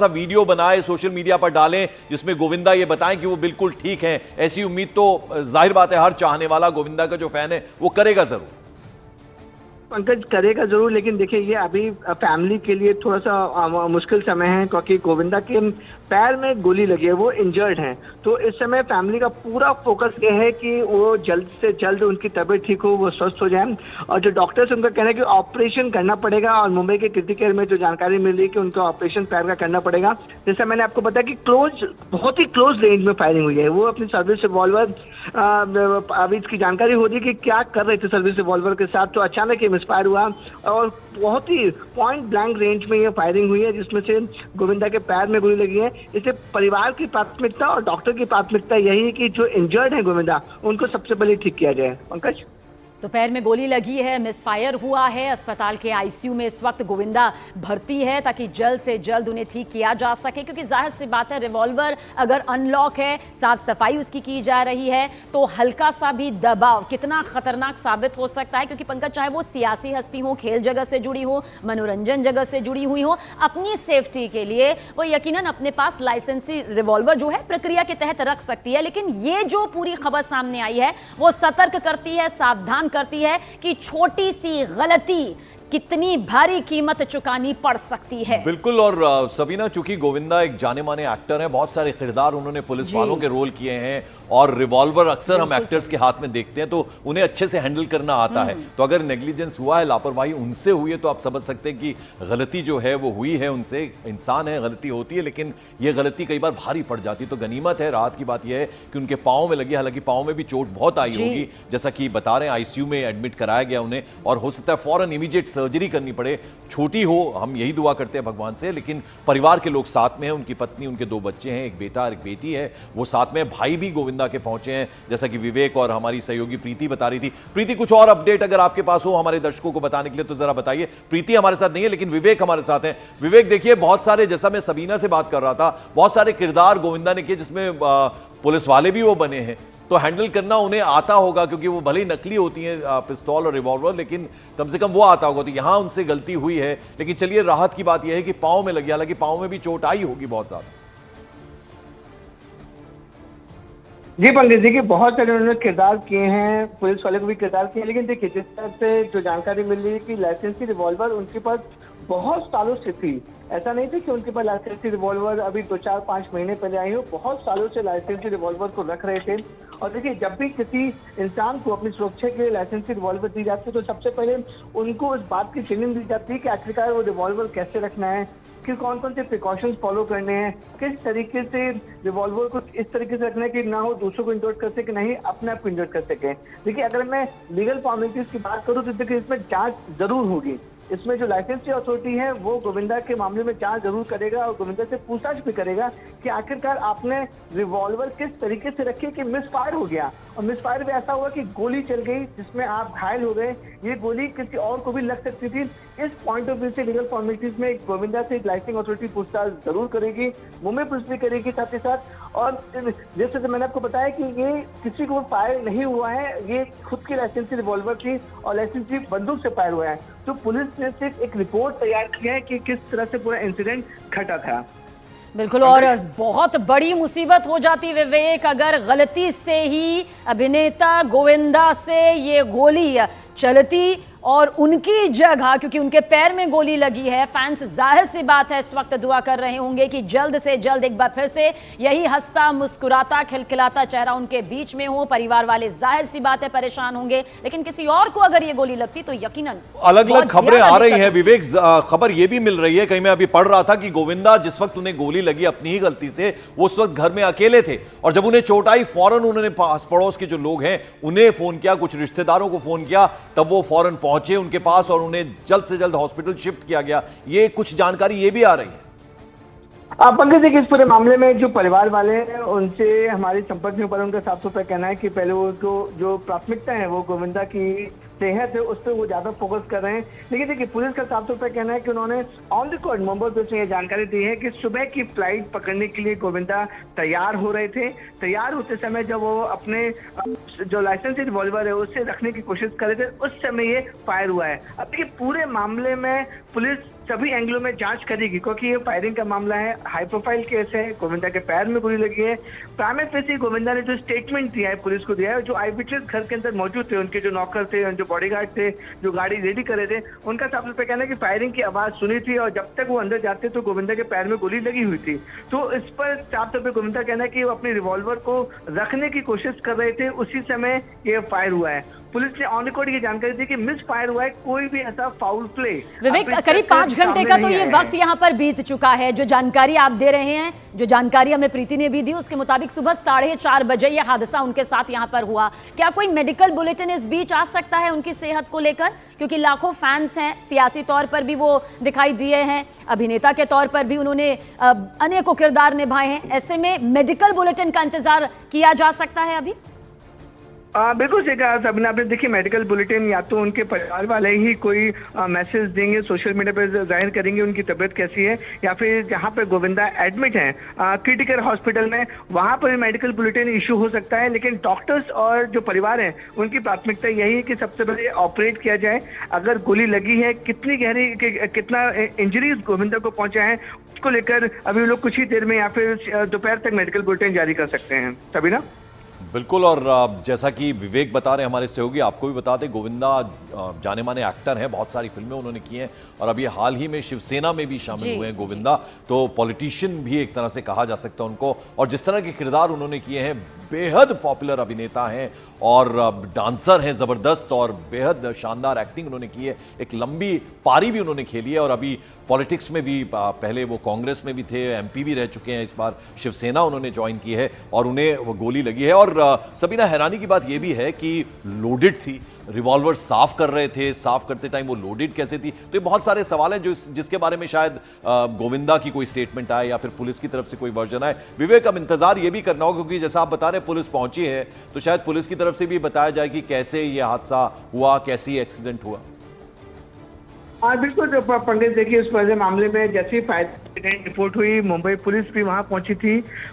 सा वीडियो बनाए, social media पर डालें, जिसमें गोविंदा ये बताएं कि वो बिल्कुल ठीक हैं। ऐसी उम्मीद तो जाहिर बात है हर चाहने वाला गोविंदा का जो फैन है वो करेगा जरूर। पंकज करेगा जरूर, लेकिन देखिए ये अभी फैमिली के लिए थोड़ा सा मुश्किल समय है, क्योंकि गोविंदा के पैर में गोली लगी है, वो इंजर्ड हैं। तो इस समय फैमिली का पूरा फोकस ये है कि वो जल्द से जल्द उनकी तबीयत ठीक हो, वो स्वस्थ हो जाए। और जो डॉक्टर्स उनका कहना है कि ऑपरेशन करना पड़ेगा, और मुंबई के क्रिटिकल में जो जानकारी मिली कि उनका ऑपरेशन पैर का करना पड़ेगा। जैसे मैंने आपको बताया कि बहुत ही क्लोज रेंज में फायरिंग हुई है। वो अपनी सर्विस रिवॉल्वर, अभी इसकी जानकारी हो रही है कि क्या कर रहे थे सर्विस रिवॉल्वर के साथ, तो अचानक ये मिसफायर हुआ और बहुत ही पॉइंट ब्लैंक रेंज में ये फायरिंग हुई है, जिसमें से गोविंदा के पैर में गोली लगी है। इससे परिवार की प्राथमिकता और डॉक्टर की प्राथमिकता यही है कि जो इंजर्ड है गोविंदा, उनको सबसे पहले ठीक किया जाए। पंकज, तो पैर में गोली लगी है, मिसफायर हुआ है, अस्पताल के आईसीयू में इस वक्त गोविंदा भर्ती है ताकि जल्द से जल्द उन्हें ठीक किया जा सके। क्योंकि जाहिर सी बात है रिवॉल्वर अगर अनलॉक है, साफ सफाई उसकी की जा रही है, तो हल्का सा भी दबाव कितना खतरनाक साबित हो सकता है। क्योंकि पंकज, चाहे वो सियासी हस्ती हो, खेल जगत से जुड़ी हो, मनोरंजन जगत से जुड़ी हुई हो, अपनी सेफ्टी के लिए वो यकीनन अपने पास लाइसेंसी रिवॉल्वर जो है प्रक्रिया के तहत रख सकती है। लेकिन ये जो पूरी खबर सामने आई है वो सतर्क करती है, सावधान करती है कि छोटी सी गलती कितनी भारी कीमत चुकानी पड़ सकती है। बिल्कुल। और सबीना, चूंकि गोविंदा एक जाने माने एक्टर हैं, बहुत सारे किरदार उन्होंने पुलिस वालों के रोल किए हैं, और रिवॉल्वर अक्सर हम एक्टर्स के हाथ में देखते हैं तो उन्हें अच्छे से हैंडल करना आता है। तो अगर नेग्लिजेंस हुआ है, लापरवाही उनसे हुई है, तो आप समझ सकते हैं कि गलती जो है वो हुई है उनसे। इंसान है, गलती होती है, लेकिन ये गलती कई बार भारी पड़ जाती है। तो गनीमत है, राहत की बात यह है कि उनके पांव में लगी, हालांकि पांव में भी चोट बहुत आई होगी, जैसा कि बता रहे हैं। आईसीयू में एडमिट कराया गया उन्हें, और हो सकता है फौरन इमीडिएट सर्जरी करनी पड़े। छोटी हो, हम यही दुआ करते हैं भगवान से, लेकिन परिवार के लोग साथ में हैं, उनकी पत्नी, उनके 2 बच्चे हैं, एक बेटा और एक बेटी है, वो साथ में। भाई भी गोविंदा के पहुंचे हैं, जैसा कि विवेक और हमारी सहयोगी प्रीति बता रही थी। प्रीति, कुछ और अपडेट अगर आपके पास हो हमारे दर्शकों को बताने के लिए तो जरा बताइए। प्रीति हमारे साथ नहीं है, लेकिन विवेक हमारे साथ हैं। विवेक, देखिए बहुत सारे, जैसा मैं सबीना से बात कर रहा था, बहुत सारे किरदार गोविंदा ने किए, जिसमें पुलिस वाले भी वो बने हैं, तो हैंडल करना उन्हें आता होगा, क्योंकि वो भले ही नकली होती हैं पिस्तौल और रिवॉल्वर, लेकिन कम से कम वो आता होगा। तो यहां उनसे गलती हुई है, लेकिन चलिए राहत की बात यह है कि पांव में लगी, हालांकि पांव में भी चोट आई होगी बहुत ज्यादा। जी पंडित जी, की बहुत सारे उन्होंने किरदार किए हैं, पुलिस वाले को भी किरदार किए हैं। लेकिन देखिए, जिस तरह से जो जानकारी मिल रही है कि लाइसेंसी रिवॉल्वर उनके पास बहुत सालों से थी। ऐसा नहीं था कि उनके पास लाइसेंसी रिवॉल्वर अभी 2-4-5 महीने पहले आई हो, बहुत सालों से लाइसेंसी रिवॉल्वर को रख रहे थे। और देखिए, जब भी किसी इंसान को अपनी सुरक्षा के लिए लाइसेंसी रिवॉल्वर दी जाती है, तो सबसे पहले उनको उस बात की ट्रेनिंग दी जाती है कि आखिरकार वो रिवॉल्वर कैसे रखना है, कि कौन कौन से प्रिकॉशंस फॉलो करने हैं, किस तरीके से रिवॉल्वर को इस तरीके से रखना है कि ना हो दूसरों को इंजर्ड कर सके, नहीं अपने आप को इंजर्ड कर सके। देखिए, अगर मैं लीगल फॉर्मेलिटीज की बात करूं तो देखिए इसमें जांच जरूर होगी। इसमें जो लाइसेंसी अथॉरिटी है वो गोविंदा के मामले में जांच जरूर करेगा, और गोविंदा से पूछताछ भी करेगा कि आखिरकार आपने रिवॉल्वर किस तरीके से रखी कि मिसफायर हो गया, और मिसफायर भी ऐसा हुआ कि गोली चल गई जिसमें आप घायल हो गए। ये गोली किसी और को भी लग सकती थी। इस पॉइंट ऑफ व्यू से लीगल फॉर्मेलिटीज में गोविंदा से लाइसेंसिंग अथॉरिटी पूछताछ जरूर करेगी, मुंबई पुलिस भी करेगी साथ ही साथ। और जैसे मैंने आपको बताया कि ये किसी को फायर नहीं हुआ है, ये खुद की लाइसेंसी रिवॉल्वर थी और लाइसेंसी बंदूक से फायर हुआ है। तो पुलिस ने सिर्फ एक रिपोर्ट तैयार किया है कि किस तरह से पूरा इंसिडेंट घटा था। बिल्कुल, और बहुत बड़ी मुसीबत हो जाती विवेक अगर गलती से ही अभिनेता गोविंदा से ये गोली चलती और उनकी जगह, क्योंकि उनके पैर में गोली लगी है, फैंस जाहिर सी बात है इस वक्त दुआ कर रहे होंगे कि जल्द से जल्द एक बार फिर से यही हंसता मुस्कुराता खिलखिलाता चेहरा उनके बीच में हो। परिवार वाले जाहिर सी बात है परेशान होंगे, लेकिन किसी और को अगर ये गोली लगती तो यकीनन अलग अलग खबरें आ रही हैं विवेक। खबर ये भी मिल रही है, कहीं मैं अभी पढ़ रहा था कि गोविंदा जिस वक्त उन्हें गोली लगी अपनी ही गलती से, वो उस वक्त घर में अकेले थे, और जब उन्हें चोट आई फौरन उन्होंने पास पड़ोस के जो लोग हैं उन्हें फोन किया, कुछ रिश्तेदारों को फोन किया, तब वो फौरन पहुंचे उनके पास और उन्हें जल्द से जल्द हॉस्पिटल शिफ्ट किया गया। ये कुछ जानकारी ये भी आ रही है। आप पंकज देखिए, इस पूरे मामले में जो परिवार वाले हैं उनसे हमारे संपर्क में, पर उनका साफ सुथरा कहना है कि पहले वो जो प्राथमिकता है वो गोविंदा की सेहत है, उस पर वो ज्यादा फोकस कर रहे हैं। लेकिन देखिए, पुलिस का साफ सुथरा कहना है कि उन्होंने ऑन रिकॉर्ड मुंबई पुलिस ने यह जानकारी दी है कि सुबह की फ्लाइट पकड़ने के लिए गोविंदा तैयार हो रहे थे। तैयार होते समय जब वो अपने जो लाइसेंसी रिवॉल्वर है उसे रखने की कोशिश कर रहे थे, उस समय ये फायर हुआ है। अब देखिए, पूरे मामले में पुलिस सभी एंगलों में जांच करेगी, क्योंकि ये फायरिंग का मामला है, हाई प्रोफाइल केस है, गोविंदा के पैर में गोली लगी है। प्राइमे फेसी गोविंदा ने जो स्टेटमेंट दिया है पुलिस को दिया है, जो आई विटनेस घर के अंदर मौजूद थे, उनके जो नौकर थे, जो बॉडीगार्ड थे, जो गाड़ी रेडी कर रहे थे, उनका साफ तौर पर कहना है कि फायरिंग की आवाज सुनी थी और जब तक वो अंदर जाते तो गोविंदा के पैर में गोली लगी हुई थी। तो इस पर साफ तौर पर गोविंदा कहना है कि वो अपने रिवॉल्वर को रखने की कोशिश कर रहे थे, उसी समय ये फायर हुआ है। पुलिस ने ऑन रिकॉर्ड ये जानकारी दी कि मिस फायर हुआ है, कोई भी ऐसा फाउल प्ले। विवेक, करीब 5 घंटे का तो ये वक्त यहाँ पर बीत चुका है। जो जानकारी आप दे रहे हैं, जो जानकारी हमें प्रीति ने भी दी, उसके मुताबिक सुबह 4:30 बजे ये हादसा उनके साथ यहाँ पर हुआ। क्या कोई मेडिकल बुलेटिन इस बीच आ सकता है उनकी सेहत को लेकर? क्योंकि लाखों फैंस हैं, सियासी तौर पर भी वो दिखाई दिए हैं, अभिनेता के तौर पर भी उन्होंने अनेकों किरदार निभाए हैं। ऐसे में मेडिकल बुलेटिन का इंतजार किया जा सकता है अभी? बिल्कुल सही कहा सबने आपने। देखिए, मेडिकल बुलेटिन या तो उनके परिवार वाले ही कोई मैसेज देंगे, सोशल मीडिया पर जाहिर करेंगे उनकी तबीयत कैसी है, या फिर जहां पर गोविंदा एडमिट हैं क्रिटिकल हॉस्पिटल में, वहां पर मेडिकल बुलेटिन इशू हो सकता है। लेकिन डॉक्टर्स और जो परिवार है उनकी प्राथमिकता यही है कि सबसे पहले ऑपरेट किया जाए। अगर गोली लगी है, कितनी गहरी, कितना इंजरीज गोविंदा को पहुंचा है, उसको लेकर अभी लोग कुछ ही देर में या फिर दोपहर तक मेडिकल बुलेटिन जारी कर सकते हैं। तभी ना बिल्कुल। और जैसा कि विवेक बता रहे हैं हमारे सहयोगी, आपको भी बता दें, गोविंदा जाने माने एक्टर हैं, बहुत सारी फिल्में उन्होंने की हैं और अभी हाल ही में शिवसेना में भी शामिल हुए हैं गोविंदा। तो पॉलिटिशियन भी एक तरह से कहा जा सकता है उनको, और जिस तरह के किरदार उन्होंने किए हैं, बेहद पॉपुलर अभिनेता हैं और डांसर हैं ज़बरदस्त, और बेहद शानदार एक्टिंग उन्होंने की है। एक लंबी पारी भी उन्होंने खेली है और अभी पॉलिटिक्स में भी, पहले वो कांग्रेस में भी थे, एमपी भी रह चुके हैं, इस बार शिवसेना उन्होंने ज्वाइन की है और उन्हें वो गोली लगी है। और सबीना, हैरानी की बात यह भी है कि लोडेड थी, रिवॉल्वर साफ कर रहे थे, साफ करते टाइम वो लोडेड कैसे थी? तो ये बहुत सारे सवाल हैं जिसके बारे में शायद गोविंदा की कोई स्टेटमेंट आए या फिर पुलिस की तरफ से कोई वर्जन आए। विवेक, अब इंतजार ये भी करना होगा, क्योंकि जैसा आप बता रहे हैं पुलिस पहुंची है, तो शायद पुलिस की तरफ से भी बताया जाए कि कैसे ये हादसा हुआ, कैसे एक्सीडेंट हुआ। हाँ बिल्कुल पंकज, देखिए इस पूरे मामले में जैसे ही फायर एक्सीडेंट रिपोर्ट हुई, मुंबई पुलिस भी वहां पहुंची थी,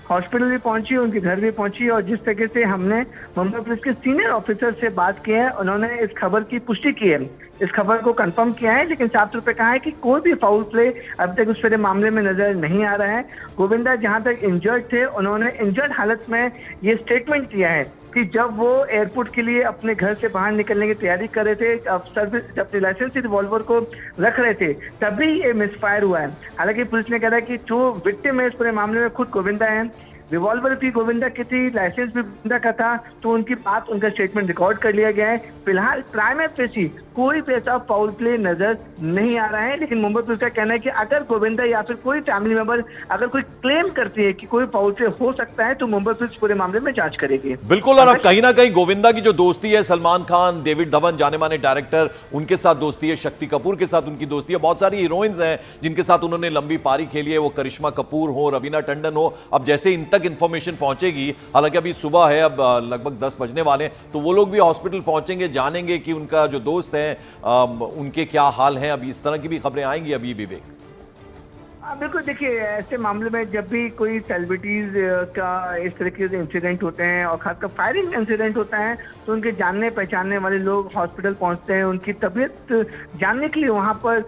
हॉस्पिटल भी पहुंची, उनके घर भी पहुंची, और जिस तरीके से हमने मुंबई पुलिस के सीनियर ऑफिसर से बात की है, उन्होंने इस खबर की पुष्टि की है, इस खबर को कंफर्म किया है, लेकिन साफ तौर पर कहा है कि कोई भी फाउल प्ले अब तक उस पूरे मामले में नजर नहीं आ रहा है। गोविंदा जहां तक इंजर्ड थे, उन्होंने इंजर्ड हालत में ये स्टेटमेंट दिया है कि जब वो एयरपोर्ट के लिए अपने घर से बाहर निकलने की तैयारी कर रहे थे, अपने लाइसेंस रिवॉल्वर को रख रहे थे, तभी ये मिसफायर हुआ है। हालांकि पुलिस ने कहा है कि जो विक्टिम है इस पूरे मामले में खुद गोविंदा है, रिवॉल्वर भी गोविंदा की थी, लाइसेंस भी गोविंदा का था, तो उनकी बात, उनका स्टेटमेंट रिकॉर्ड कर लिया गया है। फिलहाल प्राइमे फेसी कोई भी ऐसा फाउल प्ले नजर नहीं आ रहा है, लेकिन मुंबई पुलिस का कहना है कि अगर गोविंदा या फिर कोई फैमिली मेंबर अगर कोई क्लेम करती है कि कोई फाउल प्ले हो सकता है, तो मुंबई पुलिस पूरे मामले में जांच करेगी। बिल्कुल। और अब कहीं ना कहीं गोविंदा की जो दोस्ती है, सलमान खान, डेविड धवन, जाने माने डायरेक्टर, उनके साथ दोस्ती है, शक्ति कपूर के साथ उनकी दोस्ती है, बहुत सारी हीरोइंस हैं जिनके साथ उन्होंने लंबी पारी खेली है, वो करिश्मा कपूर हो, रवीना टंडन हो। अब जैसे इन तक इंफॉर्मेशन पहुंचेगी, हालांकि अभी सुबह है, अब लगभग 10 बजने वाले, तो वो लोग भी हॉस्पिटल पहुंचेंगे, जानेंगे कि उनका जो दोस्त है उनके क्या हाल हैं। अभी इस तरह की भी खबरें आएंगी अभी, विवेक। बिल्कुल, देखिए ऐसे मामले में जब भी कोई सेलिब्रिटीज का इस तरीके से इंसिडेंट होते हैं और खासकर फायरिंग इंसिडेंट होता है, तो उनके जानने पहचानने वाले लोग हॉस्पिटल पहुंचते हैं, उनकी तबीयत जानने के लिए वहां पर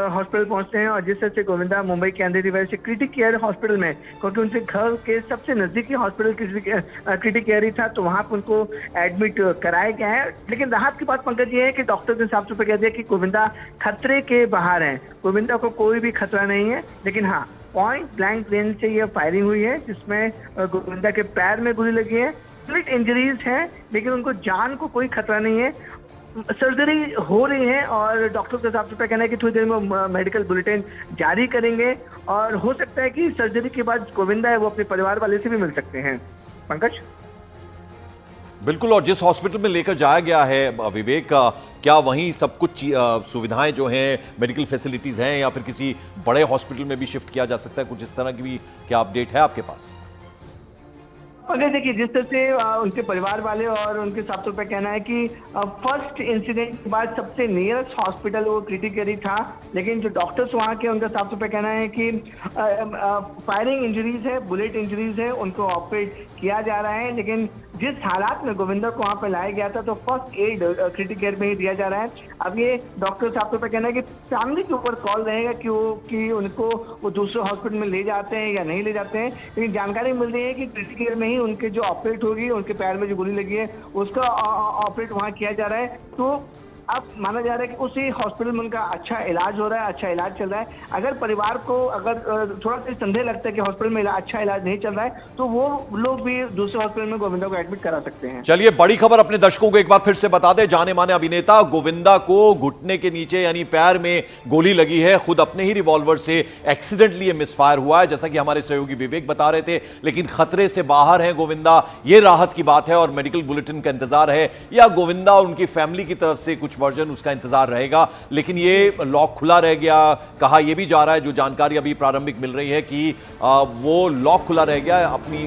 हॉस्पिटल पहुंचते हैं। और जिस तरह से गोविंदा मुंबई के अंधेरी वैसे क्रिटिक केयर हॉस्पिटल में, क्योंकि उनके घर के सबसे नजदीकी हॉस्पिटल क्रिटिक केयर ही था, तो वहां पर उनको एडमिट कराया गया है। लेकिन राहत की बात पंकज ये है कि डॉक्टर ने साफ तौर पर कह दिया कि गोविंदा खतरे के बाहर हैं, गोविंदा को कोई भी खतरा नहीं है। लेकिन हाँ, पॉइंट ब्लैंक रेंज से ये फायरिंग हुई है, जिसमें गोविंदा के पैर में गोली लगी है, स्प्लिट इंजरीज हैं, लेकिन उनको जान को कोई खतरा नहीं है। सर्जरी हो रही है और डॉक्टर के साथ कहना है कि थोड़ी देर में मेडिकल बुलेटिन जारी करेंगे, और हो सकता है कि सर्जरी के बाद गोविंदा है वो अपने परिवार वाले से भी मिल सकते हैं। पंकज, बिल्कुल। और जिस हॉस्पिटल में लेकर जाया गया है विवेक, क्या वहीं सब कुछ सुविधाएं जो हैं, मेडिकल फैसिलिटीज हैं, या फिर किसी बड़े हॉस्पिटल में भी शिफ्ट किया जा सकता है? कुछ इस तरह की भी क्या अपडेट है आपके पास? अगर देखिए जिस तरह से उनके परिवार वाले और उनके साफ तौर पर कहना है कि फर्स्ट इंसिडेंट के बाद सबसे नियरेस्ट हॉस्पिटल वो क्रिटिकली था, लेकिन जो डॉक्टर्स वहाँ के उनका साफ तौर पर कहना है कि फायरिंग इंजरीज है, बुलेट इंजरीज है, उनको ऑपरेट किया जा रहा है। लेकिन जिस हालात में गोविंदा को वहाँ पे लाया गया था तो फर्स्ट एड क्रिटिकल केयर में ही दिया जा रहा है। अब ये डॉक्टर साहब तौर पर कहना है कि फैमिली के ऊपर कॉल रहेगा कि उनको वो दूसरे हॉस्पिटल में ले जाते हैं या नहीं ले जाते हैं। लेकिन जानकारी मिल रही है कि क्रिटिकल केयर में ही उनके जो ऑपरेट होगी, उनके पैर में जो गोली लगी है उसका ऑपरेट वहाँ किया जा रहा है। तो अब माना जा रहा है कि उसी हॉस्पिटल में उनका अच्छा इलाज हो रहा है, अच्छा इलाज चल रहा है। अगर परिवार को अगर थोड़ा सा संदेह लगता है कि हॉस्पिटल में अच्छा इलाज नहीं चल रहा है तो वो लोग भी दूसरे हॉस्पिटल में गोविंदा को एडमिट करा सकते हैं। चलिए, बड़ी खबर अपने दर्शकों को एक बार फिर से बता दें। जाने माने अभिनेता गोविंदा को घुटने के नीचे यानी पैर में गोली लगी है। खुद अपने ही रिवॉल्वर से एक्सीडेंटली ये मिसफायर हुआ है, जैसा कि हमारे सहयोगी विवेक बता रहे थे। लेकिन खतरे से बाहर है गोविंदा, ये राहत की बात है और मेडिकल बुलेटिन का इंतजार है, या गोविंदा और उनकी फैमिली की तरफ से कुछ वर्जन उसका इंतजार रहेगा। लेकिन ये लॉक खुला रह गया। कहा यह भी जा रहा है, जो जानकारी अभी प्रारंभिक मिल रही है, कि वो लॉक खुला रह गया। अपनी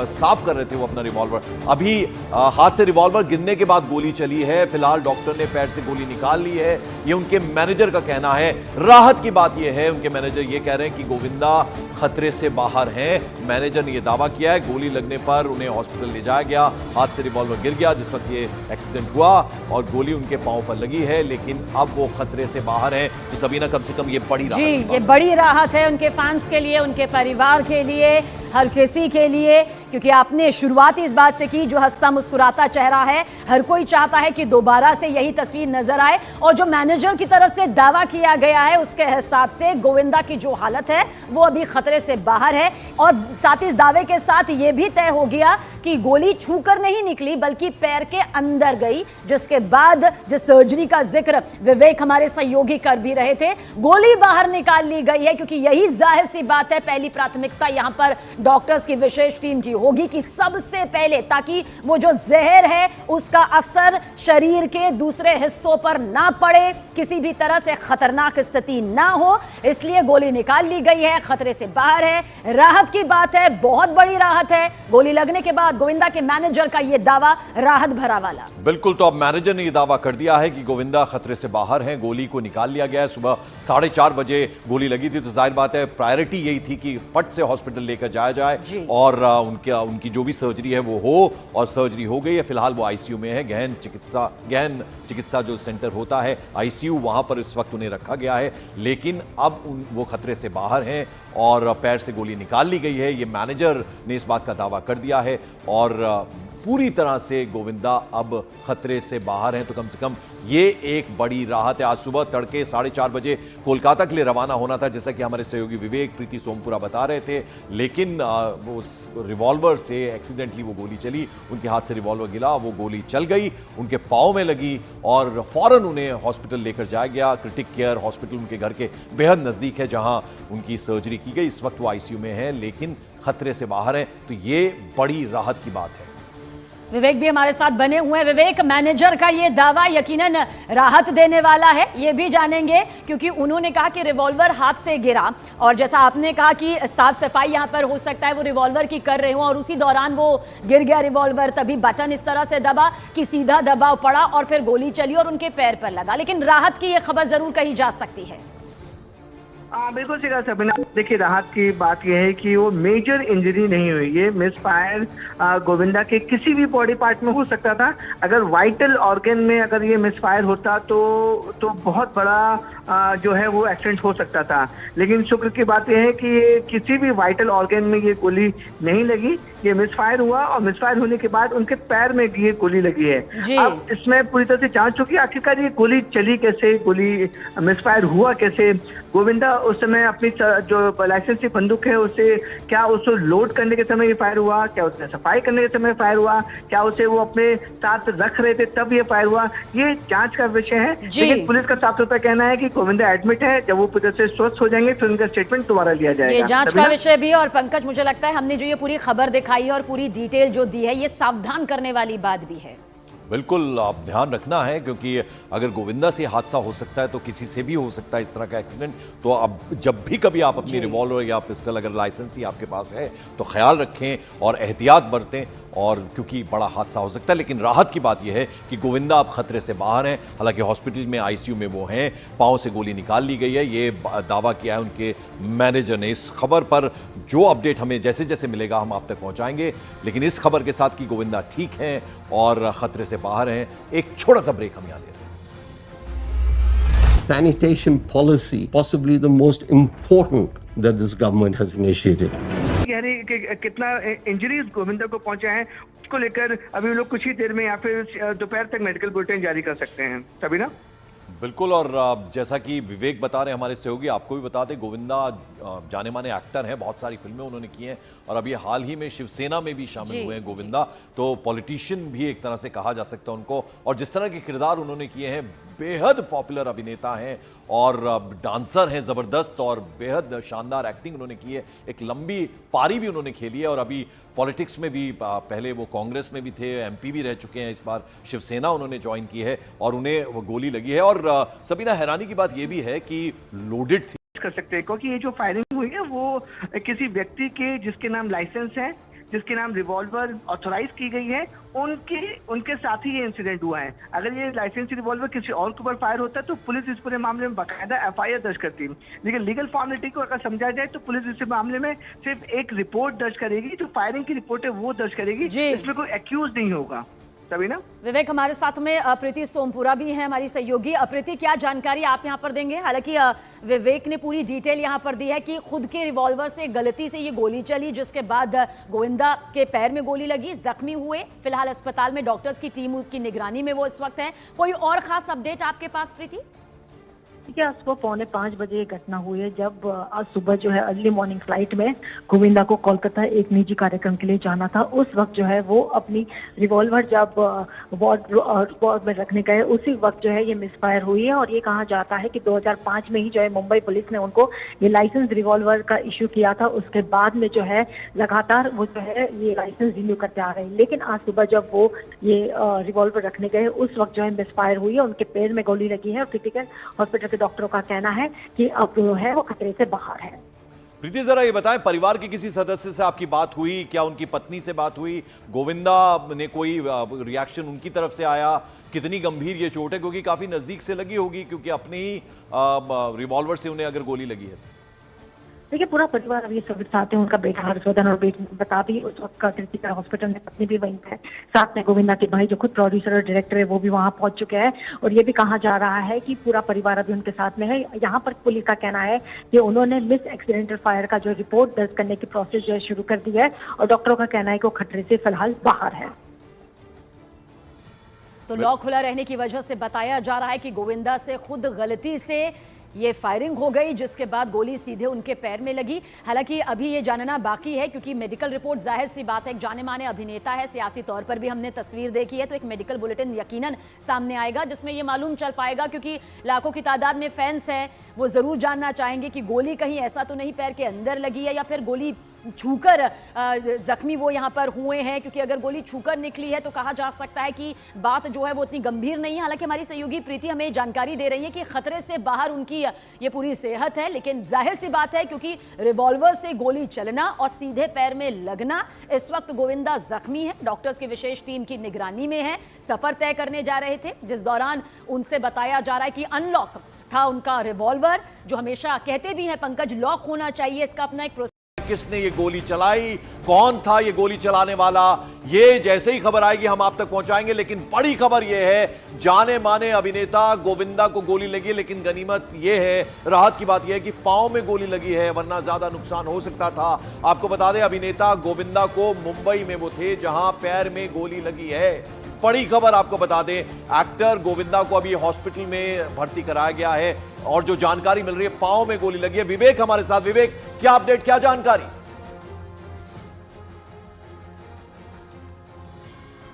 साफ कर रहे थे वो अपना रिवॉल्वर। अभी हाथ से रिवॉल्वर गिरने के बाद गोली चली है। फिलहाल डॉक्टर ने पैर से गोली निकाल ली है, ये उनके मैनेजर का कहना है। राहत की बात यह है, उनके मैनेजर ये कह रहे हैं कि गोविंदा खतरे से बाहर हैं। मैनेजर ने यह दावा किया है गोली लगने पर उन्हें हॉस्पिटल ले जाया गया, हाथ से रिवॉल्वर गिर गया जिस वक्त ये एक्सीडेंट हुआ और गोली उनके पांव पर लगी है। लेकिन अब वो खतरे से बाहर हैं। तो सबीना, कम से कम ये बड़ी राहत जी, ये बड़ी राहत है उनके फैंस के लिए, उनके परिवार के लिए, हर किसी के लिए, क्योंकि आपने शुरुआत इस बात से की, जो हंसता मुस्कुराता चेहरा है, हर कोई चाहता है कि दोबारा से यही तस्वीर नजर आए। और जो मैनेजर की तरफ से दावा किया गया है उसके हिसाब से गोविंदा की जो हालत है वो अभी खतरे से बाहर है। और साथ ही इस दावे के साथ ये भी तय हो गया कि गोली छूकर नहीं निकली बल्कि पैर के अंदर गई, जिसके बाद जो सर्जरी का जिक्र विवेक हमारे सहयोगी कर भी रहे थे, गोली बाहर निकाल ली गई है। क्योंकि यही जाहिर सी बात है, पहली प्राथमिकता यहां पर डॉक्टर्स की विशेष टीम की होगी कि सबसे पहले, ताकि वो जो जहर है उसका असर शरीर के दूसरे हिस्सों पर ना पड़े, किसी भी तरह से खतरनाक स्थिति ना हो, इसलिए गोली निकाल ली गई है। खतरे से बाहर है, राहत की बात है, बहुत बड़ी राहत है। गोली लगने के बाद गोविंदा के मैनेजर का यह दावा राहत भरा वाला। बिल्कुल, तो अब मैनेजर ने यह दावा कर दिया है कि गोविंदा खतरे से बाहर हैं, गोली को निकाल लिया गया है। सुबह 4:30 बजे गोली लगी थी, तो जाहिर बात है प्रायोरिटी यही थी कि फट से हॉस्पिटल लेकर जाया जाए और उनकी जो भी सर्जरी है वो हो, और सर्जरी हो गई है। फिलहाल वो आईसीयू में है। गहन चिकित्सा जो सेंटर होता है आईसीयू, वहां पर इस वक्त उन्हें रखा गया है। लेकिन अब वो खतरे से बाहर हैं और पैर से गोली निकाल ली गई है। ये मैनेजर ने इस बात का दावा कर दिया है और पूरी तरह से गोविंदा अब खतरे से बाहर हैं। तो कम से कम ये एक बड़ी राहत है। आज सुबह तड़के 4:30 बजे कोलकाता के लिए रवाना होना था, जैसा कि हमारे सहयोगी विवेक प्रीति सोमपुरा बता रहे थे। लेकिन उस रिवॉल्वर से एक्सीडेंटली वो गोली चली, उनके हाथ से रिवॉल्वर गिरा, वो गोली चल गई, उनके पाँव में लगी और फौरन उन्हें हॉस्पिटल लेकर जाया गया। क्रिटिक केयर हॉस्पिटल उनके घर के बेहद नज़दीक है, जहाँ उनकी सर्जरी की गई। इस वक्त वो आईसीयू में है, लेकिन खतरे से बाहर है। तो ये बड़ी राहत की बात है। विवेक भी हमारे साथ बने हुए हैं। विवेक, मैनेजर का ये दावा यकीनन राहत देने वाला है, ये भी जानेंगे, क्योंकि उन्होंने कहा कि रिवॉल्वर हाथ से गिरा और जैसा आपने कहा कि साफ सफाई यहां पर हो सकता है वो रिवॉल्वर की कर रहे हो और उसी दौरान वो गिर गया रिवॉल्वर, तभी बटन इस तरह से दबा कि सीधा दबाव पड़ा और फिर गोली चली और उनके पैर पर लगा। लेकिन राहत की ये खबर जरूर कही जा सकती है। बिल्कुल सीधा सबीना, देखिए राहत की बात यह है कि वो मेजर इंजरी नहीं हुई। ये मिसफायर गोविंदा के किसी भी बॉडी पार्ट में हो सकता था। अगर वाइटल ऑर्गन में अगर ये मिसफायर होता तो बहुत बड़ा जो है वो एक्सीडेंट हो सकता था। लेकिन शुक्र की बात यह है कि ये किसी भी वाइटल ऑर्गन में ये गोली नहीं लगी, ये मिसफायर हुआ और मिसफायर होने के बाद उनके पैर में ये गोली लगी है। अब इसमें पूरी तरह से जांच होगी आखिरकार ये गोली चली कैसे, गोली मिसफायर हुआ कैसे। गोविंदा उस समय अपनी जो लाइसेंस की बंदूक है उसे क्या उसको लोड करने के समय ये फायर हुआ, क्या उसने सफाई करने के समय फायर हुआ, क्या उसे वो अपने साथ रख रहे थे तब ये फायर हुआ, ये जांच का विषय है। लेकिन पुलिस का साफ तौर पर कहना है कि गोविंदा एडमिट है, जब वो पूरी तरह से स्वस्थ हो जाएंगे फिर उनका स्टेटमेंट दोबारा लिया जाएगा। ये जांच का विषय भी। और पंकज, मुझे लगता है हमने जो ये पूरी खबर दिखाई है और पूरी डिटेल जो दी है, ये सावधान करने वाली बात भी है। बिल्कुल आप ध्यान रखना है, क्योंकि अगर गोविंदा से हादसा हो सकता है तो किसी से भी हो सकता है इस तरह का एक्सीडेंट। तो अब जब भी कभी आप अपनी रिवॉल्वर या पिस्टल, अगर लाइसेंस ही आपके पास है तो ख्याल रखें और एहतियात बरतें, और क्योंकि बड़ा हादसा हो सकता है। लेकिन राहत की बात यह है कि गोविंदा अब खतरे से बाहर हैं। हालांकि हॉस्पिटल में आईसीयू में वो हैं, पांव से गोली निकाल ली गई है, ये दावा किया है उनके मैनेजर ने। इस खबर पर जो अपडेट हमें जैसे जैसे मिलेगा हम आप तक पहुंचाएंगे, लेकिन इस खबर के साथ कि गोविंदा ठीक हैं और खतरे से बाहर हैं, एक छोटा सा ब्रेक हम यहां ले रहे हैं। Sanitation policy, possibly the most important that this government has initiated. यानी कि कितना इंजरीज गोविंदा को पहुंचा है, उसको लेकर अभी लोग कुछ ही देर में या फिर दोपहर तक मेडिकल बुलेटिन जारी कर सकते हैं, तभी ना। बिल्कुल, और जैसा कि विवेक बता रहे हैं हमारे सहयोगी, आपको भी बता दें, गोविंदा जाने माने एक्टर हैं, बहुत सारी फिल्में उन्होंने की हैं और अभी हाल ही में शिवसेना में भी शामिल हुए हैं गोविंदा। तो पॉलिटिशियन भी एक तरह से कहा जा सकता है उनको, और जिस तरह के किरदार उन्होंने किए हैं, बेहद पॉपुलर अभिनेता हैं और डांसर हैं ज़बरदस्त, और बेहद शानदार एक्टिंग उन्होंने की है। एक लंबी पारी भी उन्होंने खेली है और अभी पॉलिटिक्स में भी, पहले वो कांग्रेस में भी थे, एमपी भी रह चुके हैं, इस बार शिवसेना उन्होंने ज्वाइन की है और उन्हें वो गोली लगी है। और सबीना, हैरानी की बात ये भी है कि लोडेड थी कर सकते हैं, क्योंकि ये जो फायरिंग हुई है वो किसी व्यक्ति के जिसके नाम लाइसेंस है, जिसके नाम रिवॉल्वर ऑथोराइज की गई है, उनके साथ ही ये इंसिडेंट हुआ है। अगर ये लाइसेंसी रिवॉल्वर किसी और के ऊपर फायर होता तो पुलिस इस पूरे मामले में बाकायदा एफआईआर दर्ज करती, लेकिन लीगल फॉर्मेलिटी को अगर समझा जाए तो पुलिस इस मामले में सिर्फ एक रिपोर्ट दर्ज करेगी, जो फायरिंग की रिपोर्ट है वो दर्ज करेगी, इसमें कोई एक्यूज नहीं होगा। तभी ना विवेक, हमारे साथ में प्रीति सोमपुरा भी है हमारी सहयोगी। प्रीति, क्या जानकारी आप यहाँ पर देंगे? हालांकि विवेक ने पूरी डिटेल यहाँ पर दी है कि खुद के रिवॉल्वर से गलती से ये गोली चली, जिसके बाद गोविंदा के पैर में गोली लगी, जख्मी हुए, फिलहाल अस्पताल में डॉक्टर्स की टीम की निगरानी में वो इस वक्त है। कोई और खास अपडेट आपके पास प्रीति? ठीक है, आज सुबह 4:45 बजे ये घटना हुई है, जब आज सुबह जो है अर्ली मॉर्निंग फ्लाइट में गोविंदा को कोलकाता एक निजी कार्यक्रम के लिए जाना था। उस वक्त जो है वो अपनी रिवॉल्वर जब वार्ड में रखने गए, उसी वक्त जो है ये मिसफायर हुई है। और ये कहा जाता है कि 2005 में ही जो है मुंबई पुलिस ने उनको ये लाइसेंस रिवॉल्वर का इश्यू किया था। उसके बाद में जो है लगातार वो जो है ये लाइसेंस रिन्यू करते आ रहे हैं, लेकिन आज सुबह जब वो ये रिवॉल्वर रखने गए, उस वक्त जो है मिसफायर हुई है, उनके पैर में गोली लगी है और क्रिटिकल हॉस्पिटल डॉक्टरों का कहना है कि अब जो है वो खतरे से बाहर है। प्रीति, जरा ये बताएं, परिवार के किसी सदस्य से आपकी बात हुई? क्या उनकी पत्नी से बात हुई? गोविंदा ने कोई रिएक्शन उनकी तरफ से आया? कितनी गंभीर ये चोट है, क्योंकि काफी नजदीक से लगी होगी, क्योंकि अपने ही रिवॉल्वर से उन्हें अगर गोली लगी है। देखिए, पूरा परिवार अभी सब साथ है, उनका बेटा हर्षवर्धन और बेटी बता भी उस वक्त का क्रिटिकल हॉस्पिटल में, पत्नी भी वहीं है, साथ में गोविंदा के भाई जो खुद प्रोड्यूसर और डायरेक्टर है वो भी वहां पहुंच चुके हैं। और ये भी कहा जा रहा है कि पूरा परिवार अभी उनके साथ में है। यहाँ पर पुलिस का कहना है कि उन्होंने मिस एक्सीडेंटल फायर का जो रिपोर्ट दर्ज करने की प्रोसेस जो है शुरू कर दी है, और डॉक्टरों का कहना है कि वो खतरे से फिलहाल बाहर है। तो लॉक खुला रहने की वजह से बताया जा रहा है कि गोविंदा से खुद गलती से ये फायरिंग हो गई, जिसके बाद गोली सीधे उनके पैर में लगी। हालांकि अभी ये जानना बाकी है, क्योंकि मेडिकल रिपोर्ट, जाहिर सी बात है, एक जाने माने अभिनेता है, सियासी तौर पर भी हमने तस्वीर देखी है, तो एक मेडिकल बुलेटिन यकीनन सामने आएगा जिसमें ये मालूम चल पाएगा, क्योंकि लाखों की तादाद में फैंस हैं, वो जरूर जानना चाहेंगे कि गोली कहीं ऐसा तो नहीं पैर के अंदर लगी है या फिर गोली छूकर जख्मी वो यहाँ पर हुए हैं, क्योंकि अगर गोली छूकर निकली है तो कहा जा सकता है कि बात जो है वो इतनी गंभीर नहीं है। हालांकि हमारी सहयोगी प्रीति हमें जानकारी दे रही है कि खतरे से बाहर उनकी ये पूरी सेहत है, लेकिन जाहिर सी बात है क्योंकि रिवॉल्वर से गोली चलना और सीधे पैर में लगना, इस वक्त गोविंदा जख्मी है, डॉक्टर्स की विशेष टीम की निगरानी में है, सफर तय करने जा रहे थे, जिस दौरान उनसे बताया जा रहा है कि अनलॉक था उनका रिवॉल्वर, जो हमेशा कहते भी हैं पंकज, लॉक होना चाहिए, इसका अपना एक किसने ये गोली चलाई, कौन था ये गोली चलाने वाला, ये जैसे ही खबर आएगी हम आप तक पहुंचाएंगे। लेकिन बड़ी खबर ये है, जाने माने अभिनेता गोविंदा को गोली लगी, लेकिन गनीमत ये है, राहत की बात ये है कि पांव में गोली लगी है, वरना ज्यादा नुकसान हो सकता था। आपको बता दें, अभिनेता गोविंदा को मुंबई में वो थे जहां पैर में गोली लगी है। बड़ी खबर आपको बता दें, एक्टर गोविंदा को अभी हॉस्पिटल में भर्ती कराया गया है और जो जानकारी मिल रही है, पांव में गोली लगी है। विवेक हमारे साथ। विवेक, क्या अपडेट, क्या जानकारी?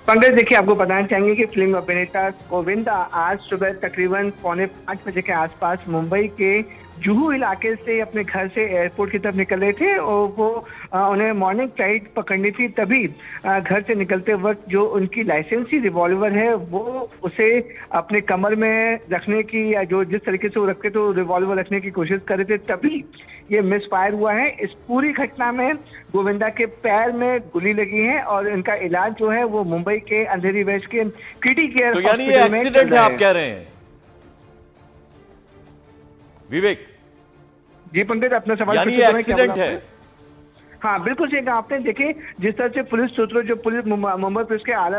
पंकज, देखिए, आपको बताना चाहेंगे कि फिल्म अभिनेता गोविंदा आज सुबह तकरीबन 4:45 बजे के आसपास मुंबई के जुहू इलाके से अपने घर से एयरपोर्ट की तरफ निकल रहे थे और वो उन्हें मॉर्निंग फ्लाइट पकड़नी थी। तभी घर से निकलते वक्त जो उनकी लाइसेंसी रिवॉल्वर है वो उसे अपने कमर में रखने की, या जो जिस तरीके से वो रखते तो रिवॉल्वर रखने की कोशिश कर रहे थे, तभी ये मिसफायर हुआ है। इस पूरी घटना में गोविंदा के पैर में गोली लगी है और इनका इलाज जो है वो मुंबई के अंधेरी वेस्ट के क्रिटी केयर तो यानी ये एक्सीडेंट है आप कह रहे हैं विवेक? जी पंकज, अपना सवाल यानी फिर से ये सुनाएं, क्या एक्सीडेंट बोला है? आपने? हाँ बिल्कुल सही कहा आपने। देखिए जिस तरह से पुलिस सूत्रों, जो पुलिस मुंबई पुलिस के आला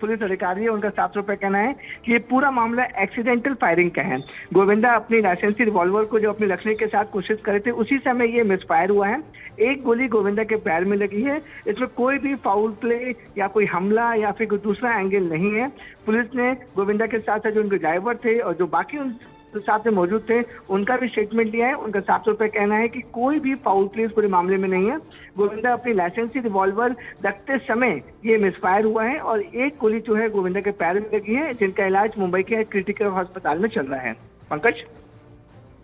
पुलिस अधिकारी है, उनका साफ तौर पर कहना है कि ये पूरा मामला एक्सीडेंटल फायरिंग का है। गोविंदा अपनी लाइसेंसी रिवॉल्वर को जो अपने रखने के साथ कोशिश करे थे, उसी समय ये मिसफायर हुआ है। एक गोली गोविंदा के पैर में लगी है। इसमें कोई भी फाउल प्ले या कोई हमला या फिर कोई दूसरा एंगल नहीं है। पुलिस ने गोविंदा के साथ साथ जो उनके ड्राइवर थे और जो बाकी उन साथ में मौजूद थे, उनका भी स्टेटमेंट लिया है। उनका साफ तौर पर कहना है कि कोई भी फाउल प्ले इस पूरे मामले में नहीं है। गोविंदा अपनी लाइसेंसी रिवॉल्वर रखते समय ये मिसफायर हुआ है और एक गोली जो है गोविंदा के पैर में लगी है, जिनका इलाज मुंबई के क्रिटिकल अस्पताल में चल रहा है। पंकज,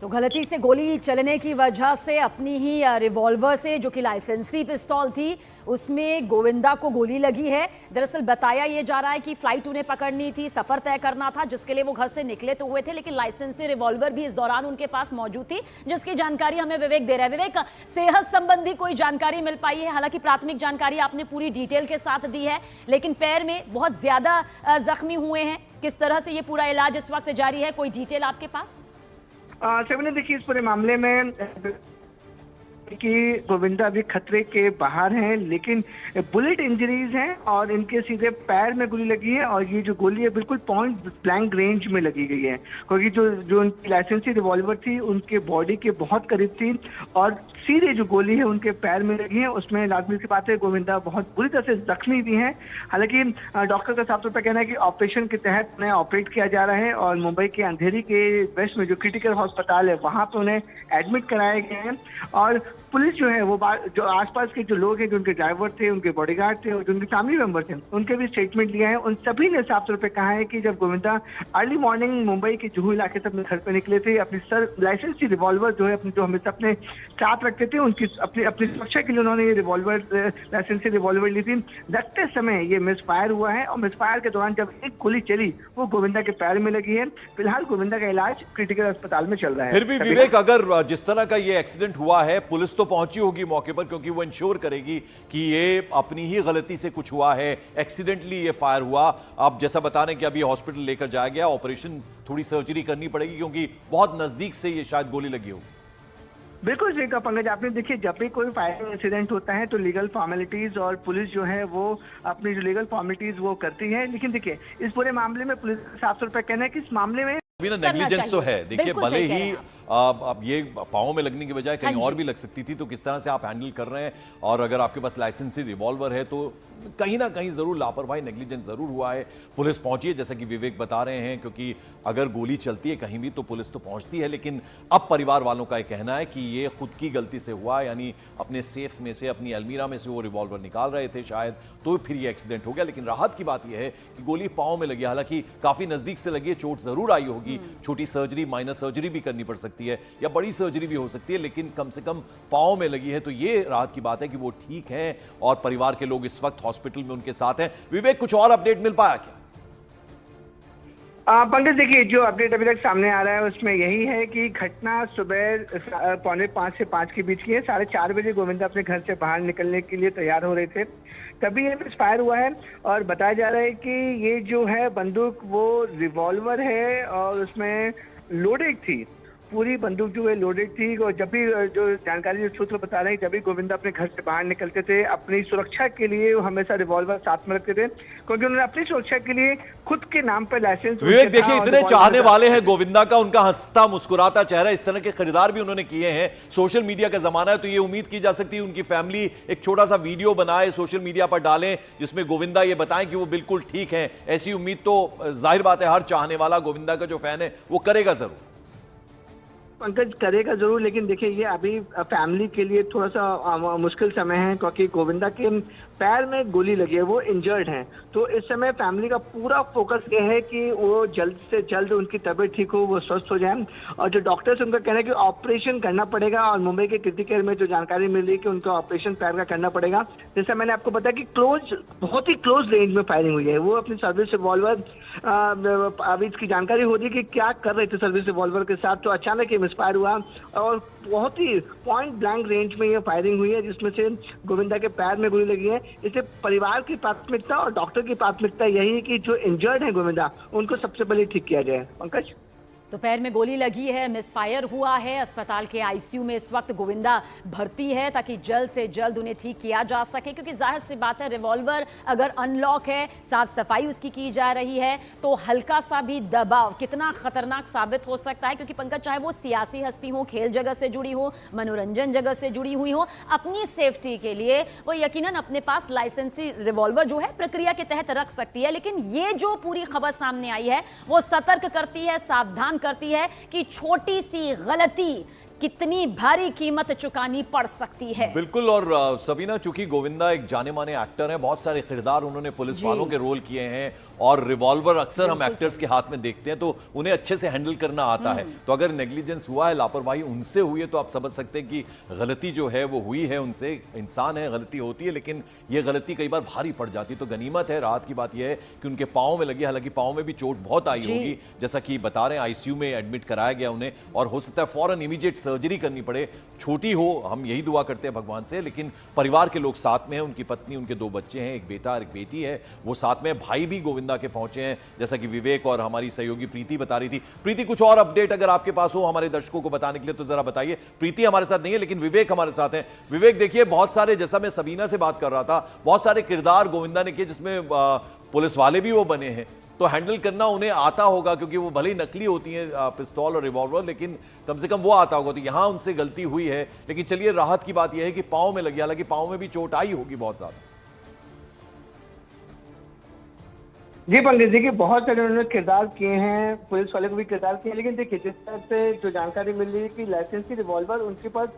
तो गलती से गोली चलने की वजह से अपनी ही रिवॉल्वर से, जो कि लाइसेंसी पिस्तौल थी, उसमें गोविंदा को गोली लगी है। दरअसल बताया ये जा रहा है कि फ्लाइट उन्हें पकड़नी थी, सफर तय करना था, जिसके लिए वो घर से निकले तो हुए थे, लेकिन लाइसेंसी रिवॉल्वर भी इस दौरान उनके पास मौजूद थी, जिसकी जानकारी हमें विवेक दे रहा है। विवेक, सेहत संबंधी कोई जानकारी मिल पाई है? हालांकि प्राथमिक जानकारी आपने पूरी डिटेल के साथ दी है, लेकिन पैर में बहुत ज्यादा जख्मी हुए हैं। किस तरह से ये पूरा इलाज इस वक्त जारी है, कोई डिटेल आपके पास? सबने देखिए इस पूरे मामले में कि गोविंदा अभी खतरे के बाहर हैं, लेकिन बुलेट इंजरीज हैं और इनके सीधे पैर में गोली लगी है और ये जो गोली है बिल्कुल पॉइंट ब्लैंक रेंज में लगी गई है, क्योंकि जो उनकी लाइसेंसी रिवॉल्वर थी उनके बॉडी के बहुत करीब थी और सीधे जो गोली है उनके पैर में लगी है। उसमें लाजमी सी बात है गोविंदा बहुत बुरी तरह से जख्मी भी हैं। हालांकि डॉक्टर का साफ तौर पर कहना है कि ऑपरेशन के तहत उन्हें ऑपरेट किया जा रहा है और मुंबई के अंधेरी के वेस्ट में जो क्रिटिकल अस्पताल है वहां पर उन्हें एडमिट कराए गए हैं। और पुलिस जो है वो जो आसपास के जो लोग हैं, जो उनके ड्राइवर थे, उनके बॉडीगार्ड थे और जो उनके फैमिली मेंबर थे, उनके भी स्टेटमेंट लिया है। उन सभी ने साफ तौर पे कहा है कि जब गोविंदा अर्ली मॉर्निंग मुंबई के जुहू इलाके से अपने घर पे निकले थे, अपनी लाइसेंसी रिवॉल्वर जो है जो हमेशा अपने साथ रखते थे, उनकी अपनी सुरक्षा के लिए उन्होंने ये रिवॉल्वर, लाइसेंसी रिवॉल्वर ली थी। रखते समय ये मिसफायर हुआ है और मिसफायर के दौरान जब एक गोली चली वो गोविंदा के पैर में लगी है। फिलहाल गोविंदा का इलाज क्रिटिकल अस्पताल में चल रहा है। फिर भी विवेक, अगर जिस तरह का ये एक्सीडेंट हुआ है, पुलिस तो पहुंची होगी मौके पर, क्योंकि वो इंश्योर करेगी कि ये अपनी ही गलती से कुछ हुआ है, एक्सीडेंटली ये फायर हुआ। आप जैसा बता रहे हैं कि अभी हॉस्पिटल लेकर जाया गया, ऑपरेशन, थोड़ी सर्जरी करनी पड़ेगी क्योंकि बहुत नजदीक से ये शायद गोली लगी हो। बिल्कुल सही कहा पंकज आपने। देखिए जब भी कोई फायरिंग इंसिडेंट होता है तो लीगल फॉर्मेलिटीज और पुलिस जो है वो अपनी जो लीगल फॉर्मेलिटीज वो करती है, लेकिन देखिए इस पूरे मामले में पुलिस साफ तौर पर कहना है कि इस मामले में नेग्लिजेंस तो है। देखिए भले ही अब ये पाँव में लगने की बजाय कहीं और भी लग सकती थी, तो किस तरह से आप हैंडल कर रहे हैं, और अगर आपके पास लाइसेंसी रिवॉल्वर है तो कहीं ना कहीं जरूर लापरवाही, नेग्लिजेंस जरूर हुआ है। पुलिस पहुंची है जैसा कि विवेक बता रहे हैं, क्योंकि अगर गोली चलती है कहीं भी तो पुलिस तो पहुंचती है। लेकिन अब परिवार वालों का यह कहना है कि ये खुद की गलती से हुआ, यानी अपने सेफ में से, अपनी अलमीरा में से वो रिवॉल्वर निकाल रहे थे शायद, तो फिर ये एक्सीडेंट हो गया। लेकिन राहत की बात यह है कि गोली पाँव में लगी, हालांकि काफी नजदीक से लगी है, चोट जरूर आई होगी, छोटी सर्जरी, माइनर सर्जरी भी करनी पड़ सकती है या बड़ी सर्जरी भी हो सकती है, लेकिन कम से कम पाँव में लगी है, तो ये राहत की बात है कि वो ठीक है और परिवार के लोग इस वक्त हॉस्पिटल में उनके साथ हैं। विवेक, कुछ और अपडेट मिल पाया क्या? पंकज देखिए जो अपडेट अभी तक सामने आ रहा है उसमें यही है कि घटना सुबह 4:45 से 5 के बीच की है। 4:30 बजे गोविंदा अपने घर से बाहर निकलने के लिए तैयार हो रहे थे, तभी ये मिसफायर हुआ है। और बताया जा रहा है कि ये जो है बंदूक वो रिवॉल्वर है और उसमें लोडेड थी, पूरी बंदूक जो है लोडेड थी। और जब भी जो जानकारी सूत्र बता रहे हैं, जब भी गोविंदा अपने घर से बाहर निकलते थे अपनी सुरक्षा के लिए वो हमेशा रिवॉल्वर साथ में रखते थे, क्योंकि उन्होंने अपनी सुरक्षा के लिए खुद के नाम पर लाइसेंस। विवेक देखिए, इतने चाहने वाले हैं गोविंदा का, उनका हंसता मुस्कुराता चेहरा, इस तरह के खरीदार भी उन्होंने किए हैं। सोशल मीडिया का जमाना है, तो ये उम्मीद की जा सकती है उनकी फैमिली एक छोटा सा वीडियो बनाए, सोशल मीडिया पर डालें, जिसमें गोविंदा ये बताएं कि वो बिल्कुल ठीक है। ऐसी उम्मीद तो जाहिर बात है हर चाहने वाला, गोविंदा का जो फैन है वो करेगा जरूर। पंकज करेगा जरूर, लेकिन देखिए ये अभी फैमिली के लिए थोड़ा सा मुश्किल समय है, क्योंकि गोविंदा के पैर में गोली लगी है, वो इंजर्ड हैं। तो इस समय फैमिली का पूरा फोकस ये है कि वो जल्द से जल्द उनकी तबीयत ठीक हो, वो स्वस्थ हो जाए। और जो डॉक्टर्स उनका कहना है कि ऑपरेशन करना पड़ेगा, और मुंबई के क्रिटिकल केयर में जो जानकारी मिल रही है कि उनका ऑपरेशन पैर का करना पड़ेगा। जैसा मैंने आपको बताया कि बहुत ही क्लोज रेंज में फायरिंग हुई है। वो अपनी सर्विस रिवॉल्वर, अभी इसकी जानकारी हो रही है कि क्या कर रहे थे सर्विस रिवॉल्वर के साथ, तो अचानक ये मिसफायर हुआ और बहुत ही पॉइंट ब्लैंक रेंज में ये फायरिंग हुई है, जिसमें से गोविंदा के पैर में गोली लगी है। इसे परिवार की प्राथमिकता और डॉक्टर की प्राथमिकता यही है कि जो इंजर्ड है गोविंदा, उनको सबसे पहले ठीक किया जाए। पंकज, तो पैर में गोली लगी है, मिसफायर हुआ है। अस्पताल के आईसीयू में इस वक्त गोविंदा भर्ती है ताकि जल्द से जल्द उन्हें ठीक किया जा सके, क्योंकि जाहिर सी बात है रिवॉल्वर अगर अनलॉक है, साफ सफाई उसकी की जा रही है, तो हल्का सा भी दबाव कितना खतरनाक साबित हो सकता है। क्योंकि पंकज, चाहे वो सियासी हस्ती हो, खेल जगह से जुड़ी हो, मनोरंजन जगह से जुड़ी हुई हो, अपनी सेफ्टी के लिए वो यकीनन अपने पास लाइसेंसी रिवॉल्वर जो है प्रक्रिया के तहत रख सकती है। लेकिन ये जो पूरी खबर सामने आई है वो सतर्क करती है, सावधान करती है कि छोटी सी गलती कितनी भारी कीमत चुकानी पड़ सकती है। बिल्कुल। और सबीना, चूंकि गोविंदा एक जाने माने एक्टर हैं, बहुत सारे किरदार उन्होंने पुलिस वालों के रोल किए हैं, और रिवॉल्वर अक्सर हम एक्टर्स के हाथ में देखते हैं, तो उन्हें अच्छे से हैंडल करना आता है। तो अगर नेग्लिजेंस हुआ है, लापरवाही उनसे हुई है, तो आप समझ सकते हैं कि गलती जो है वो हुई है उनसे। इंसान है, गलती होती है, लेकिन ये गलती कई बार भारी पड़ जाती है। तो गनीमत है, राहत की बात यह है कि उनके पाँव में लगी, हालांकि पाँव में भी चोट बहुत आई होगी, जैसा कि बता रहे हैं। आईसीयू में एडमिट कराया गया उन्हें, और हो सकता है फौरन इमीडिएट सर्जरी करनी पड़े। छोटी हो, हम यही दुआ करते हैं भगवान से, लेकिन परिवार के लोग साथ में हैं, उनकी पत्नी, उनके 2 बच्चे हैं, एक बेटा और एक बेटी है, वो साथ में। भाई भी गोविंदा के पहुंचे हैं, जैसा कि विवेक और हमारी सहयोगी प्रीति बता रही थी। प्रीति, कुछ और अपडेट अगर आपके पास हो हमारे दर्शकों को बताने के लिए तो जरा बताइए। प्रीति हमारे साथ नहीं है, लेकिन विवेक हमारे साथ हैं। विवेक, देखिए बहुत सारे, जैसा मैं सबीना से बात कर रहा था, बहुत सारे किरदार गोविंदा ने किए, जिसमें पुलिस वाले भी वो बने हैं, तो हैंडल करना उन्हें आता होगा, क्योंकि वो भले ही नकली होती हैं पिस्तौल और रिवॉल्वर, लेकिन कम से कम वो आता होगा। तो यहां उनसे गलती हुई है, लेकिन चलिए राहत की बात यह है कि पांव में लगी, हालांकि पांव में भी चोट आई होगी बहुत ज्यादा। जी पंडित जी, की बहुत सारे उन्होंने किरदार किए हैं, पुलिस वाले को भी किरदार किए हैं, लेकिन देखिए जिस तरह से जो जानकारी मिल रही है कि लाइसेंसी रिवॉल्वर उनके पास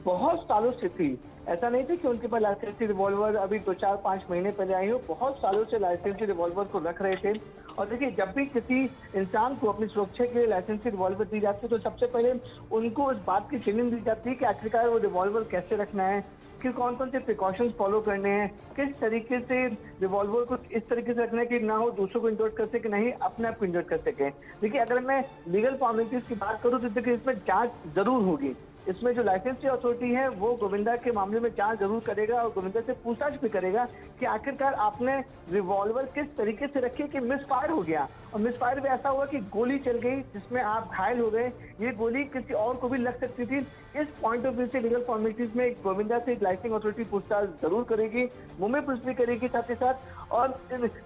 बहुत सालों से थी। ऐसा नहीं था कि उनके पास लाइसेंसी रिवॉल्वर अभी 2-4-5 महीने पहले आई हो, बहुत सालों से लाइसेंसी रिवॉल्वर को रख रहे थे। और देखिए, जब भी किसी इंसान को अपनी सुरक्षा के लिए लाइसेंसी रिवॉल्वर दी जाती है, तो सबसे पहले उनको इस बात की ट्रेनिंग दी जाती है कि आखिरकार वो रिवॉल्वर कैसे रखना है, कि कौन कौन से प्रिकॉशंस फॉलो करने हैं, किस तरीके से रिवॉल्वर को इस तरीके से रखना है कि ना वो दूसरों को इंजर्ड कर सके, नहीं अपने आप को इंजर्ड कर सके। देखिए, अगर मैं लीगल फॉर्मेलिटीज की बात करूँ तो देखिए इसमें जांच जरूर होगी। इसमें जो लाइसेंसी अथॉरिटी है वो गोविंदा के मामले में जांच जरूर करेगा, और गोविंदा से पूछताछ भी करेगा कि आखिरकार आपने रिवॉल्वर किस तरीके से रखी कि मिसफायर हो गया, और मिसफायर भी ऐसा हुआ कि गोली चल गई जिसमें आप घायल हो गए। ये गोली किसी और को भी लग सकती थी। इस पॉइंट ऑफ व्यू से लीगल फॉर्मेलिटीज में गोविंदा से लाइसेंसिंग अथॉरिटी पूछताछ जरूर करेगी, मुंबई पुलिस भी करेगी साथ ही साथ। और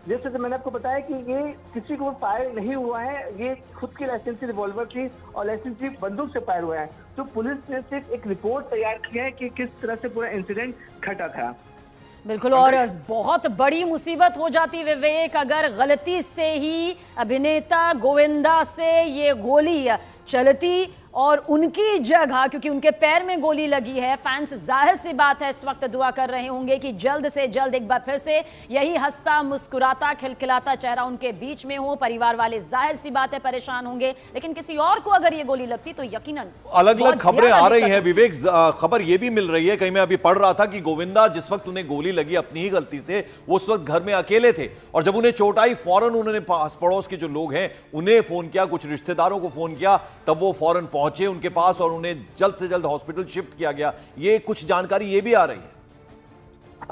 जैसे मैंने आपको बताया कि ये किसी को फायर नहीं हुआ है, ये खुद की लाइसेंसी रिवॉल्वर थी और लाइसेंसी बंदूक से फायर हुआ है। तो पुलिस ने सिर्फ एक रिपोर्ट तैयार की है कि किस तरह से पूरा इंसिडेंट घटा था। बिल्कुल, और बहुत बड़ी मुसीबत हो जाती विवेक अगर गलती से ही अभिनेता गोविंदा से ये गोली चलती और उनकी जगह, क्योंकि उनके पैर में गोली लगी है, फैंस जाहिर सी बात है इस वक्त दुआ कर रहे होंगे कि जल्द से जल्द एक बार फिर से यही हंसता मुस्कुराता खिलखिलाता चेहरा उनके बीच में हो। परिवार वाले जाहिर सी बात है परेशान होंगे, लेकिन किसी और को अगर ये गोली लगती तो यकीनन अलग अलग खबरें आ रही हैं विवेक। खबर ये भी मिल रही है, कहीं मैं अभी पढ़ रहा था कि गोविंदा जिस वक्त उन्हें गोली लगी अपनी ही गलती से, वो उस वक्त घर में अकेले थे, और जब उन्हें चोट आई फौरन उन्होंने पास पड़ोस के जो लोग हैं उन्हें फोन किया, कुछ रिश्तेदारों को फोन किया, तब वो फौरन पहुंचे उनके पास और उन्हें जल्द से जल्द हॉस्पिटल शिफ्ट किया गया। ये कुछ जानकारी ये भी आ रही है।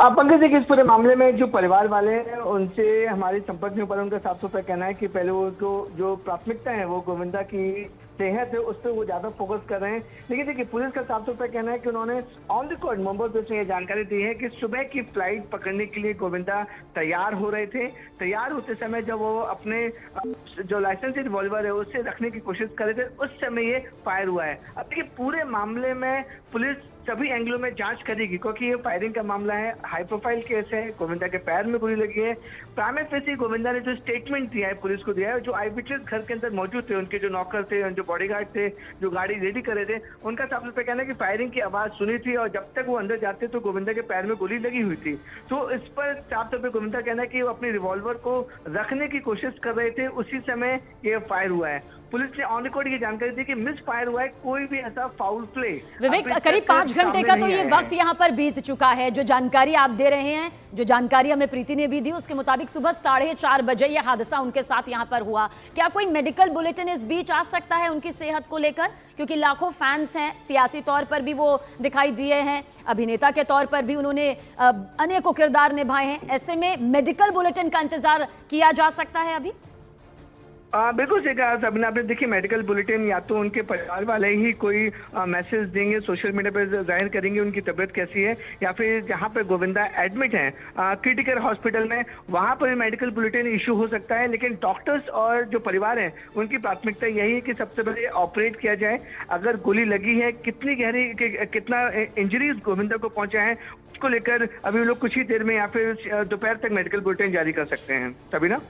पंकज जी, इस पूरे मामले में जो परिवार वाले हैं उनसे हमारे संपर्क में, पर उनका साफ सुथरा कहना है कि पहले वो जो प्राथमिकता है वो गोविंदा की सेहत है, उस पर वो ज्यादा फोकस कर रहे हैं। लेकिन देखिए, पुलिस का साफ सुथरा कहना है कि उन्होंने ऑन रिकॉर्ड मुंबई पुलिस ने यह जानकारी दी है कि सुबह की फ्लाइट पकड़ने के लिए गोविंदा तैयार हो रहे थे। तैयार होते समय जब वो अपने जो लाइसेंसी रिवॉल्वर है उससे रखने की कोशिश कर रहे थे, उस समय ये फायर हुआ है। अब देखिए, पूरे मामले में पुलिस सभी एंगलों में जांच करेगी, क्योंकि ये फायरिंग का मामला है, हाई प्रोफाइल केस है, गोविंदा के पैर में गोली लगी है। प्राइम फेसी गोविंदा ने जो स्टेटमेंट दिया है, पुलिस को दिया है, जो आई विटनेस घर के अंदर मौजूद थे, उनके जो नौकर थे, जो जो बॉडीगार्ड थे, जो गाड़ी रेडी कर रहे थे, उनका साफ तौर पे कहना है कि फायरिंग की आवाज सुनी थी और जब तक वो अंदर जाते तो गोविंदा के पैर में गोली लगी हुई थी। तो इस पर साफ तौर पे गोविंदा कहना है कि वो अपनी रिवॉल्वर को रखने की कोशिश कर रहे थे, उसी समय ये फायर हुआ है। पुलिस ने ऑन रिकॉर्ड ये जानकारी दी कि मिस फायर हुआ है, कोई भी ऐसा फाउल प्ले। विवेक, करीब 5 घंटे का तो ये वक्त यहाँ पर बीत चुका है। जो जानकारी आप दे रहे हैं, जो जानकारी हमें प्रीति ने भी दी, उसके मुताबिक सुबह 4:30 बजे ये हादसा उनके साथ यहाँ पर हुआ। क्या कोई मेडिकल बुलेटिन इस बीच आ सकता है उनकी सेहत को लेकर? क्योंकि लाखों फैंस हैं, सियासी तौर पर भी वो दिखाई दिए हैं, अभिनेता के तौर पर भी उन्होंने अनेकों किरदार निभाए हैं। ऐसे में मेडिकल बुलेटिन का इंतजार किया जा सकता है अभी? बिल्कुल सही कहा सबने आपने। देखिए, मेडिकल बुलेटिन या तो उनके परिवार वाले ही कोई मैसेज देंगे, सोशल मीडिया पर जाहिर करेंगे उनकी तबीयत कैसी है, या फिर जहां पे गोविंदा एडमिट हैं क्रिटिकल हॉस्पिटल में, वहां पर मेडिकल बुलेटिन इशू हो सकता है। लेकिन डॉक्टर्स और जो परिवार है उनकी प्राथमिकता यही है कि सबसे पहले ऑपरेट किया जाए। अगर गोली लगी है, कितनी गहरी, कितना इंजरीज गोविंदा को पहुंचा है, उसको लेकर अभी लोग कुछ ही देर में या फिर दोपहर तक मेडिकल बुलेटिन जारी कर सकते हैं। तभी ना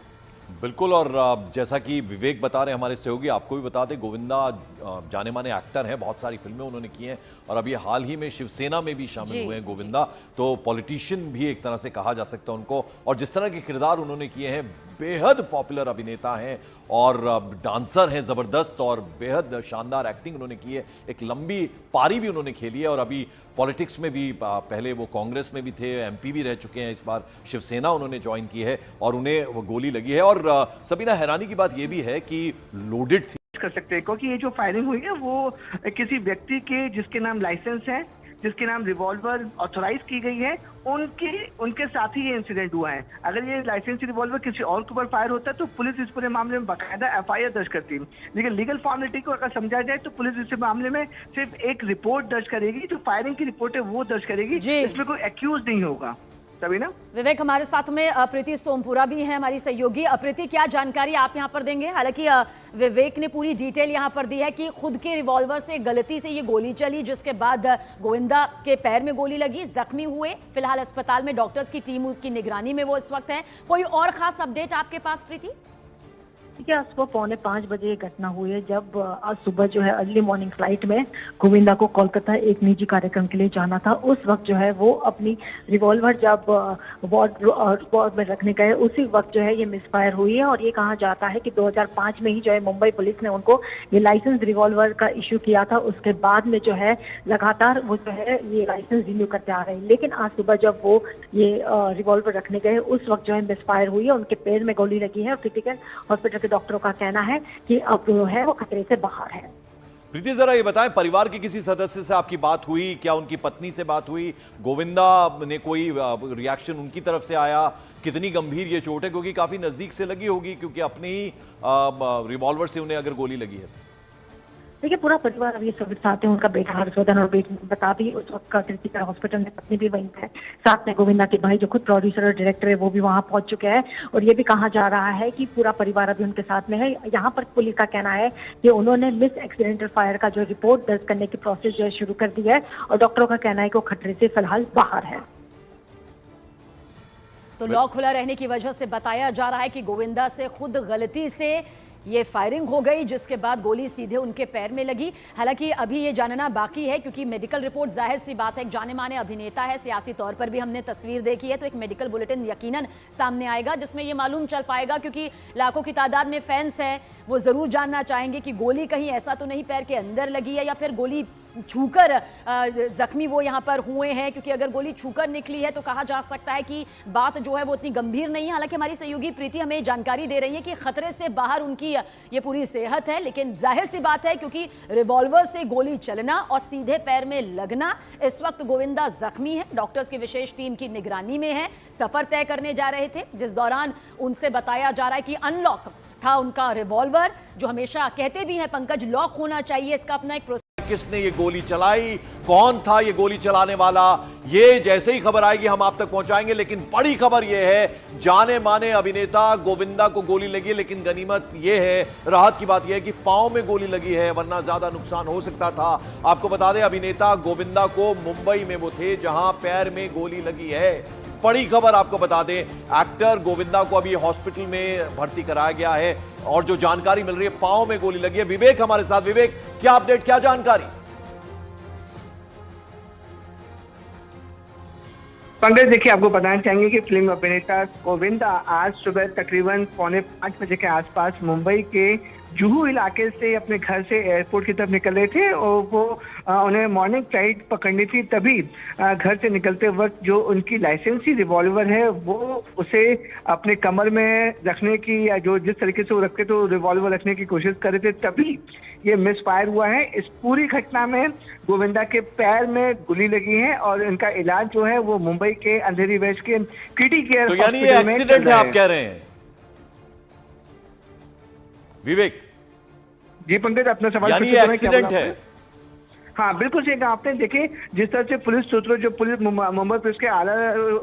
बिल्कुल। और जैसा कि विवेक बता रहे हैं हमारे सहयोगी, आपको भी बता दें, गोविंदा जाने माने एक्टर हैं, बहुत सारी फिल्में उन्होंने की हैं और अभी हाल ही में शिवसेना में भी शामिल हुए हैं गोविंदा। तो पॉलिटिशियन भी एक तरह से कहा जा सकता है उनको, और जिस तरह के किरदार उन्होंने किए हैं, बेहद पॉपुलर अभिनेता हैं और डांसर हैं जबरदस्त, और बेहद शानदार एक्टिंग उन्होंने की है। एक लंबी पारी भी उन्होंने खेली है और अभी पॉलिटिक्स में भी, पहले वो कांग्रेस में भी थे, एमपी भी रह चुके हैं, इस बार शिवसेना उन्होंने ज्वाइन की है और उन्हें वो गोली लगी है। और सबीना, हैरानी की बात यह भी है कि लोडेड थी कर सकते हैं, क्योंकि ये जो फायरिंग हुई है वो किसी व्यक्ति के जिसके नाम लाइसेंस है, जिसके नाम रिवॉल्वर ऑथोराइज की गई है, उनके साथ ही ये इंसिडेंट हुआ है। अगर ये लाइसेंसी रिवॉल्वर किसी और के ऊपर फायर होता है तो पुलिस इस पूरे मामले में बाकायदा एफआईआर दर्ज करती है। लेकिन लीगल फॉर्मेलिटी को अगर समझा जाए तो पुलिस इस मामले में सिर्फ एक रिपोर्ट दर्ज करेगी, जो फायरिंग की रिपोर्ट है वो दर्ज करेगी, इसमें कोई एक्यूज नहीं होगा। तभी ना विवेक, हमारे साथ में प्रीति सोमपुरा भी है, हमारी सहयोगी। प्रीति, क्या जानकारी आप यहाँ पर देंगे? हालांकि विवेक ने पूरी डिटेल यहाँ पर दी है कि खुद के रिवॉल्वर से गलती से ये गोली चली, जिसके बाद गोविंदा के पैर में गोली लगी, जख्मी हुए, फिलहाल अस्पताल में डॉक्टर्स की टीम की निगरानी में वो इस वक्त है। कोई और खास अपडेट आपके पास प्रीति? देखिए, आज सुबह 4:45 बजे ये घटना हुई है, जब आज सुबह जो है अर्ली मॉर्निंग फ्लाइट में गोविंदा को कोलकाता एक निजी कार्यक्रम के लिए जाना था। उस वक्त जो है वो अपनी रिवॉल्वर जब वार्ड में रखने गए, उसी वक्त जो है ये मिसफायर हुई है। और ये कहा जाता है कि 2005 में ही जो है मुंबई पुलिस ने उनको ये लाइसेंस रिवॉल्वर का इश्यू किया था। उसके बाद में जो है लगातार वो जो है ये लाइसेंस रिन्यू करते आ रहे हैं। लेकिन आज सुबह जब वो ये रिवॉल्वर रखने गए, उस वक्त जो है मिसफायर हुई है, उनके पैर में गोली लगी है और क्रिटिकल हॉस्पिटल के डॉक्टरों का कहना है कि अब जो है वो खतरे से बाहर है। प्रीति, जरा ये बताएं, परिवार के किसी सदस्य से आपकी बात हुई? क्या उनकी पत्नी से बात हुई? गोविंदा ने कोई रिएक्शन उनकी तरफ से आया? कितनी गंभीर ये चोट है, क्योंकि काफी नजदीक से लगी होगी, क्योंकि अपने ही रिवॉल्वर से उन्हें अगर गोली लगी है? देखिए, पूरा परिवार अभी सब साथ है, उनका बेटा हर्षवर्धन और बेटी बता भी उस वक्त का क्रिटिकल हॉस्पिटल में, पत्नी भी वहीं है, साथ में गोविंदा के भाई जो खुद प्रोड्यूसर और डायरेक्टर है वो भी वहां पहुंच चुके हैं। और ये भी कहा जा रहा है कि पूरा परिवार अभी उनके साथ में है। यहाँ पर पुलिस का कहना है कि उन्होंने मिस एक्सीडेंटल फायर का जो रिपोर्ट दर्ज करने की प्रोसेस जो है शुरू कर दी है, और डॉक्टरों का कहना है कि वो खतरे से फिलहाल बाहर है। तो लॉक खुला रहने की वजह से बताया जा रहा है कि गोविंदा से खुद गलती से ये फायरिंग हो गई, जिसके बाद गोली सीधे उनके पैर में लगी। हालांकि अभी ये जानना बाकी है, क्योंकि मेडिकल रिपोर्ट, जाहिर सी बात है, एक जाने माने अभिनेता है, सियासी तौर पर भी हमने तस्वीर देखी है, तो एक मेडिकल बुलेटिन यकीनन सामने आएगा जिसमें ये मालूम चल पाएगा, क्योंकि लाखों की तादाद में फैंस है, वो जरूर जानना चाहेंगे कि गोली कहीं ऐसा तो नहीं पैर के अंदर लगी है या फिर गोली छूकर जख्मी वो यहाँ पर हुए हैं, क्योंकि अगर गोली छूकर निकली है तो कहा जा सकता है कि बात जो है वो इतनी गंभीर नहीं है। हालांकि हमारी सहयोगी प्रीति हमें जानकारी दे रही है कि खतरे से बाहर उनकी ये पूरी सेहत है, लेकिन जाहिर सी बात है क्योंकि रिवॉल्वर से गोली चलना और सीधे पैर में लगना, इस वक्त गोविंदा जख्मी है, डॉक्टर्स की विशेष टीम की निगरानी में है, सफर तय करने जा रहे थे, जिस दौरान उनसे बताया जा रहा है कि अनलॉक था उनका रिवॉल्वर, जो हमेशा कहते भी हैं पंकज, लॉक होना चाहिए, इसका अपना एक किसने ये गोली चलाई, कौन था ये गोली चलाने वाला, ये जैसे ही खबर आएगी हम आप तक पहुंचाएंगे। लेकिन बड़ी खबर ये है, जाने माने अभिनेता गोविंदा को गोली लगी है, लेकिन गनीमत ये है, राहत की बात ये है कि पांव में गोली लगी है, वरना ज्यादा नुकसान हो सकता था। आपको बता दें, अभिनेता गोविंदा को मुंबई में वो थे जहां पैर में गोली लगी है, बड़ी खबर आपको बता दें, एक्टर गोविंदा को अभी हॉस्पिटल में भर्ती कराया गया है और जो जानकारी मिल रही है पांव में गोली लगी है। विवेक हमारे साथ। विवेक, क्या अपडेट, क्या जानकारी? पंकज, देखिए, आपको बताना चाहेंगे कि फिल्म अभिनेता गोविंदा आज सुबह तकरीबन 4:45 के आसपास मुंबई के जुहू इलाके से अपने घर से एयरपोर्ट की तरफ निकल रहे थे और वो उन्हें मॉर्निंग फ्लाइट पकड़नी थी। तभी घर से निकलते वक्त जो उनकी लाइसेंसी रिवॉल्वर है वो उसे अपने कमर में रखने की, या जो जिस तरीके से वो रखते थे रिवॉल्वर रखने की कोशिश कर रहे थे, तभी ये मिस फायर हुआ है। इस पूरी घटना में गोविंदा के पैर में गोली लगी है और इनका इलाज जो है वो मुंबई के अंधेरी वेस्ट के क्रिटी केयर तो यानी ये एक्सीडेंट है, आप कह रहे हैं विवेक? जी पंकज, अपना सवाल यानी ये एक्सीडेंट है? हाँ, बिल्कुल सही कहा आपने। देखिए, जिस तरह से पुलिस सूत्रों, जो पुलिस मुंबई पुलिस के आला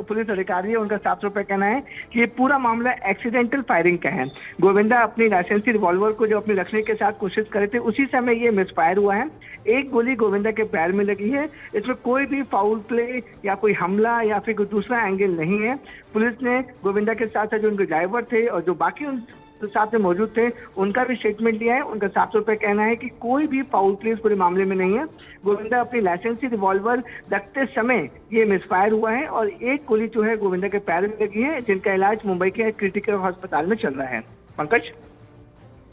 पुलिस अधिकारी है, उनका साफ तौर पर कहना है कि ये पूरा मामला एक्सीडेंटल फायरिंग का है। गोविंदा अपनी लाइसेंसी रिवॉल्वर को जो अपने रखने के साथ कोशिश कर रहे थे, उसी समय ये मिसफायर हुआ है। एक गोली गोविंदा के पैर में लगी है। इसमें कोई भी फाउल प्ले या कोई हमला या फिर कोई दूसरा एंगल नहीं है। पुलिस ने गोविंदा के साथ साथ जो उनके ड्राइवर थे और जो बाकी उन साथ में मौजूद थे, उनका भी स्टेटमेंट लिया है। उनका साफ तौर पर कहना है कि कोई भी फाउल प्ले इस पूरे मामले में नहीं है। गोविंदा अपनी लाइसेंसी रिवॉल्वर रखते समय ये मिसफायर हुआ है और एक गोली जो है गोविंदा के पैर में लगी है, जिनका इलाज मुंबई के क्रिटिकल अस्पताल में चल रहा है। पंकज,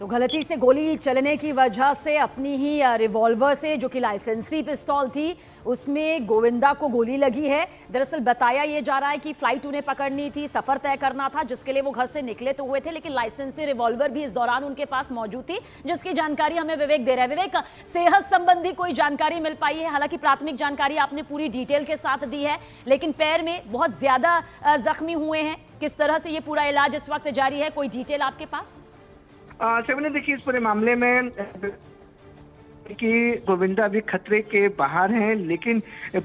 तो गलती से गोली चलने की वजह से अपनी ही रिवॉल्वर से, जो कि लाइसेंसी पिस्तौल थी, उसमें गोविंदा को गोली लगी है। दरअसल बताया ये जा रहा है कि फ्लाइट उन्हें पकड़नी थी, सफर तय करना था, जिसके लिए वो घर से निकले तो हुए थे, लेकिन लाइसेंसी रिवॉल्वर भी इस दौरान उनके पास मौजूद थी, जिसकी जानकारी हमें विवेक दे रहा है। विवेक, सेहत संबंधी कोई जानकारी मिल पाई है? हालांकि प्राथमिक जानकारी आपने पूरी डिटेल के साथ दी है, लेकिन पैर में बहुत ज्यादा जख्मी हुए हैं। किस तरह से ये पूरा इलाज इस वक्त जारी है, कोई डिटेल आपके पास? सेवन, देखिए, इस पूरे मामले में कि गोविंदा अभी खतरे के बाहर हैं, लेकिन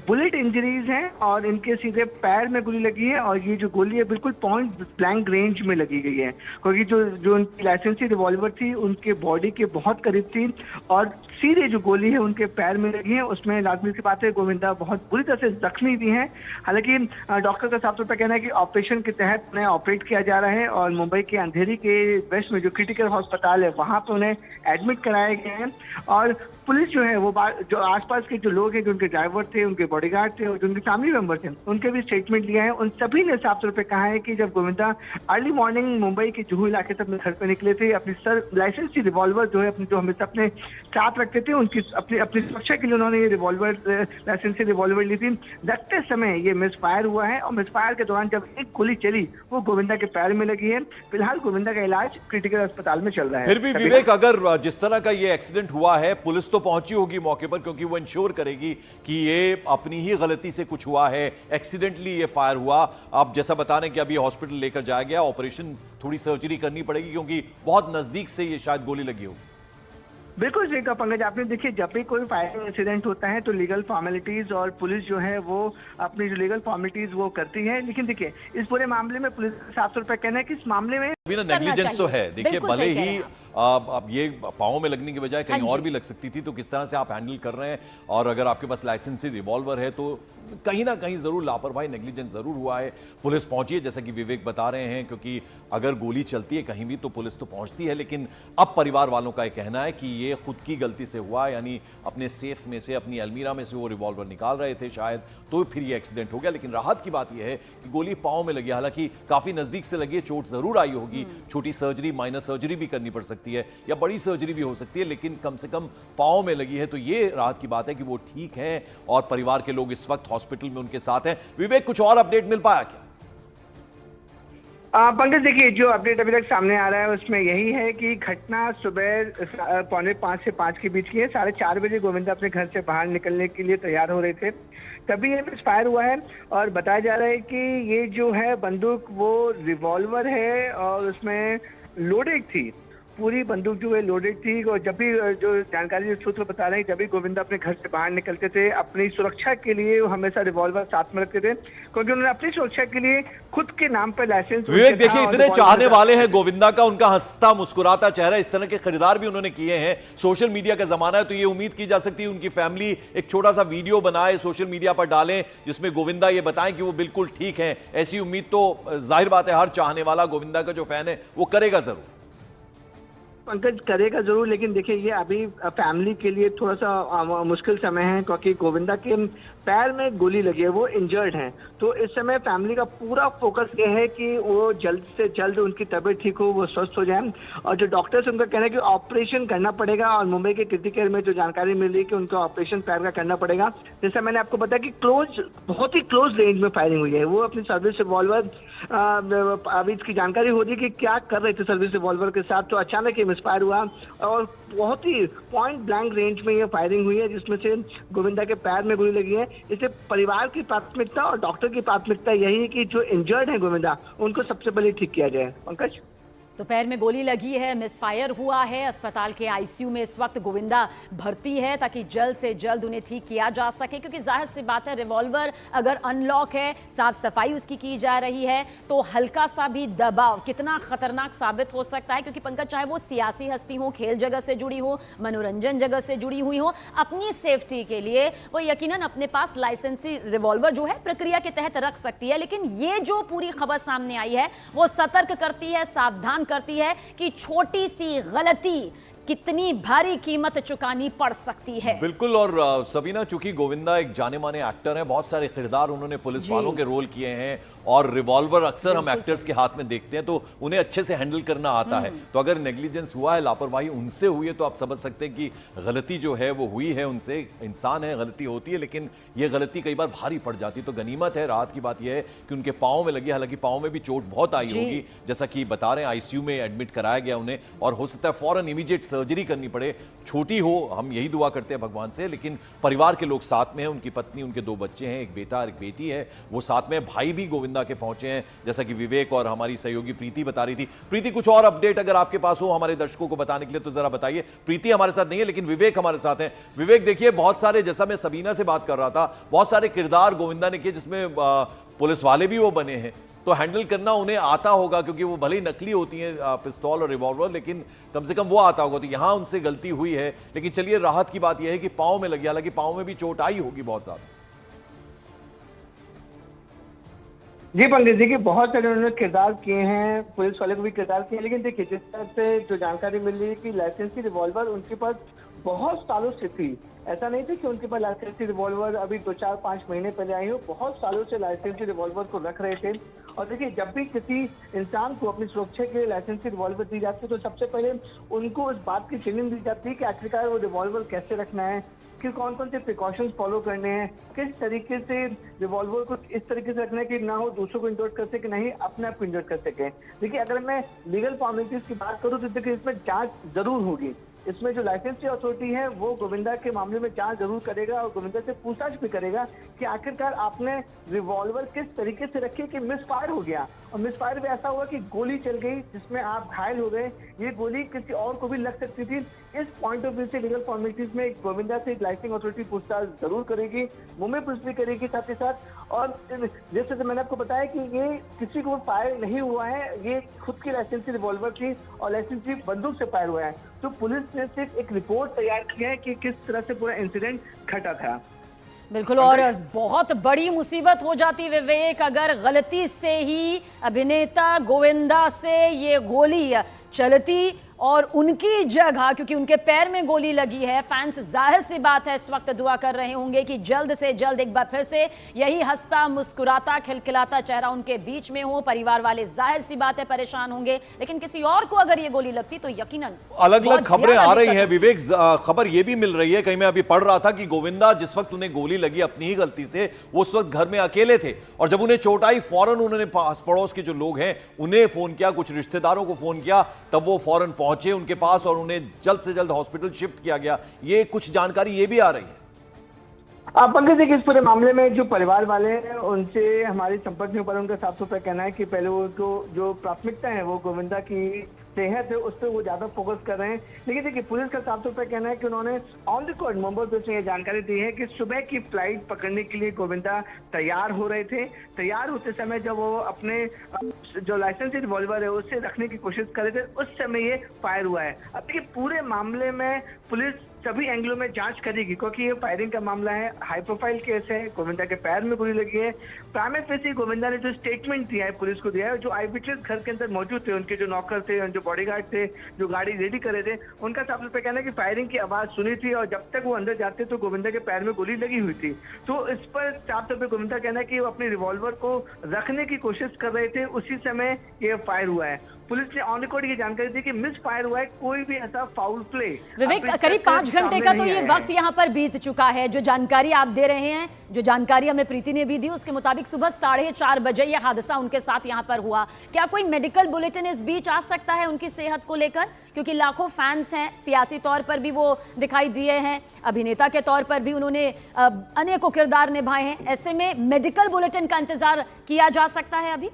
बुलेट इंजरीज हैं और इनके सीधे पैर में गोली लगी है और ये जो गोली है बिल्कुल पॉइंट ब्लैंक रेंज में लगी गई है, क्योंकि जो उनकी लाइसेंसी रिवॉल्वर थी उनके बॉडी के बहुत करीब थी और सीधे जो गोली है उनके पैर में लगी है। उसमें लाजमी सी बात है गोविंदा बहुत बुरी तरह से जख्मी भी हैं। हालांकि डॉक्टर का साफ तौर पर कहना है कि ऑपरेशन के तहत उन्हें ऑपरेट किया जा रहा है और मुंबई के अंधेरी के वेस्ट में जो क्रिटिकल अस्पताल है वहां पर उन्हें एडमिट कराया गया है। और पुलिस जो है वो जो आसपास के जो लोग हैं, जो उनके ड्राइवर थे, उनके बॉडीगार्ड थे और जो उनके फैमिली मेंबर थे, उनके भी स्टेटमेंट लिया है। उन सभी ने साफ तौर पे कहा है कि जब गोविंदा अर्ली मॉर्निंग मुंबई के जुहू इलाके से अपने घर पे निकले थे, अपनी लाइसेंसी रिवॉल्वर जो है अपनी, जो हमेशा अपने साथ रखते थे, उनकी अपनी सुरक्षा के लिए उन्होंने ये रिवॉल्वर, लाइसेंसी रिवॉल्वर ली थी। रखते समय ये मिसफायर हुआ है और मिसफायर के दौरान जब एक गोली चली वो गोविंदा के पैर में लगी है। फिलहाल गोविंदा का इलाज क्रिटिकल अस्पताल में चल रहा है। फिर भी विवेक, अगर जिस तरह का ये एक्सीडेंट हुआ है, पुलिस तो पहुंची होगी मौके पर, क्योंकि वो इंश्योर करेगी कि ये अपनी ही गलती से कुछ हुआ है, एक्सीडेंटली ये फायर हुआ। आप जैसा बता रहे हैं कि अभी हॉस्पिटल लेकर जाया गया, ऑपरेशन, थोड़ी सर्जरी करनी पड़ेगी क्योंकि बहुत नजदीक से ये शायद गोली लगी होगी। बिल्कुल सही कहा पंकज आपने। देखिए, जब भी कोई फायरिंग इंसिडेंट होता है तो लीगल फॉर्मेलिटीज और पुलिस जो है वो अपनी जो लीगल फॉर्मेलिटीज वो करती है, लेकिन देखिए इस पूरे मामले में पुलिस साफ तौर पर कहना है कि इस मामले में नेग्लिजेंस तो है। देखिए, भले ही अब ये पाँव में लगने की बजाय कहीं और भी लग सकती थी, तो किस तरह से आप हैंडल कर रहे हैं, और अगर आपके पास लाइसेंसी रिवॉल्वर है तो कहीं ना कहीं जरूर लापरवाही, नेग्लिजेंस जरूर हुआ है। पुलिस पहुंची है जैसा कि विवेक बता रहे हैं, क्योंकि अगर गोली चलती है कहीं भी तो पुलिस तो पहुंचती है। लेकिन अब परिवार वालों का यह कहना है कि ये खुद की गलती से हुआ, यानी अपने सेफ में से, अपनी अलमीरा में से वो रिवॉल्वर निकाल रहे थे शायद, तो फिर ये एक्सीडेंट हो गया। लेकिन राहत की बात यह है कि गोली पाँव में लगी, हालांकि काफी नजदीक से लगी है, चोट जरूर आई होगी, छोटी सर्जरी, माइनर सर्जरी भी करनी पड़ सकती है या बड़ी सर्जरी भी हो सकती है, लेकिन कम से कम पाँव में लगी है, तो ये राहत की बात है कि वो ठीक है और परिवार के लोग इस वक्त हॉस्पिटल में उनके साथ हैं। विवेक, कुछ और अपडेट मिल पाया क्या? पंकज, देखिए, जो अपडेट अभी तक सामने आ रहा है उसमें यही है कि घटना सुबह 4:45 से 5 के बीच की है। 4:30 बजे गोविंदा अपने घर से बाहर निकलने के लिए तैयार हो रहे थे, तभी ये मिसफायर हुआ है। और बताया जा रहा है कि ये जो है बंदूक वो रिवॉल्वर है और उसमें लोडेड थी पूरी बंदूक जो है लोडेड थी। और जब भी जो जानकारी सूत्र बता रहे हैं, जब भी गोविंदा अपने घर से बाहर निकलते थे अपनी सुरक्षा के लिए वो हमेशा रिवॉल्वर साथ में रखते थे, क्योंकि उन्होंने अपनी सुरक्षा के लिए खुद के नाम पर लाइसेंस। विवेक देखिए, इतने चाहने वाले हैं गोविंदा का, उनका हंसता मुस्कुराता चेहरा, इस तरह के खरीदार भी उन्होंने किए हैं। सोशल मीडिया का जमाना है, तो ये उम्मीद की जा सकती है उनकी फैमिली एक छोटा सा वीडियो बनाए, सोशल मीडिया पर डालें, जिसमें गोविंदा ये बताएं कि वो बिल्कुल ठीक है। ऐसी उम्मीद तो जाहिर बात है हर चाहने वाला गोविंदा का जो फैन है वो करेगा जरूर। पंकज करेगा जरूर, लेकिन देखिए ये अभी फैमिली के लिए थोड़ा सा मुश्किल समय है, क्योंकि गोविंदा के पैर में गोली लगी है, वो इंजर्ड हैं। तो इस समय फैमिली का पूरा फोकस ये है कि वो जल्द से जल्द उनकी तबीयत ठीक हो, वो स्वस्थ हो जाए। और जो डॉक्टर्स उनका कहना है कि ऑपरेशन करना पड़ेगा, और मुंबई के क्रिटिकल केयर में जो जानकारी मिल रही है कि उनका ऑपरेशन पैर का करना पड़ेगा। जैसा मैंने आपको बताया कि बहुत ही क्लोज रेंज में फायरिंग हुई है। वो अपनी सर्विस रिवॉल्वर, अभी इसकी जानकारी हो रही है कि क्या कर रहे थे सर्विस रिवॉल्वर के साथ, तो अचानक ये मिसफायर हुआ और बहुत ही पॉइंट ब्लैंक रेंज में ये फायरिंग हुई है, जिसमें से गोविंदा के पैर में गोली लगी है। इससे परिवार की प्राथमिकता और डॉक्टर की प्राथमिकता यही है कि जो इंजर्ड है गोविंदा, उनको सबसे पहले ठीक किया जाए। पंकज, तो पैर में गोली लगी है, मिसफायर हुआ है, अस्पताल के आईसीयू में इस वक्त गोविंदा भर्ती है ताकि जल्द से जल्द उन्हें ठीक किया जा सके, क्योंकि जाहिर सी बात है रिवॉल्वर अगर अनलॉक है, साफ सफाई उसकी की जा रही है, तो हल्का सा भी दबाव कितना खतरनाक साबित हो सकता है। क्योंकि पंकज, चाहे वो सियासी हस्ती हो, खेल जगत से जुड़ी हो, मनोरंजन जगत से जुड़ी हुई हो, अपनी सेफ्टी के लिए वो यकीनन अपने पास लाइसेंसी रिवॉल्वर जो है प्रक्रिया के तहत रख सकती है। लेकिन ये जो पूरी खबर सामने आई है वो सतर्क करती है, सावधान करती है कि छोटी सी गलती कितनी भारी कीमत चुकानी पड़ सकती है। बिल्कुल। और सबीना, चूंकि गोविंदा एक जाने माने एक्टर हैं, बहुत सारे किरदार उन्होंने पुलिस वालों के रोल किए हैं, और रिवॉल्वर अक्सर हम एक्टर्स के हाथ में देखते हैं, तो उन्हें अच्छे से हैंडल करना आता है। तो अगर नेग्लिजेंस हुआ है, लापरवाही उनसे हुई है, तो आप समझ सकते हैं कि गलती जो है वो हुई है उनसे। इंसान है, गलती होती है, लेकिन ये गलती कई बार भारी पड़ जाती है। तो गनीमत है, राहत की बात यह है कि उनके पाँव में लगी, हालांकि पाँव में भी चोट बहुत आई होगी, जैसा कि बता रहे हैं। आईसीयू में एडमिट कराया गया उन्हें, और हो सकता है फौरन इमीडिएट सर्जरी करनी पड़े। छोटी हो, हम यही दुआ करते हैं भगवान से, लेकिन परिवार के लोग साथ में हैं, उनकी पत्नी, उनके 2 बच्चे हैं, एक बेटा और एक बेटी है, वो साथ में। भाई भी गोविंदा के पहुंचे हैं, जैसा कि विवेक और हमारी सहयोगी प्रीति बता रही थी। प्रीति, कुछ और अपडेट अगर आपके पास हो हमारे दर्शकों को बताने के लिए तो जरा बताइए। प्रीति हमारे साथ नहीं है, लेकिन विवेक हमारे साथ हैं। विवेक, देखिए बहुत सारे, जैसा मैं सबीना से बात कर रहा था, बहुत सारे किरदार गोविंदा ने किए, जिसमें पुलिस वाले भी वो बने हैं, तो हैंडल करना उन्हें आता होगा, क्योंकि वो भले ही नकली होती हैं पिस्तौल और रिवॉल्वर, लेकिन कम से कम वो आता होगा। तो यहां उनसे गलती हुई है, लेकिन चलिए राहत की बात यह है कि पांव में लगी, हालांकि पांव में भी चोट आई होगी बहुत ज्यादा। जी पंडित जी, की बहुत सारे उन्होंने किरदार किए हैं, पुलिस वाले को भी किरदार किए हैं। लेकिन देखिए, जिस तरह से जो जानकारी मिल रही है कि लाइसेंसी रिवॉल्वर उनके पास बहुत सालों से थी। ऐसा नहीं था कि उनके पास लाइसेंसी रिवॉल्वर अभी 2-4-5 महीने पहले आई हो, बहुत सालों से लाइसेंसी रिवॉल्वर को रख रहे थे। और देखिए, जब भी किसी इंसान को अपनी सुरक्षा के लिए लाइसेंसी रिवॉल्वर दी जाती है, तो सबसे पहले उनको उस बात की ट्रेनिंग दी जाती है कि आखिरकार वो रिवॉल्वर कैसे रखना है, कि कौन कौन से प्रिकॉशंस फॉलो करने हैं, किस तरीके से रिवॉल्वर को इस तरीके से रखना है कि ना हो दूसरों को इंजर्ड कर सके, नहीं अपने आप को इंजर्ड कर सके। देखिए, अगर मैं लीगल फॉर्मेलिटीज की बात करूं तो देखिए इसमें जांच जरूर होगी। इसमें जो लाइसेंसी अथॉरिटी है वो गोविंदा के मामले में जांच जरूर करेगा, और गोविंदा से पूछताछ भी करेगा कि आखिरकार आपने रिवॉल्वर किस तरीके से रखी कि मिसफायर हो गया, और मिसफायर भी ऐसा हुआ कि गोली चल गई जिसमें आप घायल हो गए। ये गोली किसी और को भी लग सकती थी। इस पॉइंट ऑफ व्यू से लीगल फॉर्मेलिटीज में गोविंदा से लाइसेंसिंग अथॉरिटी पूछताछ जरूर करेगी, मुंबई पुलिस भी करेगी साथ ही साथ। और जैसे मैंने आपको बताया कि ये किसी को फायर नहीं हुआ है, ये खुद की लाइसेंसी रिवॉल्वर थी और लाइसेंसी बंदूक से फायर हुआ है। तो पुलिस ने सिर्फ एक रिपोर्ट तैयार की है कि किस तरह से पूरा इंसिडेंट घटा था। बिल्कुल, और बहुत बड़ी मुसीबत हो जाती विवेक अगर गलती से ही अभिनेता गोविंदा से ये गोली चलती और उनकी जगह, क्योंकि उनके पैर में गोली लगी है, फैंस जाहिर सी बात है इस वक्त दुआ कर रहे होंगे कि जल्द से जल्द एक बार फिर से यही हंसता मुस्कुराता खिलखिलाता चेहरा उनके बीच में हो। परिवार वाले जाहिर सी बात है परेशान होंगे, लेकिन किसी और को अगर ये गोली लगती तो यकीनन अलग अलग खबरें आ रही हैं विवेक। खबर ये भी मिल रही है, कहीं मैं अभी पढ़ रहा था कि गोविंदा जिस वक्त उन्हें गोली लगी अपनी ही गलती से, वो उस वक्त घर में अकेले थे, और जब उन्हें चोट आई फौरन उन्होंने पास पड़ोस के जो लोग हैं उन्हें फोन किया, कुछ रिश्तेदारों को फोन किया, तब वो फौरन पहुंचे उनके पास और उन्हें जल्द से जल्द हॉस्पिटल शिफ्ट किया गया। ये कुछ जानकारी ये भी आ रही है। पंकज जी, इस पूरे मामले में जो परिवार वाले हैं उनसे हमारे संपर्क में पर उनका साफ सुथरा कहना है कि पहले वो तो जो प्राथमिकता है वो गोविंदा की सेहत है उस पर वो ज्यादा फोकस कर रहे हैं। लेकिन देखिए पुलिस का साफ तौर पर कहना है कि उन्होंने ऑन रिकॉर्ड मुंबई पुलिस ने यह जानकारी दी है कि सुबह की फ्लाइट पकड़ने के लिए गोविंदा तैयार हो रहे थे। तैयार होते समय जब वो अपने जो लाइसेंसी रिवॉल्वर है उसे रखने की कोशिश कर रहे थे उस समय ये फायर हुआ है। अब देखिए पूरे मामले में पुलिस सभी एंगलों में जांच करेगी क्योंकि ये फायरिंग का मामला है, हाई प्रोफाइल केस है, गोविंदा के पैर में गोली लगी है। प्राइम फेसी गोविंदा ने जो स्टेटमेंट दिया है पुलिस को दिया है, जो आई विटनेस घर के अंदर मौजूद थे, उनके जो नौकर थे, जो बॉडीगार्ड थे, जो गाड़ी रेडी कर रहे थे, उनका साफ तौर पर कहना है कि फायरिंग की आवाज सुनी थी और जब तक वो अंदर जाते तो गोविंदा के पैर में गोली लगी हुई थी। तो इस पर साफ तौर पर गोविंदा कहना है कि वो अपने रिवॉल्वर को रखने की कोशिश कर रहे थे, उसी समय ये फायर हुआ है। पुलिस ने ऑन रिकॉर्ड ये जानकारी दी कि मिस फायर हुआ है, कोई भी ऐसा फाउल प्ले। विवेक, करीब 5 घंटे का तो ये वक्त यहाँ पर बीत चुका है। जो जानकारी आप दे रहे हैं, जो जानकारी हमें प्रीति ने भी दी, उसके मुताबिक सुबह 4:30 बजे यह हादसा उनके साथ यहाँ पर हुआ। क्या कोई मेडिकल बुलेटिन इस बीच आ सकता है उनकी सेहत को लेकर? क्योंकि लाखों फैंस हैं, सियासी तौर पर भी वो दिखाई दिए हैं, अभिनेता के तौर पर भी उन्होंने अनेकों किरदार निभाए हैं। ऐसे में मेडिकल बुलेटिन का इंतजार किया जा सकता है अभी?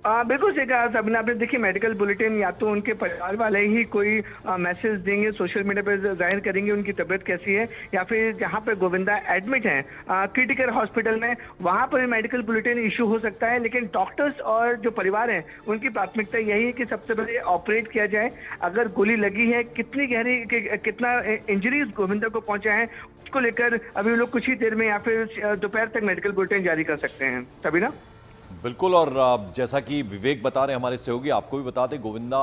बिल्कुल सही कहा सबने आपने। देखिए मेडिकल बुलेटिन या तो उनके परिवार वाले ही कोई मैसेज देंगे, सोशल मीडिया पर जाहिर करेंगे उनकी तबीयत कैसी है, या फिर जहां पर गोविंदा एडमिट हैं क्रिटिकल हॉस्पिटल में, वहां पर मेडिकल बुलेटिन इशू हो सकता है। लेकिन डॉक्टर्स और जो परिवार हैं उनकी प्राथमिकता यही है कि सबसे पहले ऑपरेट किया जाए। अगर गोली लगी है, कितनी गहरी, कितना इंजरीज गोविंदा को पहुंचा है, उसको लेकर अभी लोग कुछ ही देर में या फिर दोपहर तक मेडिकल बुलेटिन जारी कर सकते हैं। तभी ना बिल्कुल। और जैसा कि विवेक बता रहे हैं, हमारे सहयोगी आपको भी बता दें, गोविंदा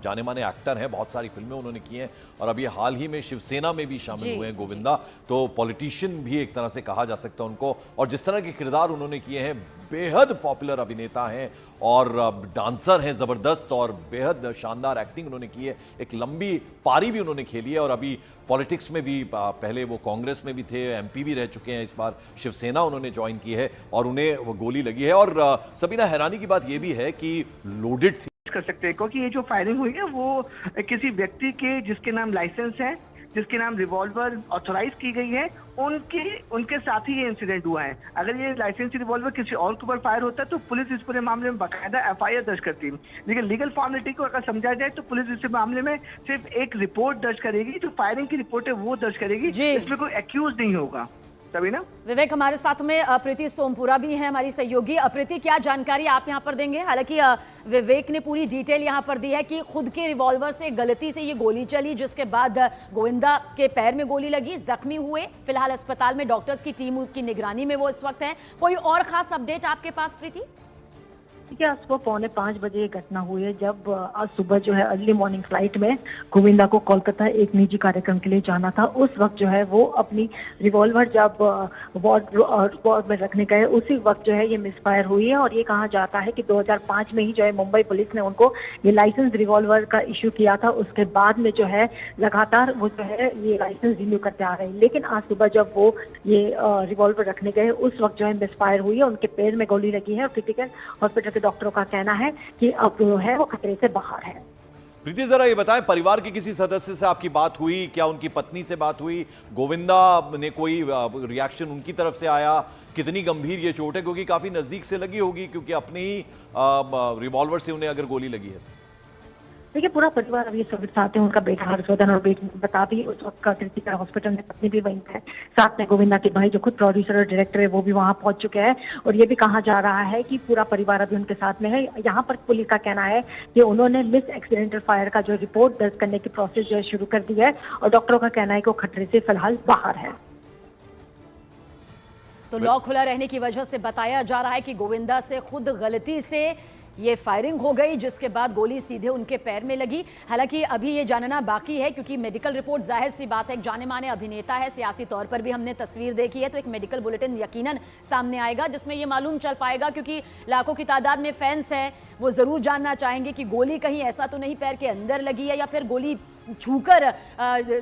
जाने माने एक्टर हैं, बहुत सारी फिल्में उन्होंने की हैं और अभी हाल ही में शिवसेना में भी शामिल हुए हैं गोविंदा। तो पॉलिटिशियन भी एक तरह से कहा जा सकता है उनको, और जिस तरह के किरदार उन्होंने किए हैं, बेहद पॉपुलर अभिनेता हैं और डांसर हैं जबरदस्त, और बेहद शानदार एक्टिंग उन्होंने की है। एक लंबी पारी भी उन्होंने खेली है और अभी पॉलिटिक्स में भी, पहले वो कांग्रेस में भी थे, एमपी भी रह चुके हैं, इस बार शिवसेना उन्होंने ज्वाइन की है और उन्हें वो गोली लगी है। और सबीना, हैरानी की बात यह भी है कि लोडेड थी कर सकते हैं क्योंकि ये जो फायरिंग हुई है वो किसी व्यक्ति के जिसके नाम लाइसेंस है, जिसके नाम रिवॉल्वर ऑथोराइज की गई है, उनके साथ ही ये इंसिडेंट हुआ है। अगर ये लाइसेंसी रिवॉल्वर किसी और के ऊपर फायर होता तो पुलिस इस पूरे मामले में बाकायदा एफआईआर दर्ज करती। लेकिन लीगल फॉर्मेलिटी को अगर समझा जाए तो पुलिस इस मामले में सिर्फ एक रिपोर्ट दर्ज करेगी, जो फायरिंग की रिपोर्ट है वो दर्ज करेगी, इसमें कोई एक्यूज नहीं होगा। तभी ना विवेक, हमारे साथ में प्रीति सोमपुरा भी है, हमारी सहयोगी। प्रीति, क्या जानकारी आप यहाँ पर देंगे? हालांकि विवेक ने पूरी डिटेल यहाँ पर दी है कि खुद के रिवॉल्वर से गलती से ये गोली चली, जिसके बाद गोविंदा के पैर में गोली लगी, जख्मी हुए, फिलहाल अस्पताल में डॉक्टर्स की टीम की निगरानी में वो इस वक्त है। कोई और खास अपडेट आपके पास प्रीति? देखिए आज सुबह 4:45 बजे ये घटना हुई है जब आज सुबह जो है अर्ली मॉर्निंग फ्लाइट में गोविंदा को कोलकाता एक निजी कार्यक्रम के लिए जाना था। उस वक्त जो है वो अपनी रिवॉल्वर जब वार्ड में रखने गए, उसी वक्त जो है ये मिसफायर हुई है। और ये कहा जाता है कि 2005 में ही जो है मुंबई पुलिस ने उनको ये लाइसेंस रिवॉल्वर का इश्यू किया था। उसके बाद में जो है लगातार वो जो है ये लाइसेंस रिन्यू करते आ रहे हैं। लेकिन आज सुबह जब वो ये रिवॉल्वर रखने गए, उस वक्त जो है मिसफायर हुई है, उनके पैर में गोली लगी है और क्रिटिकल हॉस्पिटल डॉक्टरों का कहना है कि अब जो है वो खतरे से बाहर है। प्रीति, जरा ये बताएं, परिवार के किसी सदस्य से आपकी बात हुई? क्या उनकी पत्नी से बात हुई? गोविंदा ने कोई रिएक्शन उनकी तरफ से आया? कितनी गंभीर ये चोट है, क्योंकि काफी नजदीक से लगी होगी, क्योंकि अपने ही रिवॉल्वर से उन्हें अगर गोली लगी है? देखिए पूरा परिवार अभी सब साथ है, उनका बेटा हर्षवर्धन और बेटी बता भी उस वक्त का क्रिटिकल हॉस्पिटल में, पत्नी भी वहीं है, साथ में गोविंदा के भाई जो खुद प्रोड्यूसर और डायरेक्टर है वो भी वहां पहुंच चुके हैं। और ये भी कहा जा रहा है कि पूरा परिवार अभी उनके साथ में है। यहाँ पर पुलिस का कहना है कि उन्होंने मिस एक्सीडेंटल फायर का जो रिपोर्ट दर्ज करने की प्रोसेस जो है शुरू कर दी है और डॉक्टरों का कहना है कि वो खतरे से फिलहाल बाहर है। तो लॉक खुला रहने की वजह से बताया जा रहा है कि गोविंदा से खुद गलती से ये फायरिंग हो गई, जिसके बाद गोली सीधे उनके पैर में लगी। हालांकि अभी ये जानना बाकी है, क्योंकि मेडिकल रिपोर्ट, जाहिर सी बात है, एक जाने माने अभिनेता है, सियासी तौर पर भी हमने तस्वीर देखी है, तो एक मेडिकल बुलेटिन यकीनन सामने आएगा जिसमें ये मालूम चल पाएगा, क्योंकि लाखों की तादाद में फैंस हैं, वो जरूर जानना चाहेंगे कि गोली कहीं ऐसा तो नहीं पैर के अंदर लगी है या फिर गोली छूकर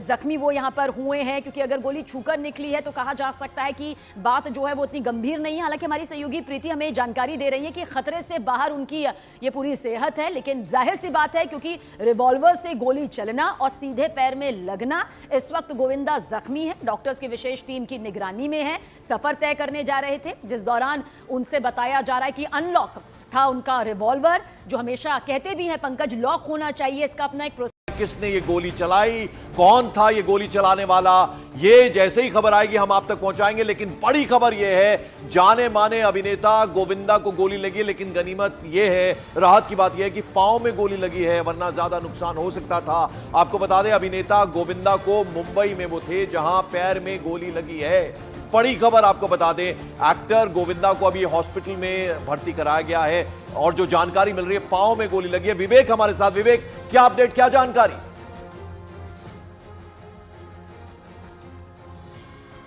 जख्मी वो यहाँ पर हुए हैं, क्योंकि अगर गोली छूकर निकली है तो कहा जा सकता है कि बात जो है वो इतनी गंभीर नहीं है। हालांकि हमारी सहयोगी प्रीति हमें जानकारी दे रही है कि खतरे से बाहर उनकी ये पूरी सेहत है, लेकिन जाहिर सी बात है क्योंकि रिवॉल्वर से गोली चलना और सीधे पैर में लगना, इस वक्त गोविंदा जख्मी है, डॉक्टर्स की विशेष टीम की निगरानी में है, सफर तय करने जा रहे थे, जिस दौरान उनसे बताया जा रहा है कि अनलॉक था उनका रिवॉल्वर, जो हमेशा कहते भी हैं पंकज लॉक होना चाहिए, इसका अपना एक किसने ये गोली चलाई, कौन था ये गोली चलाने वाला, ये जैसे ही खबर आएगी हम आप तक पहुंचाएंगे। लेकिन बड़ी खबर ये है, जाने माने अभिनेता गोविंदा को गोली लगी, लेकिन गनीमत ये है, राहत की बात ये है कि पांव में गोली लगी है, वरना ज्यादा नुकसान हो सकता था। आपको बता दें, अभिनेता गोविंदा को मुंबई में वो थे जहां पैर में गोली लगी है। बड़ी खबर आपको बता दें, एक्टर गोविंदा को अभी हॉस्पिटल में भर्ती कराया गया है और जो जानकारी मिल रही है, पांव में गोली लगी है। विवेक हमारे साथ। विवेक, क्या अपडेट, क्या जानकारी?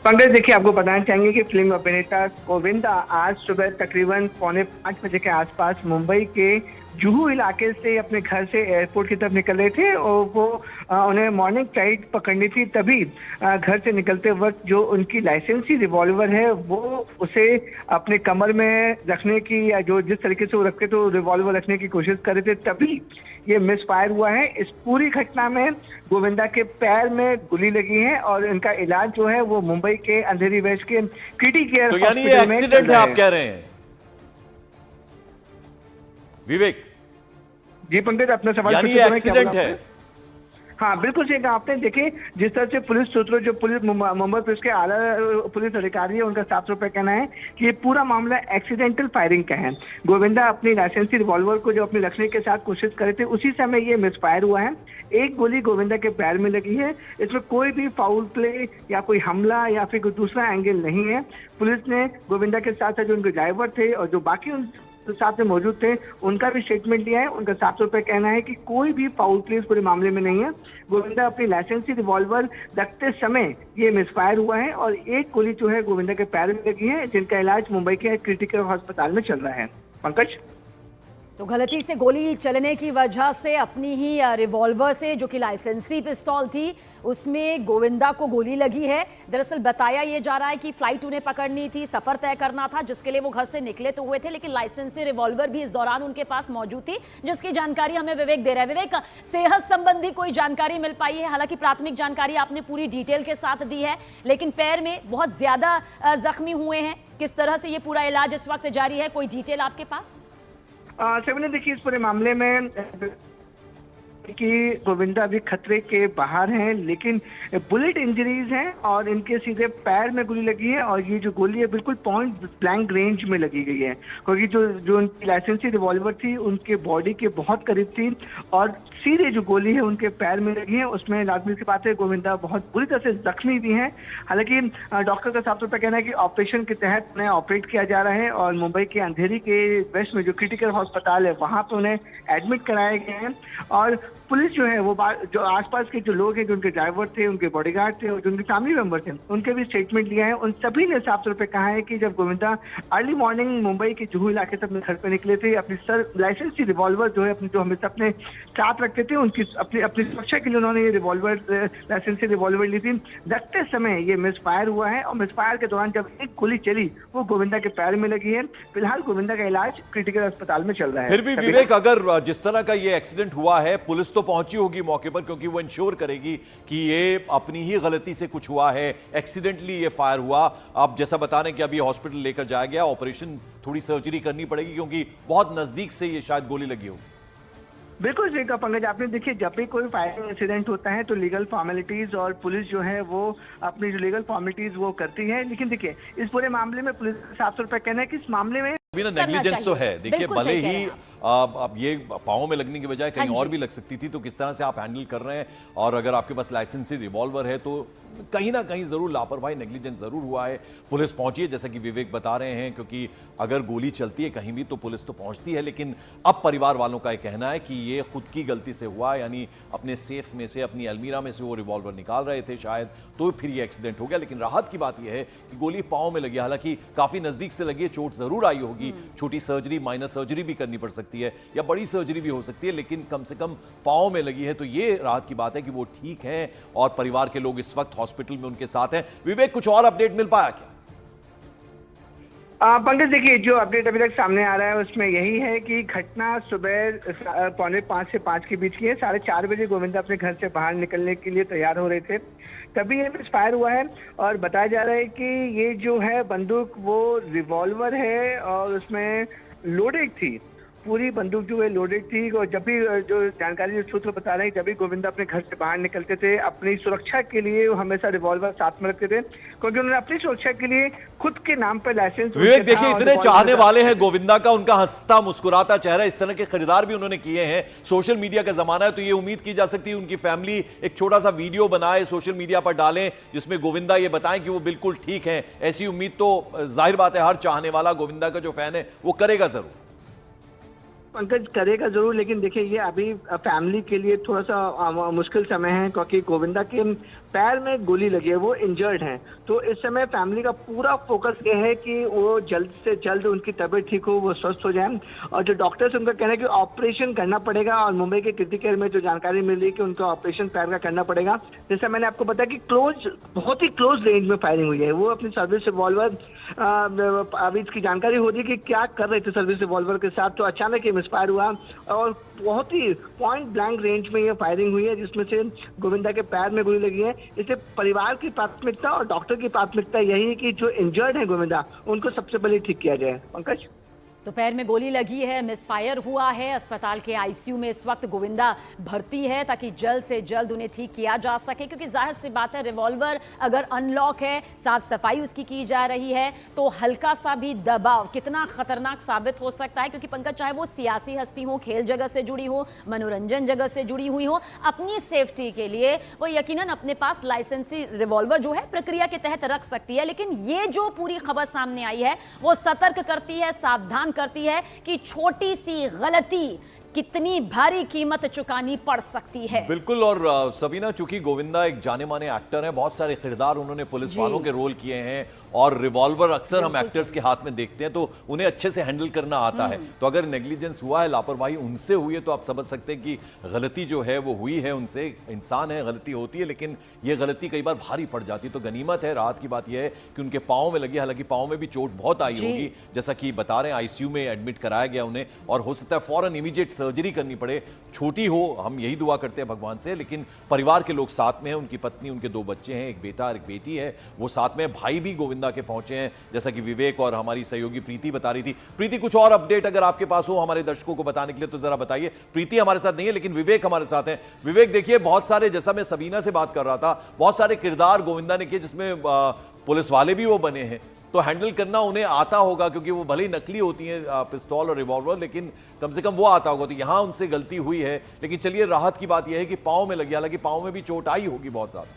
पंकज, देखिए, आपको बताना चाहेंगे कि फिल्म अभिनेता गोविंदा आज सुबह तकरीबन 4:45 के आसपास मुंबई के जुहू इलाके से अपने घर से एयरपोर्ट की तरफ निकल रहे थे और वो उन्हें मॉर्निंग फ्लाइट पकड़नी थी। तभी घर से निकलते वक्त जो उनकी लाइसेंसी रिवॉल्वर है वो उसे अपने कमर में रखने की, या जो जिस तरीके से वो रखते थे वो रिवॉल्वर रखने की कोशिश कर रहे थे, तभी ये मिस फायर हुआ है। इस पूरी घटना में गोविंदा के पैर में गोली लगी है और इनका इलाज जो है वो मुंबई के अंधेरी वेस्ट के क्रिटी केयर तो यानी ये एक्सीडेंट है, आप कह रहे हैं विवेक? जी पंकज, अपना सवाल यानी ये एक्सीडेंट है? हाँ, बिल्कुल सही कहा आपने। देखिए, जिस तरह से पुलिस सूत्रों, जो पुलिस मुंबई पुलिस के आला पुलिस अधिकारी है, उनका साफ तौर पर कहना है कि ये पूरा मामला एक्सीडेंटल फायरिंग का है। गोविंदा अपनी लाइसेंसी रिवॉल्वर को जो अपने रखने के साथ कोशिश करे थे, उसी समय ये मिसफायर हुआ है। एक गोली गोविंदा के पैर में लगी है। इसमें कोई भी फाउल प्ले या कोई हमला या फिर कोई दूसरा एंगल नहीं है। पुलिस ने गोविंदा के साथ जो उनके ड्राइवर थे और जो बाकी उन साथ में मौजूद थे, उनका भी स्टेटमेंट लिया है। उनका साफ तौर पर कहना है कि कोई भी फाउल प्ले पूरे मामले में नहीं है। गोविंदा अपनी लाइसेंसी रिवॉल्वर रखते समय ये मिसफायर हुआ है और एक गोली जो है गोविंदा के पैर में लगी है, जिनका इलाज मुंबई के क्रिटिकल अस्पताल में चल रहा है। पंकज, तो गलती से गोली चलने की वजह से अपनी ही रिवॉल्वर से, जो कि लाइसेंसी पिस्तौल थी, उसमें गोविंदा को गोली लगी है। दरअसल बताया ये जा रहा है कि फ्लाइट उन्हें पकड़नी थी, सफर तय करना था, जिसके लिए वो घर से निकले तो हुए थे, लेकिन लाइसेंसी रिवॉल्वर भी इस दौरान उनके पास मौजूद थी, जिसकी जानकारी हमें विवेक दे रहा है। विवेक, सेहत संबंधी कोई जानकारी मिल पाई है? हालांकि प्राथमिक जानकारी आपने पूरी डिटेल के साथ दी है, लेकिन पैर में बहुत ज्यादा जख्मी हुए हैं। किस तरह से ये पूरा इलाज इस वक्त जारी है, कोई डिटेल आपके पास? सेवन, देखिए, इस पूरे मामले में कि गोविंदा अभी खतरे के बाहर हैं, लेकिन बुलेट इंजरीज हैं और इनके सीधे पैर में गोली लगी है और ये जो गोली है बिल्कुल पॉइंट ब्लैंक रेंज में लगी गई है, क्योंकि जो उनकी लाइसेंसी रिवॉल्वर थी उनके बॉडी के बहुत करीब थी और सीधे जो गोली है उनके पैर में लगी है। उसमें लाजमी सी बात है गोविंदा बहुत बुरी तरह से जख्मी भी हैं। हालांकि डॉक्टर का साफ तौर पर कहना है कि ऑपरेशन के तहत उन्हें ऑपरेट किया जा रहा है और मुंबई के अंधेरी के वेस्ट में जो क्रिटिकल अस्पताल है वहां पे उन्हें एडमिट कराए गए हैं। और पुलिस जो है वो जो आसपास के जो लोग हैं, जो उनके ड्राइवर थे, उनके बॉडीगार्ड थे और जो उनके फैमिली मेंबर थे, उनके भी स्टेटमेंट लिया है। उन सभी ने साफ तौर पे कहा है कि जब गोविंदा अर्ली मॉर्निंग मुंबई के जुहू इलाके से अपने घर पे निकले थे, अपनी लाइसेंसी रिवॉल्वर जो है अपनी, जो हमेशा अपने साथ रखते थे, उनकी अपनी सुरक्षा के लिए उन्होंने ये रिवॉल्वर, लाइसेंसी रिवॉल्वर ली थी। रखते समय ये मिसफायर हुआ है और मिसफायर के दौरान जब एक गोली चली वो गोविंदा के पैर में लगी है। फिलहाल गोविंदा का इलाज क्रिटिकल अस्पताल में चल रहा है। फिर भी विवेक, अगर जिस तरह का ये एक्सीडेंट हुआ है, पुलिस तो पहुंची होगी मौके पर, क्योंकि वो इंश्योर करेगी कि ये अपनी ही गलती से कुछ हुआ है, एक्सीडेंटली ये फायर हुआ। आप जैसा बता रहे हैं कि अभी हॉस्पिटल लेकर जाया गया, ऑपरेशन, थोड़ी सर्जरी करनी पड़ेगी क्योंकि बहुत नजदीक से ये शायद गोली लगी हो। बिल्कुल सही कहा पंकज आपने। देखिए, जब भी कोई फायरिंग इंसिडेंट होता है तो लीगल फॉर्मेलिटीज और पुलिस जो है वो अपनी जो लीगल फॉर्मेलिटीज वो करती है, लेकिन देखिए इस पूरे मामले में पुलिस साफ तौर पर कहना है कि इस मामले में अभी ना नेग्लिजेंस तो है। देखिए, भले ही अब ये पाँव में लगने की बजाय कहीं और भी लग सकती थी, तो किस तरह से आप हैंडल कर रहे हैं, और अगर आपके पास लाइसेंसी रिवॉल्वर है तो कहीं ना कहीं जरूर लापरवाही, नेग्लिजेंस जरूर हुआ है। पुलिस पहुंची है, जैसा कि विवेक बता रहे हैं, क्योंकि अगर गोली चलती है कहीं भी तो पुलिस तो पहुंचती है। लेकिन अब परिवार वालों का यह कहना है कि ये खुद की गलती से हुआ, यानी अपने सेफ में से, अपनी अलमीरा में से वो रिवॉल्वर निकाल रहे थे शायद, तो फिर ये एक्सीडेंट हो गया। लेकिन राहत की बात यह है कि गोली पाँव में लगी, हालांकि काफी नजदीक से लगी है, चोट जरूर आई होगी, छोटी सर्जरी, माइनर सर्जरी भी करनी पड़ सकती है या बड़ी सर्जरी भी हो सकती है, लेकिन कम से कम पाँव में लगी है, तो ये राहत की बात है कि वो ठीक है और परिवार के लोग इस वक्त हॉस्पिटल में उनके साथ हैं। विवेक, कुछ और अपडेट मिल पाया क्या? पंकज, देखिए, जो अपडेट अभी तक सामने आ रहा है उसमें यही है कि घटना सुबह 4:45 से 5 के बीच की है। 4:30 बजे गोविंदा अपने घर से बाहर निकलने के लिए तैयार हो रहे थे, तभी ये मिसफायर हुआ है। और बताया जा रहा है कि ये जो है बंदूक वो रिवॉल्वर है और उसमें लोडेड थी, पूरी बंदूक जो है लोडेड थी। और जब भी जो जानकारी सूत्र बता रहे हैं, जब भी गोविंदा अपने घर से बाहर निकलते थे अपनी सुरक्षा के लिए वो हमेशा रिवॉल्वर साथ में रखते थे, क्योंकि उन्होंने अपनी सुरक्षा के लिए खुद के नाम पर लाइसेंस। विवेक देखिए, इतने चाहने वाले हैं गोविंदा का, उनका हंसता मुस्कुराता चेहरा, इस तरह के खरीदार भी उन्होंने किए हैं। सोशल मीडिया का जमाना है, तो ये उम्मीद की जा सकती है उनकी फैमिली एक छोटा सा वीडियो बनाए, सोशल मीडिया पर डालें, जिसमें गोविंदा ये बताएं कि वो बिल्कुल ठीक है। ऐसी उम्मीद तो जाहिर बात है हर चाहने वाला गोविंदा का जो फैन है वो करेगा जरूर। पंकज करेगा जरूर, लेकिन देखिए ये अभी फैमिली के लिए थोड़ा सा मुश्किल समय है, क्योंकि गोविंदा के पैर में गोली लगी है, वो इंजर्ड हैं। तो इस समय फैमिली का पूरा फोकस ये है कि वो जल्द से जल्द उनकी तबीयत ठीक हो, वो स्वस्थ हो जाए। और जो डॉक्टर्स उनका कहना है कि ऑपरेशन करना पड़ेगा, और मुंबई के क्रिटिकल केयर में जो जानकारी मिल रही है कि उनका ऑपरेशन पैर का करना पड़ेगा। जैसा मैंने आपको बताया कि बहुत ही क्लोज रेंज में फायरिंग हुई है। वो अपनी सर्विस रिवॉल्वर, अभी इसकी जानकारी हो रही है कि क्या कर रहे थे सर्विस रिवॉल्वर के साथ, तो अचानक ये मिसफायर हुआ और बहुत ही पॉइंट ब्लैंक रेंज में ये फायरिंग हुई है, जिसमें से गोविंदा के पैर में गोली लगी है। इससे परिवार की प्राथमिकता और डॉक्टर की प्राथमिकता यही है कि जो इंजर्ड है गोविंदा, उनको सबसे पहले ठीक किया जाए। पंकज, तो पैर में गोली लगी है, मिसफायर हुआ है, अस्पताल के आईसीयू में इस वक्त गोविंदा भर्ती है ताकि जल्द से जल्द उन्हें ठीक किया जा सके, क्योंकि जाहिर सी बात है रिवॉल्वर अगर अनलॉक है, साफ सफाई उसकी की जा रही है, तो हल्का सा भी दबाव कितना खतरनाक साबित हो सकता है। क्योंकि पंकज, चाहे वो सियासी हस्ती हो, खेल जगह से जुड़ी हो, मनोरंजन जगह से जुड़ी हुई हो, अपनी सेफ्टी के लिए वो यकीनन अपने पास लाइसेंसी रिवॉल्वर जो है प्रक्रिया के तहत रख सकती है। लेकिन ये जो पूरी खबर सामने आई है वो सतर्क करती है, सावधान करती है कि छोटी सी गलती कितनी भारी कीमत चुकानी पड़ सकती है। बिल्कुल। और सबीना, चूंकि गोविंदा एक जाने माने एक्टर है, बहुत सारे किरदार उन्होंने पुलिस वालों के रोल किए हैं, और रिवॉल्वर अक्सर हम एक्टर्स के हाथ में देखते हैं, तो उन्हें अच्छे से हैंडल करना आता है। तो अगर नेग्लिजेंस हुआ है, लापरवाही उनसे हुई है, तो आप समझ सकते हैं कि गलती जो है वो हुई है उनसे। इंसान है, गलती होती है, लेकिन ये गलती कई बार भारी पड़ जाती है। तो गनीमत है, राहत की बात यह है कि उनके पाँव में लगी, हालांकि पाँव में भी चोट बहुत आई होगी, जैसा कि बता रहे हैं आईसीयू में एडमिट कराया गया उन्हें, और हो सकता है फौरन इमीडिएट सर्जरी करनी पड़े। छोटी हो, हम यही दुआ करते हैं भगवान से, लेकिन परिवार के लोग साथ में हैं, उनकी पत्नी, उनके 2 बच्चे हैं, एक बेटा और एक बेटी है, वो साथ में। भाई भी गोविंदा के पहुंचे हैं, जैसा कि विवेक और हमारी सहयोगी प्रीति बता रही थी। प्रीति, कुछ और अपडेट अगर आपके पास हो हमारे दर्शकों को बताने के लिए तो जरा बताइए। प्रीति हमारे साथ नहीं है, लेकिन विवेक हमारे साथ हैं। विवेक, देखिए बहुत सारे, जैसा मैं सबीना से बात कर रहा था, बहुत सारे किरदार गोविंदा ने किए, जिसमें पुलिस वाले भी वो बने हैं, तो हैंडल करना उन्हें आता होगा, क्योंकि वो भले ही नकली होती हैं पिस्तौल और रिवॉल्वर, लेकिन कम से कम वो आता होगा। तो यहां उनसे गलती हुई है, लेकिन चलिए राहत की बात यह है कि पांव में लगी, हालांकि पांव में भी चोट आई होगी बहुत ज्यादा।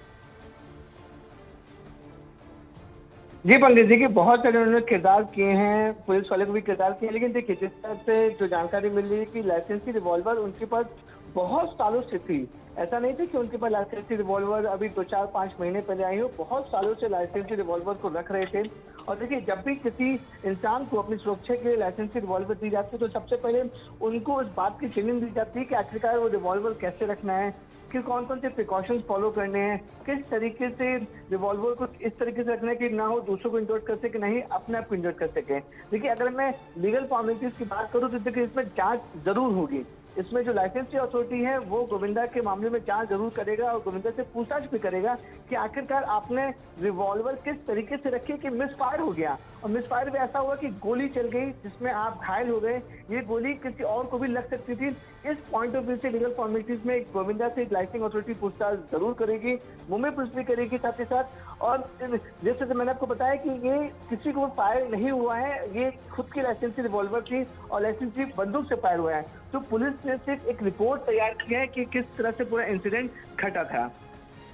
जी पंडित जी, की बहुत सारे उन्होंने किरदार किए हैं, पुलिस वाले को भी किरदार किए हैं, लेकिन देखिए जिस तरह से जो जानकारी मिल रही है कि लाइसेंसी रिवॉल्वर उनके पास बहुत सालों से थी। ऐसा नहीं था कि उनके पास लाइसेंसी रिवॉल्वर अभी 2-4-5 महीने पहले आई हो, बहुत सालों से लाइसेंसी रिवॉल्वर को रख रहे थे। और देखिए जब भी किसी इंसान को अपनी सुरक्षा के लिए लाइसेंसी रिवॉल्वर दी जाती है, तो सबसे पहले उनको इस बात की ट्रेनिंग दी जाती है कि आखिरकार वो रिवॉल्वर कैसे रखना है, कि कौन कौन से प्रिकॉशंस फॉलो करने हैं, किस तरीके से रिवॉल्वर को इस तरीके से रखना है कि ना हो दूसरों को इंजर्ड कर सके, नहीं अपने आप को इंजर्ड कर सके। देखिए अगर मैं लीगल फॉर्मेलिटीज की बात करूं तो देखिए इसमें जांच जरूर होगी। इसमें जो लाइसेंसी अथॉरिटी है वो गोविंदा के मामले में जांच जरूर करेगा और गोविंदा से पूछताछ भी करेगा कि आखिरकार आपने रिवॉल्वर किस तरीके से रखी कि मिसफायर हो गया, और मिसफायर भी ऐसा हुआ कि गोली चल गई जिसमें आप घायल हो गए। ये गोली किसी और को भी लग सकती थी। इस पॉइंट ऑफ व्यू से लीगल फॉर्मेलिटीज में गोविंदा से लाइसेंसिंग अथॉरिटी पूछताछ जरूर करेगी, मुंबई पुलिस भी करेगी साथ ही साथ। और जैसे मैंने आपको बताया कि ये किसी को फायर नहीं हुआ है, ये खुद की लाइसेंसी रिवॉल्वर थी और लाइसेंसी बंदूक से फायर हुआ है। तो पुलिस ने सिर्फ एक रिपोर्ट तैयार की है कि किस तरह से पूरा इंसिडेंट घटा था।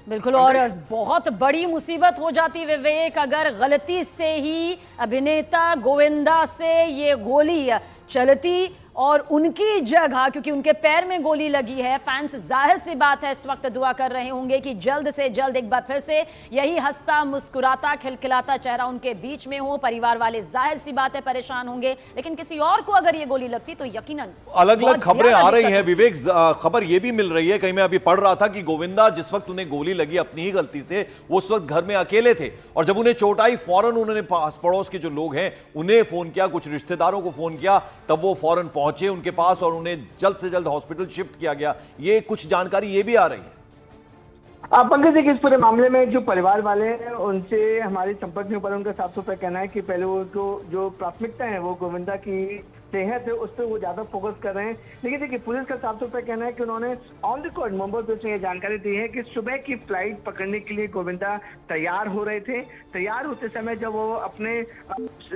बिल्कुल, और बहुत बड़ी मुसीबत हो जाती विवेक अगर गलती से ही अभिनेता गोविंदा से ये गोली चलती और उनकी जगह, क्योंकि उनके पैर में गोली लगी है, फैंस जाहिर सी बात है इस वक्त दुआ कर रहे होंगे कि जल्द से जल्द एक बार फिर से यही हंसता मुस्कुराता खिलखिलाता चेहरा उनके बीच में हो। परिवार वाले जाहिर सी बात है परेशान होंगे, लेकिन किसी और को अगर ये गोली लगती तो यकीनन अलग अलग खबरें आ रही हैं विवेक। खबर ये भी मिल रही है, कहीं मैं अभी पढ़ रहा था कि गोविंदा जिस वक्त उन्हें गोली लगी अपनी ही गलती से, वो उस वक्त घर में अकेले थे, और जब उन्हें चोट आई फौरन उन्होंने पास पड़ोस के जो लोग हैं उन्हें फोन किया, कुछ रिश्तेदारों को फोन किया, तब वो फौरन पहुंचे उनके पास और उन्हें जल्द से जल्द हॉस्पिटल शिफ्ट किया गया। ये कुछ जानकारी ये भी आ रही है। पंकज जी, इस पूरे मामले में जो परिवार वाले हैं उनसे हमारे संपर्क में पर उनका साफ सुथरा कहना है कि पहले वो जो प्राथमिकता है वो गोविंदा की सेहत है उस पर वो ज्यादा फोकस कर रहे हैं। लेकिन देखिए पुलिस का साफ तौर पर कहना है कि उन्होंने ऑन रिकॉर्ड मुंबई पुलिस ने ये जानकारी दी है कि सुबह की फ्लाइट पकड़ने के लिए गोविंदा तैयार हो रहे थे। तैयार होते समय जब वो अपने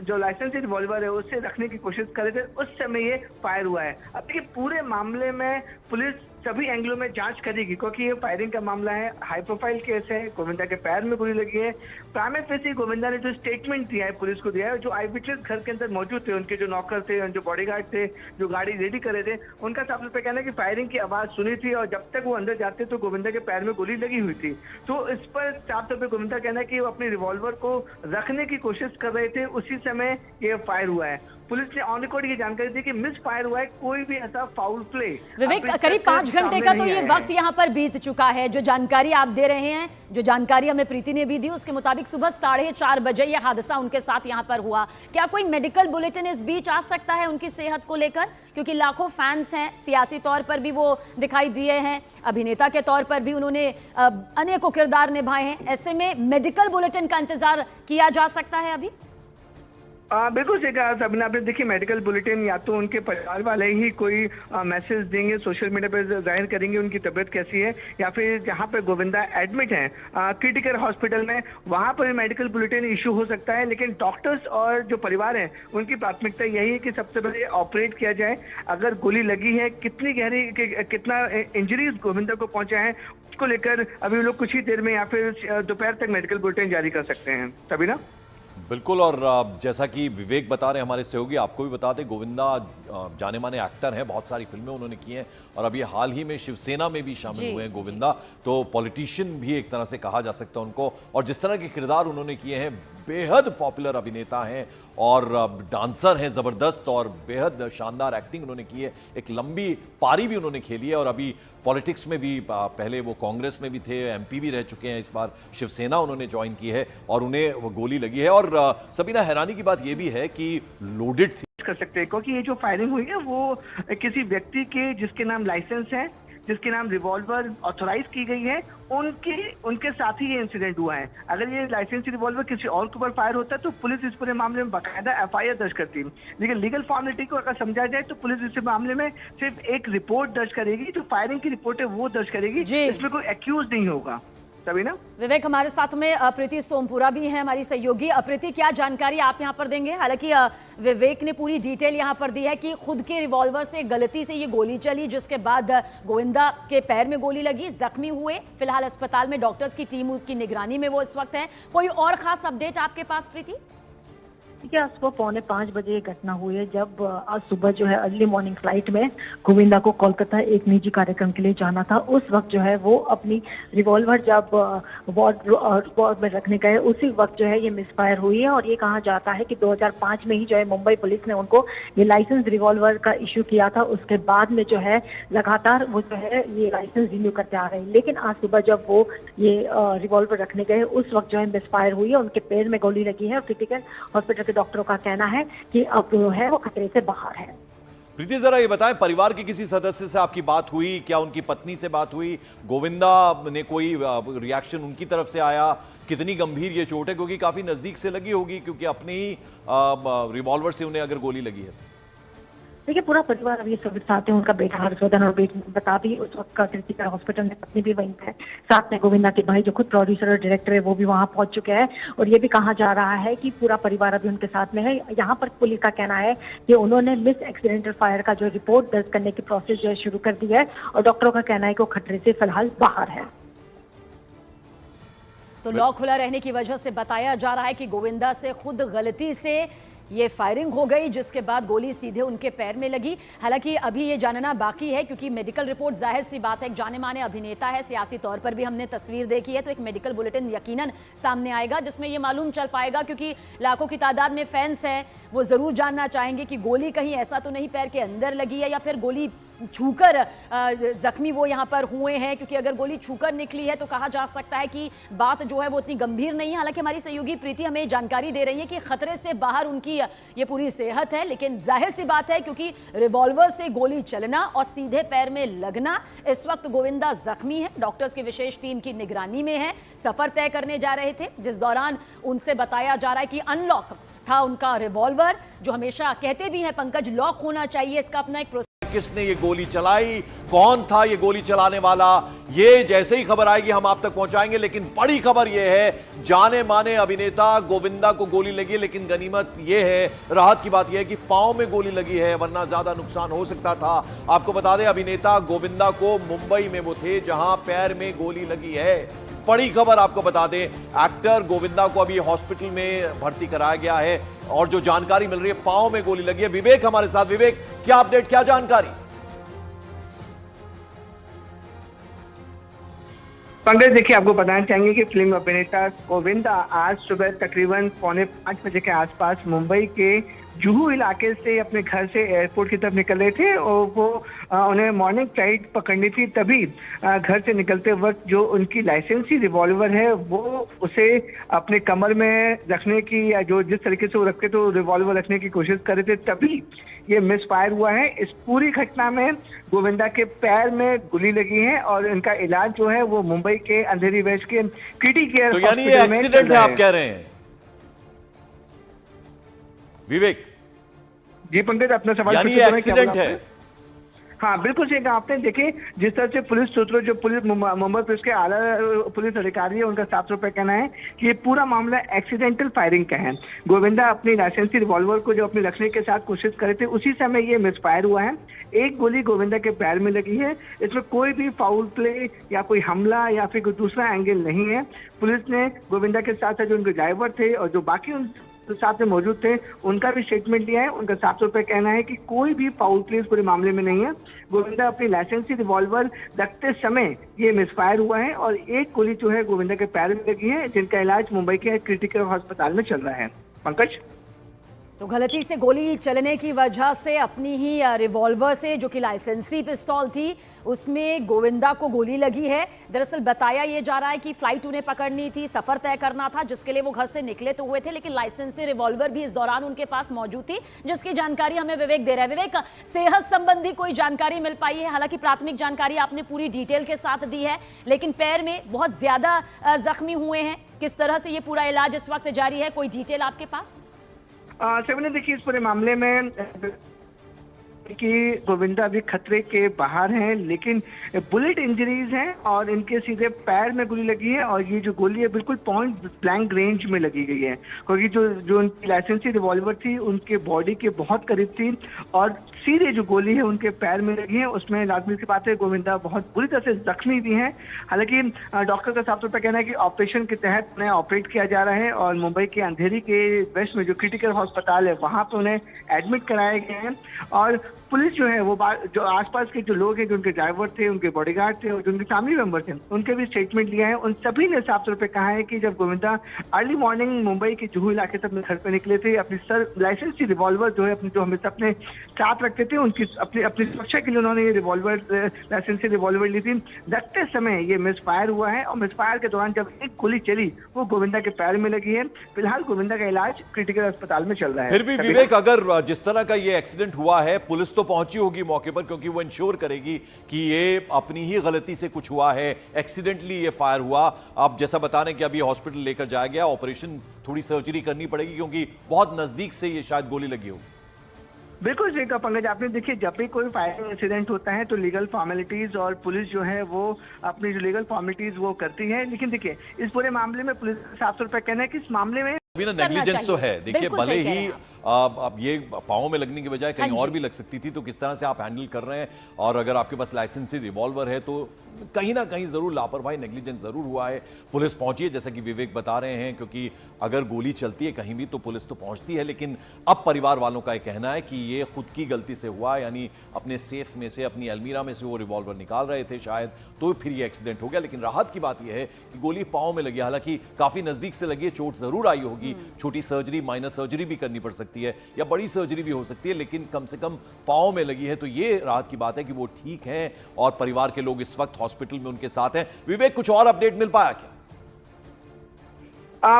जो लाइसेंसी रिवॉल्वर है उसे रखने की कोशिश कर रहे थे उस समय ये फायर हुआ है। अब देखिए पूरे मामले में पुलिस सभी एंगलों में जांच करेगी क्योंकि ये फायरिंग का मामला है, हाई प्रोफाइल केस है, गोविंदा के पैर में गोली लगी है। प्राइम फेसी गोविंदा ने जो स्टेटमेंट दिया है पुलिस को दिया है, जो आई विटनेस घर के अंदर मौजूद थे, उनके जो नौकर थे, जो बॉडीगार्ड थे, जो गाड़ी रेडी कर रहे थे, उनका साफ तौर पर कहना है कि फायरिंग की आवाज सुनी थी और जब तक वो अंदर जाते तो गोविंदा के पैर में गोली लगी हुई थी। तो इस पर साफ तौर पर गोविंदा कहना है कि वो अपने रिवॉल्वर को रखने की कोशिश कर रहे थे, उसी समय ये फायर हुआ है। पुलिस ने ऑन रिकॉर्ड ये जानकारी दी कि मिस फायर हुआ है, कोई भी ऐसा फाउल प्ले। विवेक, करीब 5 घंटे का तो ये वक्त यहाँ पर बीत चुका है। जो जानकारी आप दे रहे हैं, जो जानकारी हमें प्रीति ने भी दी, उसके मुताबिक सुबह 4:30 बजे ये हादसा उनके साथ यहाँ पर हुआ। क्या कोई मेडिकल बुलेटिन इस बीच आ सकता है उनकी सेहत को लेकर? क्योंकि लाखों फैंस हैं, सियासी तौर पर भी वो दिखाई दिए हैं, अभिनेता के तौर पर भी उन्होंने अनेकों किरदार निभाए हैं। ऐसे में मेडिकल बुलेटिन का इंतजार किया जा सकता है अभी? बिल्कुल सही कहा सबने आपने। देखिए मेडिकल बुलेटिन या तो उनके परिवार वाले ही कोई मैसेज देंगे, सोशल मीडिया पर जाहिर करेंगे उनकी तबीयत कैसी है, या फिर जहां पे गोविंदा एडमिट हैं क्रिटिकल हॉस्पिटल में, वहां पर मेडिकल बुलेटिन इशू हो सकता है। लेकिन डॉक्टर्स और जो परिवार है उनकी प्राथमिकता यही है कि सबसे पहले ऑपरेट किया जाए। अगर गोली लगी है, कितनी गहरी, कितना इंजरीज गोविंदा को पहुंचा है, उसको लेकर अभी लोग कुछ ही देर में या फिर दोपहर तक मेडिकल बुलेटिन जारी कर सकते हैं। तभी ना बिल्कुल। और जैसा कि विवेक बता रहे हैं हमारे सहयोगी, आपको भी बता दें गोविंदा जाने माने एक्टर हैं, बहुत सारी फिल्में उन्होंने की हैं और अभी हाल ही में शिवसेना में भी शामिल हुए हैं गोविंदा। तो पॉलिटिशियन भी एक तरह से कहा जा सकता है उनको, और जिस तरह के किरदार उन्होंने किए हैं, बेहद पॉपुलर अभिनेता हैं और डांसर हैं जबरदस्त, और बेहद शानदार एक्टिंग उन्होंने की है। एक लंबी पारी भी उन्होंने खेली है और अभी पॉलिटिक्स में भी, पहले वो कांग्रेस में भी थे, एमपी भी रह चुके हैं, इस बार शिवसेना उन्होंने ज्वाइन की है और उन्हें वो गोली लगी है। और सबीना, हैरानी की बात यह भी है कि लोडेड थी कर सकते हैं क्योंकि ये जो फायरिंग हुई है वो किसी व्यक्ति के जिसके नाम लाइसेंस है, जिसके नाम रिवॉल्वर ऑथोराइज की गई है, उनके साथ ही ये इंसिडेंट हुआ है। अगर ये लाइसेंसी रिवॉल्वर किसी और के ऊपर फायर होता है तो पुलिस इस पूरे मामले में बाकायदा एफआईआर दर्ज करती। लेकिन लीगल फॉर्मेलिटी को अगर समझा जाए तो पुलिस इस मामले में सिर्फ एक रिपोर्ट दर्ज करेगी, जो फायरिंग की रिपोर्ट है वो दर्ज करेगी, इसमें कोई एक्यूज नहीं होगा। तभी ना विवेक, हमारे साथ में प्रीति सोमपुरा भी है, हमारी सहयोगी। प्रीति, क्या जानकारी आप यहाँ पर देंगे? हालांकि विवेक ने पूरी डिटेल यहाँ पर दी है कि खुद के रिवॉल्वर से गलती से ये गोली चली, जिसके बाद गोविंदा के पैर में गोली लगी, जख्मी हुए, फिलहाल अस्पताल में डॉक्टर्स की टीम की निगरानी में वो इस वक्त है। कोई और खास अपडेट आपके पास प्रीति? देखिए आज सुबह 4:45 बजे ये घटना हुई है जब आज सुबह जो है अर्ली मॉर्निंग फ्लाइट में गोविंदा को कोलकाता एक निजी कार्यक्रम के लिए जाना था। उस वक्त जो है वो अपनी रिवॉल्वर जब वार्ड में रखने गए, उसी वक्त जो है ये मिसफायर हुई है। और ये कहा जाता है कि 2005 में ही जो है मुंबई पुलिस ने उनको ये लाइसेंस रिवॉल्वर का इश्यू किया था। उसके बाद में जो है लगातार वो जो है ये लाइसेंस रिन्यू करते आ रहे हैं। लेकिन आज सुबह जब वो ये रिवॉल्वर रखने गए, उस वक्त जो है मिसफायर हुई है, उनके पैर में गोली लगी है। क्रिटिकल हॉस्पिटल डॉक्टरों का कहना है कि अब जो है वो खतरे से बाहर है। प्रीति, जरा ये बताएं, परिवार के किसी सदस्य से आपकी बात हुई? क्या उनकी पत्नी से बात हुई? गोविंदा ने कोई रिएक्शन उनकी तरफ से आया? कितनी गंभीर ये चोट है, क्योंकि काफी नजदीक से लगी होगी, क्योंकि अपने ही रिवॉल्वर से उन्हें अगर गोली लगी है? देखिए पूरा परिवार अभी साथ है, उनका बेटा हर्षवर्धन और बेटी बता भी उस वक्त का क्रिटिकल हॉस्पिटल में, पत्नी भी वहीं है, साथ में गोविंदा के भाई जो खुद प्रोड्यूसर और डायरेक्टर है वो भी वहां पहुंच चुके हैं। और ये भी कहा जा रहा है कि पूरा परिवार अभी उनके साथ में है। यहाँ पर पुलिस का कहना है कि उन्होंने मिस एक्सीडेंटल फायर का जो रिपोर्ट दर्ज करने की प्रोसेस जो है शुरू कर दी है, और डॉक्टरों का कहना है कि वो खतरे से फिलहाल बाहर है। तो लॉक खुला रहने की वजह से बताया जा रहा है कि गोविंदा से खुद गलती से ये फायरिंग हो गई, जिसके बाद गोली सीधे उनके पैर में लगी। हालांकि अभी ये जानना बाकी है, क्योंकि मेडिकल रिपोर्ट, जाहिर सी बात है, एक जाने माने अभिनेता है, सियासी तौर पर भी हमने तस्वीर देखी है, तो एक मेडिकल बुलेटिन यकीनन सामने आएगा जिसमें ये मालूम चल पाएगा, क्योंकि लाखों की तादाद में फैंस हैं, वो जरूर जानना चाहेंगे कि गोली कहीं ऐसा तो नहीं पैर के अंदर लगी है, या फिर गोली छूकर जख्मी वो यहाँ पर हुए हैं, क्योंकि अगर गोली छूकर निकली है तो कहा जा सकता है कि बात जो है वो इतनी गंभीर नहीं है। हालांकि हमारी सहयोगी प्रीति हमें जानकारी दे रही है कि खतरे से बाहर उनकी ये पूरी सेहत है, लेकिन जाहिर सी बात है क्योंकि रिवॉल्वर से गोली चलना और सीधे पैर में लगना, इस वक्त गोविंदा जख्मी है, डॉक्टर्स की विशेष टीम की निगरानी में है, सफर तय करने जा रहे थे, जिस दौरान उनसे बताया जा रहा है कि अनलॉक था उनका रिवॉल्वर, जो हमेशा कहते भी हैं पंकज लॉक होना चाहिए, इसका अपना एक किसने ये गोली चलाई, कौन था ये गोली चलाने वाला, ये जैसे ही खबर आएगी हम आप तक पहुंचाएंगे। लेकिन बड़ी खबर ये है, जाने माने अभिनेता गोविंदा को गोली लगी, लेकिन गनीमत ये है, राहत की बात ये है कि पांव में गोली लगी है, वरना ज्यादा नुकसान हो सकता था। आपको बता दें, अभिनेता गोविंदा को मुंबई में वो थे जहां पैर में गोली लगी है। बड़ी खबर आपको बता दें, एक्टर गोविंदा को अभी हॉस्पिटल में भर्ती कराया गया है और जो जानकारी मिल रही है, पांव में गोली लगी है। विवेक हमारे साथ। विवेक, क्या अपडेट, क्या जानकारी? पंकज, देखिए, आपको बताना चाहेंगे कि फिल्म अभिनेता गोविंदा आज सुबह तकरीबन 4:45 के आसपास मुंबई के जुहू इलाके से अपने घर से एयरपोर्ट की तरफ निकल रहे थे और वो उन्हें मॉर्निंग फ्लाइट पकड़नी थी। तभी घर से निकलते वक्त जो उनकी लाइसेंसी रिवॉल्वर है वो उसे अपने कमर में रखने की, या जो जिस तरीके से वो रखते तो रिवॉल्वर रखने की कोशिश कर रहे थे, तभी ये मिस फायर हुआ है। इस पूरी घटना में गोविंदा के पैर में गोली लगी है और इनका इलाज जो है वो मुंबई के अंधेरी वेस्ट के क्रिटी केयर तो यानी ये एक्सीडेंट है, आप कह रहे हैं विवेक? जी पंकज, अपना सवाल यानी ये एक्सीडेंट है? हाँ, बिल्कुल सही कहा आपने। देखिए, जिस तरह से पुलिस सूत्रों, जो पुलिस मुंबई पुलिस के आला पुलिस अधिकारी है, उनका साफ तौर पर कहना है कि ये पूरा मामला एक्सीडेंटल फायरिंग का है। गोविंदा अपनी लाइसेंसी रिवॉल्वर को जो अपने रखने के साथ कोशिश करे थे, उसी समय ये मिसफायर हुआ है। एक गोली गोविंदा के पैर में लगी है। इसमें कोई भी फाउल प्ले या कोई हमला या फिर कोई दूसरा एंगल नहीं है। पुलिस ने गोविंदा के साथ जो उनके ड्राइवर थे और जो बाकी उन साथ में मौजूद थे, उनका भी स्टेटमेंट लिया है। उनका साफ तौर पर कहना है कि कोई भी फाउल प्ले इस पूरे मामले में नहीं है। गोविंदा अपनी लाइसेंसी रिवॉल्वर रखते समय ये मिसफायर हुआ है और एक गोली जो है गोविंदा के पैर में लगी है, जिनका इलाज मुंबई के क्रिटिकल अस्पताल में चल रहा है। पंकज, तो गलती से गोली चलने की वजह से अपनी ही रिवॉल्वर से, जो कि लाइसेंसी पिस्तौल थी, उसमें गोविंदा को गोली लगी है। दरअसल बताया ये जा रहा है कि फ्लाइट उन्हें पकड़नी थी, सफर तय करना था, जिसके लिए वो घर से निकले तो हुए थे, लेकिन लाइसेंसी रिवॉल्वर भी इस दौरान उनके पास मौजूद थी, जिसकी जानकारी हमें विवेक दे रहा है। विवेक, सेहत संबंधी कोई जानकारी मिल पाई है? हालांकि प्राथमिक जानकारी आपने पूरी डिटेल के साथ दी है, लेकिन पैर में बहुत ज्यादा जख्मी हुए हैं। किस तरह से ये पूरा इलाज इस वक्त जारी है, कोई डिटेल आपके पास? सेवन, देखिए, इस पूरे मामले में कि गोविंदा अभी खतरे के बाहर हैं, लेकिन बुलेट इंजरीज हैं और इनके सीधे पैर में गोली लगी है और ये जो गोली है बिल्कुल पॉइंट ब्लैंक रेंज में लगी गई है, क्योंकि जो उनकी लाइसेंसी रिवॉल्वर थी उनके बॉडी के बहुत करीब थी और सीधे जो गोली है उनके पैर में लगी है। उसमें लाजमी सी बात है गोविंदा बहुत बुरी तरह से जख्मी भी हैं। हालांकि डॉक्टर का साफ तौर पर कहना है कि ऑपरेशन के तहत उन्हें ऑपरेट किया जा रहा है और मुंबई के अंधेरी के वेस्ट में जो क्रिटिकल अस्पताल है वहां पर उन्हें एडमिट कराया गया है। और पुलिस जो है वो जो आसपास के जो लोग हैं, जो उनके ड्राइवर थे, उनके बॉडीगार्ड थे और जो उनके फैमिली मेंबर थे, उनके भी स्टेटमेंट लिया है। उन सभी ने साफ तौर पे कहा है कि जब गोविंदा अर्ली मॉर्निंग मुंबई के जुहू इलाके से अपने घर पे निकले थे, अपनी लाइसेंसी रिवॉल्वर जो है जो हमेशा अपने साथ रखते थे, उनकी अपनी सुरक्षा के लिए उन्होंने ये रिवॉल्वर, लाइसेंसी रिवॉल्वर ली थी। रखते समय ये मिसफायर हुआ है और मिसफायर के दौरान जब एक गोली चली वो गोविंदा के पैर में लगी है। फिलहाल गोविंदा का इलाज क्रिटिकल अस्पताल में चल रहा है। फिर भी विवेक, अगर जिस तरह का ये एक्सीडेंट हुआ है, पुलिस तो पहुंची होगी मौके पर, क्योंकि वो इंश्योर करेगी कि ये अपनी ही गलती से कुछ हुआ है, एक्सीडेंटली ये फायर हुआ। आप जैसा बता रहे हैं कि अभी हॉस्पिटल लेकर जाया गया, ऑपरेशन, थोड़ी सर्जरी करनी पड़ेगी क्योंकि बहुत नजदीक से ये शायद गोली लगी हो। बिल्कुल सही कहा पंकज आपने। देखिए, जब भी कोई फायरिंग इंसिडेंट होता है तो लीगल फॉर्मेलिटीज और पुलिस जो है वो अपनी जो लीगल फॉर्मेलिटीज वो करती है, लेकिन देखिए इस पूरे मामले में पुलिस साफ तौर पर कहना है कि इस मामले में अभी ना नेग्लिजेंस तो है। देखिए, भले ही अब ये पाँव में लगने के बजाय कहीं और भी लग सकती थी, तो किस तरह से आप हैंडल कर रहे हैं, और अगर आपके पास लाइसेंसी रिवॉल्वर है तो कहीं ना कहीं जरूर लापरवाही, नेग्लिजेंस जरूर हुआ है। पुलिस पहुंची है जैसा कि विवेक बता रहे हैं, क्योंकि अगर गोली चलती है कहीं भी तो पुलिस तो पहुंचती है। लेकिन अब परिवार वालों का यह कहना है कि ये खुद की गलती से हुआ, यानी अपने सेफ में से, अपनी अलमीरा में से वो रिवॉल्वर निकाल रहे थे शायद, तो फिर ये एक्सीडेंट हो गया। लेकिन राहत की बात यह है कि गोली पाँव में लगी, हालांकि काफी नजदीक से लगी है, चोट जरूर आई होगी, छोटी सर्जरी, माइनर सर्जरी भी करनी पड़ सकती है या बड़ी सर्जरी भी हो सकती है, लेकिन कम से कम पाँव में लगी है, तो ये राहत की बात है कि वो ठीक है और परिवार के लोग इस वक्त हॉस्पिटल में उनके साथ हैं। विवेक, कुछ और अपडेट मिल पाया क्या?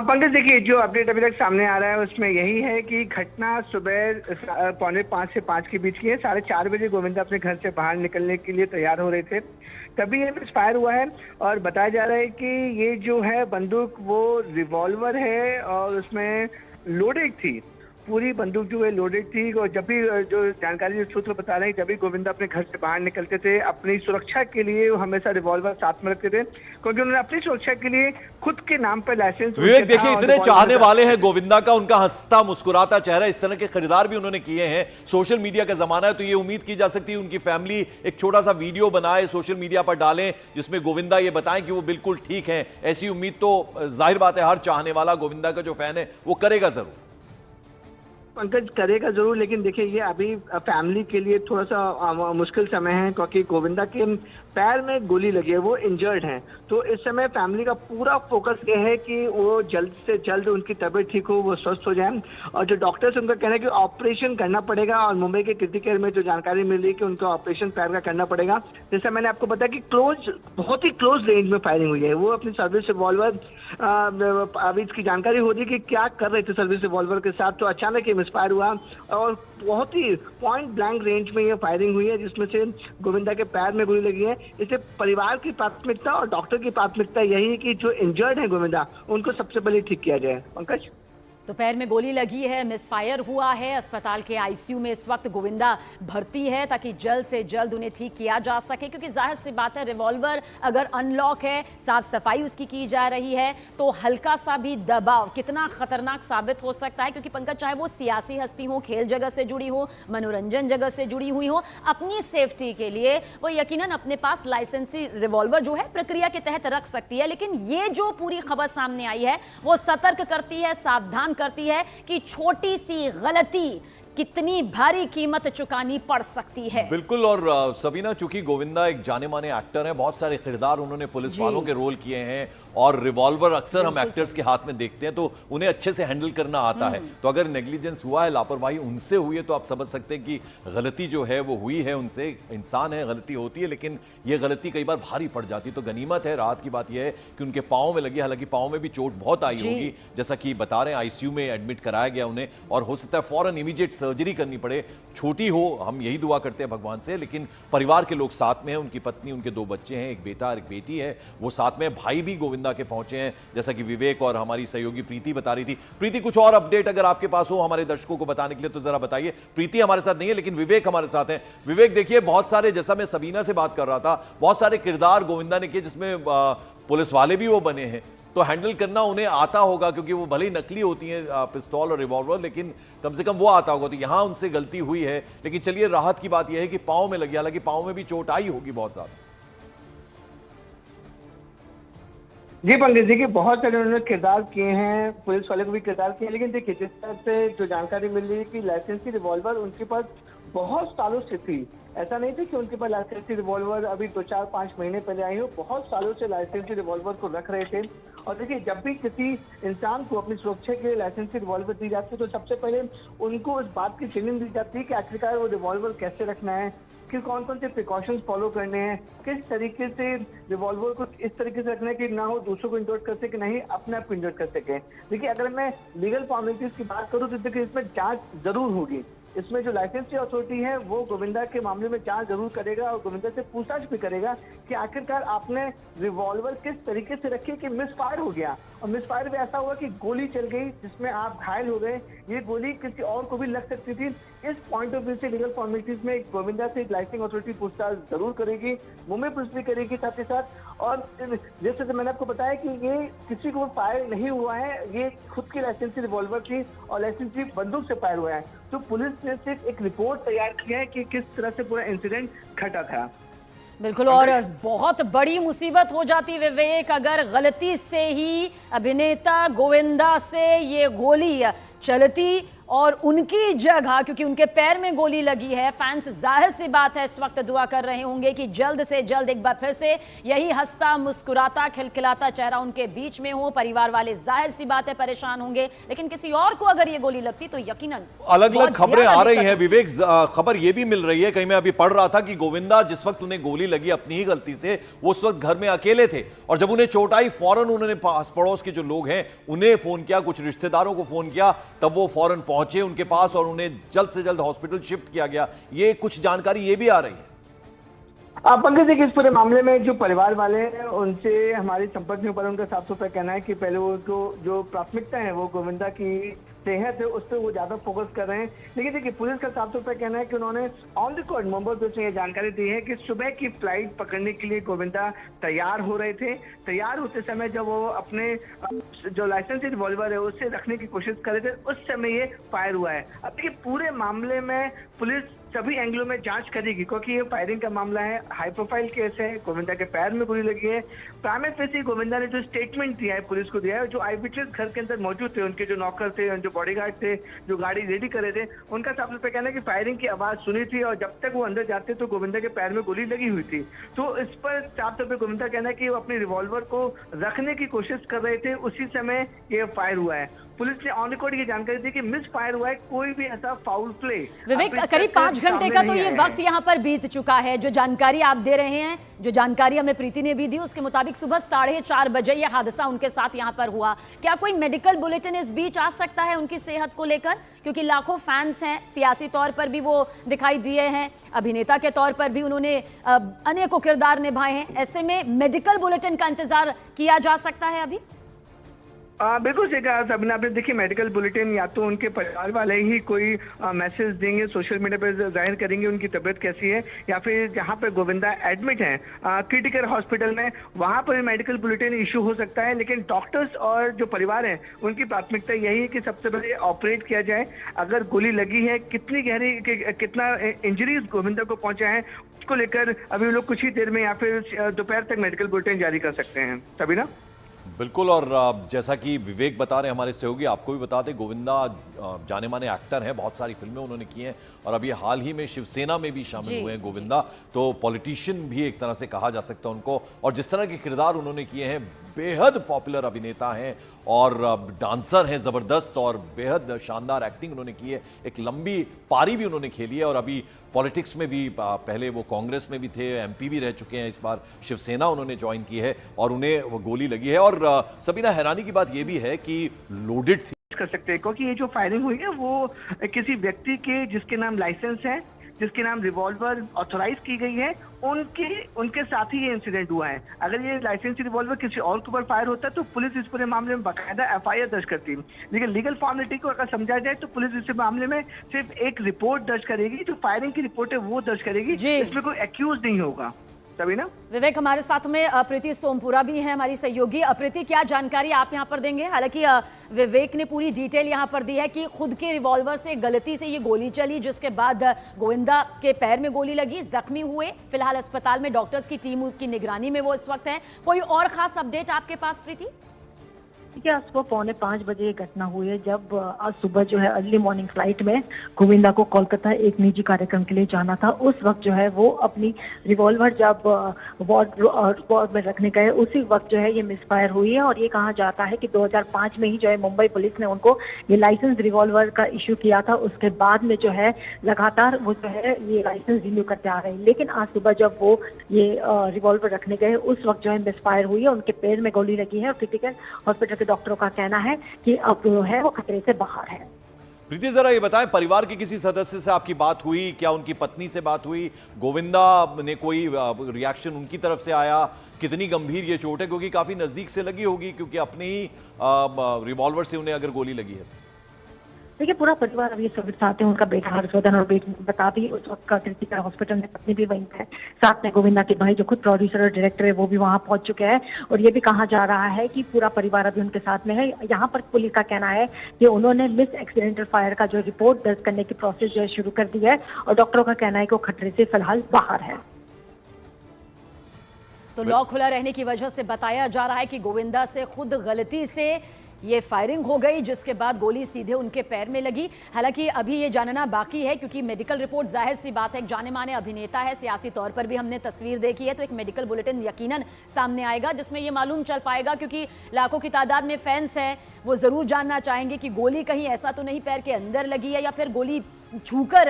पंकज, देखिए, जो अपडेट अभी तक सामने आ रहा है उसमें यही है कि घटना सुबह 4:45 से 5 के बीच की है। 4:30 बजे गोविंदा अपने घर से बाहर निकलने के लिए तैयार हो रहे थे, तभी ये मिसफायर हुआ है। और बताया जा रहा है कि ये जो है बंदूक वो रिवॉल्वर है और उसमें लोडेड थी पूरी बंदूक जो है लोडेड थी। और जब भी जो जानकारी सूत्र बता रहे हैं, जब भी गोविंदा अपने घर से बाहर निकलते थे अपनी सुरक्षा के लिए वो हमेशा रिवॉल्वर साथ में रखते थे, क्योंकि उन्होंने अपनी सुरक्षा के लिए खुद के नाम पर लाइसेंस। विवेक देखिए, इतने चाहने वाले हैं गोविंदा का, उनका हंसता मुस्कुराता चेहरा, इस तरह के खरीदार भी उन्होंने किए हैं। सोशल मीडिया का जमाना है, तो ये उम्मीद की जा सकती है उनकी फैमिली एक छोटा सा वीडियो बनाए, सोशल मीडिया पर डालें, जिसमें गोविंदा ये बताएं कि वो बिल्कुल ठीक हैं। ऐसी उम्मीद तो जाहिर बात है हर चाहने वाला गोविंदा का जो फैन है वो करेगा जरूर। पंकज करेगा जरूर, लेकिन देखिए ये अभी फैमिली के लिए थोड़ा सा मुश्किल समय है, क्योंकि गोविंदा के पैर में गोली लगी है, वो इंजर्ड हैं। तो इस समय फैमिली का पूरा फोकस ये है कि वो जल्द से जल्द उनकी तबीयत ठीक हो, वो स्वस्थ हो जाए। और जो डॉक्टर्स उनका कहना है कि ऑपरेशन करना पड़ेगा, और मुंबई के क्रिटिकल केयर में जो जानकारी मिल रही है कि उनको ऑपरेशन पैर का करना पड़ेगा। जैसे मैंने आपको बताया कि बहुत ही क्लोज रेंज में फायरिंग हुई है। वो अपनी सर्विस रिवॉल्वर, अभी इसकी जानकारी हो रही है कि क्या कर रहे थे सर्विस रिवॉल्वर के साथ, तो अचानक ये मिसफायर हुआ और बहुत ही पॉइंट ब्लैंक रेंज में ये फायरिंग हुई है, जिसमें से गोविंदा के पैर में गोली लगी है। इसे परिवार की प्राथमिकता और डॉक्टर की प्राथमिकता यही है कि जो इंजर्ड है गोविंदा, उनको सबसे पहले ठीक किया जाए। पंकज, तो पैर में गोली लगी है, मिसफायर हुआ है, अस्पताल के आईसीयू में इस वक्त गोविंदा भर्ती है ताकि जल्द से जल्द उन्हें ठीक किया जा सके, क्योंकि जाहिर सी बात है रिवॉल्वर अगर अनलॉक है, साफ सफाई उसकी की जा रही है, तो हल्का सा भी दबाव कितना खतरनाक साबित हो सकता है। क्योंकि पंकज, चाहे वो सियासी हस्ती हो, खेल जगह से जुड़ी हो, मनोरंजन जगह से जुड़ी हुई हो, अपनी सेफ्टी के लिए वो यकीनन अपने पास लाइसेंसी रिवॉल्वर जो है प्रक्रिया के तहत रख सकती है। लेकिन ये जो पूरी खबर सामने आई है वो सतर्क करती है, सावधान करती है कि छोटी सी गलती कितनी भारी कीमत चुकानी पड़ सकती है। बिल्कुल। और सबीना, चूंकि गोविंदा एक जाने माने एक्टर हैं, बहुत सारे किरदार उन्होंने पुलिस वालों के रोल किए हैं, और रिवॉल्वर अक्सर हम एक्टर्स के हाथ में देखते हैं, तो उन्हें अच्छे से हैंडल करना आता है। तो अगर नेग्लिजेंस हुआ है, लापरवाही उनसे हुई है, तो आप समझ सकते हैं कि गलती जो है वो हुई है उनसे। इंसान है, गलती होती है, लेकिन ये गलती कई बार भारी पड़ जाती है। तो गनीमत है, राहत की बात यह है कि उनके पांव में लगी, हालांकि पांव में भी चोट बहुत आई होगी, जैसा कि बता रहे हैं, आईसीयू में एडमिट कराया गया उन्हें, और हो सकता है फौरन इमीडिएट सर्जरी करनी पड़े। छोटी हो, हम यही दुआ करते हैं भगवान से, लेकिन परिवार के लोग साथ में हैं, उनकी पत्नी, उनके 2 बच्चे हैं, एक बेटा और एक बेटी है, वो साथ में। भाई भी गोविंदा के पहुंचे हैं, जैसा कि विवेक और हमारी सहयोगी प्रीति बता रही थी। प्रीति, कुछ और अपडेट अगर आपके पास हो हमारे दर्शकों को बताने के लिए तो जरा बताइए। प्रीति हमारे साथ नहीं है, लेकिन विवेक हमारे साथ हैं। विवेक, देखिए, बहुत सारे, जैसा मैं सबीना से बात कर रहा था, बहुत सारे किरदार गोविंदा ने किए, जिसमें पुलिस वाले भी वो बने हैं, तो हैंडल करना उन्हें आता होगा, क्योंकि वो भले ही नकली होती हैं पिस्तौल और रिवॉल्वर, लेकिन कम से कम वो आता होगा। तो यहां उनसे गलती हुई है, लेकिन चलिए, राहत की बात यह है कि पांव में लगी, हालांकि पांव में भी चोट आई होगी बहुत ज्यादा। जी पंडित जी, की बहुत सारे उन्होंने किरदार किए हैं, पुलिस वाले को भी किरदार किए हैं, लेकिन देखिए जिस तरह से जो जानकारी मिल रही है कि लाइसेंसी रिवॉल्वर उनके पास बहुत सालों से थी। ऐसा नहीं था कि उनके पास लाइसेंसी रिवॉल्वर अभी 2-4-5 महीने पहले आई हो, बहुत सालों से लाइसेंसी रिवॉल्वर को रख रहे थे। और देखिए, जब भी किसी इंसान को अपनी सुरक्षा के लिए लाइसेंसी रिवॉल्वर दी जाती है, तो सबसे पहले उनको इस बात की ट्रेनिंग दी जाती है कि आखिरकार वो रिवॉल्वर कैसे रखना है, कि कौन कौन से प्रिकॉशंस फॉलो करने हैं, किस तरीके से रिवॉल्वर को इस तरीके से रखना है कि ना हो दूसरों को इंजर्ड कर सके, नहीं अपने आप को इंजर्ड कर सके। देखिए, अगर मैं लीगल फॉर्मेलिटीज की बात करूँ तो देखिए इसमें जांच जरूर होगी। इसमें जो लाइसेंसी अथॉरिटी है वो गोविंदा के मामले में जांच जरूर करेगा और गोविंदा से पूछताछ भी करेगा कि आखिरकार आपने रिवॉल्वर किस तरीके से रखी कि मिसफायर हो गया, और मिसफायर भी ऐसा हुआ कि गोली चल गई जिसमें आप घायल हो गए। ये गोली किसी और को भी लग सकती थी। इस पॉइंट ऑफ व्यू से लीगल फॉर्मेलिटीज में गोविंदा से लाइसेंसिंग अथॉरिटी पूछताछ जरूर करेगी, मुंबई पुलिस भी करेगी साथ ही साथ। और जैसे मैंने आपको बताया कि ये किसी को फायर नहीं हुआ है, ये खुद की लाइसेंसी रिवॉल्वर थी और लाइसेंसी बंदूक से फायर हुआ है। तो पुलिस ने सिर्फ एक रिपोर्ट तैयार की है कि किस तरह से पूरा इंसिडेंट घटा था। बिल्कुल, और बहुत बड़ी मुसीबत हो जाती विवेक अगर गलती से ही अभिनेता गोविंदा से ये गोली चलती और उनकी जगह, क्योंकि उनके पैर में गोली लगी है, फैंस जाहिर सी बात है इस वक्त दुआ कर रहे होंगे कि जल्द से जल्द एक बार फिर से यही हंसता मुस्कुराता खिलखिलाता चेहरा उनके बीच में हो। परिवार वाले जाहिर सी बात है परेशान होंगे, लेकिन किसी और को अगर ये गोली लगती तो यकीनन अलग अलग खबरें आ रही हैं विवेक। खबर ये भी मिल रही है, कहीं मैं अभी पढ़ रहा था कि गोविंदा जिस वक्त उन्हें गोली लगी अपनी ही गलती से, वो उस वक्त घर में अकेले थे, और जब उन्हें चोट आई फौरन उन्होंने पास पड़ोस के जो लोग हैं उन्हें फोन किया, कुछ रिश्तेदारों को फोन किया, तब वो फौरन पहुंचे उनके पास और उन्हें जल्द से जल्द हॉस्पिटल शिफ्ट किया गया। ये कुछ जानकारी ये भी आ रही है। पंकज जी, इस पूरे मामले में जो परिवार वाले हैं उनसे हमारे संपर्क में ऊपर उनका साफ सुथरा कहना है कि पहले वो जो प्राथमिकता है वो गोविंदा की सेहत है उस पर वो ज्यादा फोकस कर रहे हैं। लेकिन देखिए पुलिस का साफ तौर पर कहना है कि उन्होंने ऑन रिकॉर्ड मुंबई पुलिस ने यह जानकारी दी है कि सुबह की फ्लाइट पकड़ने के लिए गोविंदा तैयार हो रहे थे। तैयार होते समय जब वो अपने जो लाइसेंसी रिवॉल्वर है उसे रखने की कोशिश कर रहे थे उस समय ये फायर हुआ है। अब देखिए पूरे मामले में पुलिस सभी एंगलों में जांच करेगी क्योंकि ये फायरिंग का मामला है, हाई प्रोफाइल केस है, गोविंदा के पैर में गोली लगी है। प्राइम फेसी गोविंदा ने जो स्टेटमेंट दिया है पुलिस को दिया है, जो आई विटनेस घर के अंदर मौजूद थे, उनके जो नौकर थे, जो बॉडीगार्ड थे, जो गाड़ी रेडी कर रहे थे, उनका साफ तौर पर कहना है कि फायरिंग की आवाज सुनी थी और जब तक वो अंदर जाते तो गोविंदा के पैर में गोली लगी हुई थी। तो इस पर साफ तौर पर गोविंदा कहना है कि वो अपनी रिवॉल्वर को रखने की कोशिश कर रहे थे, उसी समय ये फायर हुआ है। पुलिस ने ऑन रिकॉर्ड ये जानकारी दी कि मिस फायर हुआ है, कोई भी ऐसा फाउल प्ले। विवेक, करीब 5 घंटे का तो ये वक्त यहाँ पर बीत चुका है। जो जानकारी आप दे रहे हैं, जो जानकारी हमें प्रीति ने भी दी, उसके मुताबिक सुबह 4:30 बजे यह हादसा उनके साथ यहाँ पर हुआ। क्या कोई मेडिकल बुलेटिन इस बीच आ सकता है उनकी सेहत को लेकर? क्योंकि लाखों फैंस हैं, सियासी तौर पर भी वो दिखाई दिए हैं, अभिनेता के तौर पर भी उन्होंने अनेकों किरदार निभाए हैं। ऐसे में मेडिकल बुलेटिन का इंतजार किया जा सकता है अभी? बिल्कुल सही कहा सबने आपने। देखिए मेडिकल बुलेटिन या तो उनके परिवार वाले ही कोई मैसेज देंगे, सोशल मीडिया पर जाहिर करेंगे उनकी तबीयत कैसी है, या फिर जहां पर गोविंदा एडमिट हैं क्रिटिकल हॉस्पिटल में, वहां पर मेडिकल बुलेटिन इशू हो सकता है। लेकिन डॉक्टर्स और जो परिवार है उनकी प्राथमिकता यही है कि सबसे पहले ऑपरेट किया जाए। अगर गोली लगी है, कितनी गहरी, कितना इंजरीज गोविंदा को पहुंचा है, उसको लेकर अभी लोग कुछ ही देर में या फिर दोपहर तक मेडिकल बुलेटिन जारी कर सकते हैं। तभी ना बिल्कुल। और जैसा कि विवेक बता रहे हैं हमारे सहयोगी, आपको भी बता दें गोविंदा जाने माने एक्टर हैं, बहुत सारी फिल्में उन्होंने की हैं और अभी हाल ही में शिवसेना में भी शामिल हुए हैं गोविंदा। तो पॉलिटिशियन भी एक तरह से कहा जा सकता है उनको, और जिस तरह के किरदार उन्होंने किए हैं, बेहद पॉपुलर अभिनेता हैं और डांसर हैं जबरदस्त, और बेहद शानदार एक्टिंग उन्होंने की है। एक लंबी पारी भी उन्होंने खेली है और अभी पॉलिटिक्स में भी, पहले वो कांग्रेस में भी थे, एमपी भी रह चुके हैं, इस बार शिवसेना उन्होंने ज्वाइन की है और उन्हें वो गोली लगी है। और सबीना, हैरानी की बात यह भी है कि लोडेड थी कर सकते हैं क्योंकि ये जो फायरिंग हुई है वो किसी व्यक्ति के जिसके नाम लाइसेंस है, जिसके नाम रिवॉल्वर ऑथोराइज की गई है, उनके साथ ही ये इंसिडेंट हुआ है। अगर ये लाइसेंसी रिवॉल्वर किसी और के ऊपर फायर होता तो पुलिस इस पूरे मामले में बाकायदा एफआईआर दर्ज करती। लेकिन लीगल फॉर्मेलिटी को अगर समझा जाए तो पुलिस इस मामले में सिर्फ एक रिपोर्ट दर्ज करेगी, जो फायरिंग की रिपोर्ट है वो दर्ज करेगी, इसमें कोई एक्यूज नहीं होगा। तभी ना विवेक, हमारे साथ में प्रीति सोमपुरा भी है, हमारी सहयोगी। प्रीति, क्या जानकारी आप यहाँ पर देंगे? हालांकि विवेक ने पूरी डिटेल यहाँ पर दी है कि खुद के रिवॉल्वर से गलती से ये गोली चली, जिसके बाद गोविंदा के पैर में गोली लगी, जख्मी हुए, फिलहाल अस्पताल में डॉक्टर्स की टीम की निगरानी में वो इस वक्त है। कोई और खास अपडेट आपके पास प्रीति? देखिए आज सुबह 4:45 बजे ये घटना हुई है जब आज सुबह जो है अर्ली मॉर्निंग फ्लाइट में गोविंदा को कोलकाता एक निजी कार्यक्रम के लिए जाना था। उस वक्त जो है वो अपनी रिवॉल्वर जब वार्ड में रखने गए, उसी वक्त जो है ये मिसफायर हुई है। और ये कहा जाता है कि 2005 में ही जो है मुंबई पुलिस ने उनको ये लाइसेंस रिवॉल्वर का इश्यू किया था। उसके बाद में जो है लगातार वो जो है ये लाइसेंस रिन्यू करते आ रहे हैं। लेकिन आज सुबह जब वो ये रिवॉल्वर रखने गए, उस वक्त जो है मिसफायर हुई है, उनके पैर में गोली लगी है और क्रिटिकल हॉस्पिटल के डॉक्टरों का कहना है कि अब जो है वो खतरे से बाहर है। प्रीति, जरा ये बताएं, परिवार के किसी सदस्य से आपकी बात हुई? क्या उनकी पत्नी से बात हुई? गोविंदा ने कोई रिएक्शन उनकी तरफ से आया? कितनी गंभीर ये चोट है, क्योंकि काफी नजदीक से लगी होगी, क्योंकि अपने ही रिवॉल्वर से उन्हें अगर गोली लगी है। देखिए पूरा परिवार अभी सभी साथ है, उनका बेटा हर्षवर्धन और बेटी बता दी उस वक्त का क्रिटिकल हॉस्पिटल में, पत्नी भी वहीं है, साथ में गोविंदा के भाई जो खुद प्रोड्यूसर और डायरेक्टर है वो भी वहां पहुंच चुके हैं। और ये भी कहा जा रहा है कि पूरा परिवार अभी उनके साथ में है। यहाँ पर पुलिस का कहना है कि उन्होंने मिस एक्सीडेंटल फायर का जो रिपोर्ट दर्ज करने की प्रोसेस जो है शुरू कर दी है और डॉक्टरों का कहना है कि वो खतरे से फिलहाल बाहर है। तो लॉक खुला रहने की वजह से बताया जा रहा है कि गोविंदा से खुद गलती से ये फायरिंग हो गई, जिसके बाद गोली सीधे उनके पैर में लगी। हालांकि अभी ये जानना बाकी है, क्योंकि मेडिकल रिपोर्ट, जाहिर सी बात है, एक जाने माने अभिनेता है, सियासी तौर पर भी हमने तस्वीर देखी है, तो एक मेडिकल बुलेटिन यकीनन सामने आएगा जिसमें ये मालूम चल पाएगा, क्योंकि लाखों की तादाद में फैंस हैं, वो जरूर जानना चाहेंगे कि गोली कहीं ऐसा तो नहीं पैर के अंदर लगी है या फिर गोली छूकर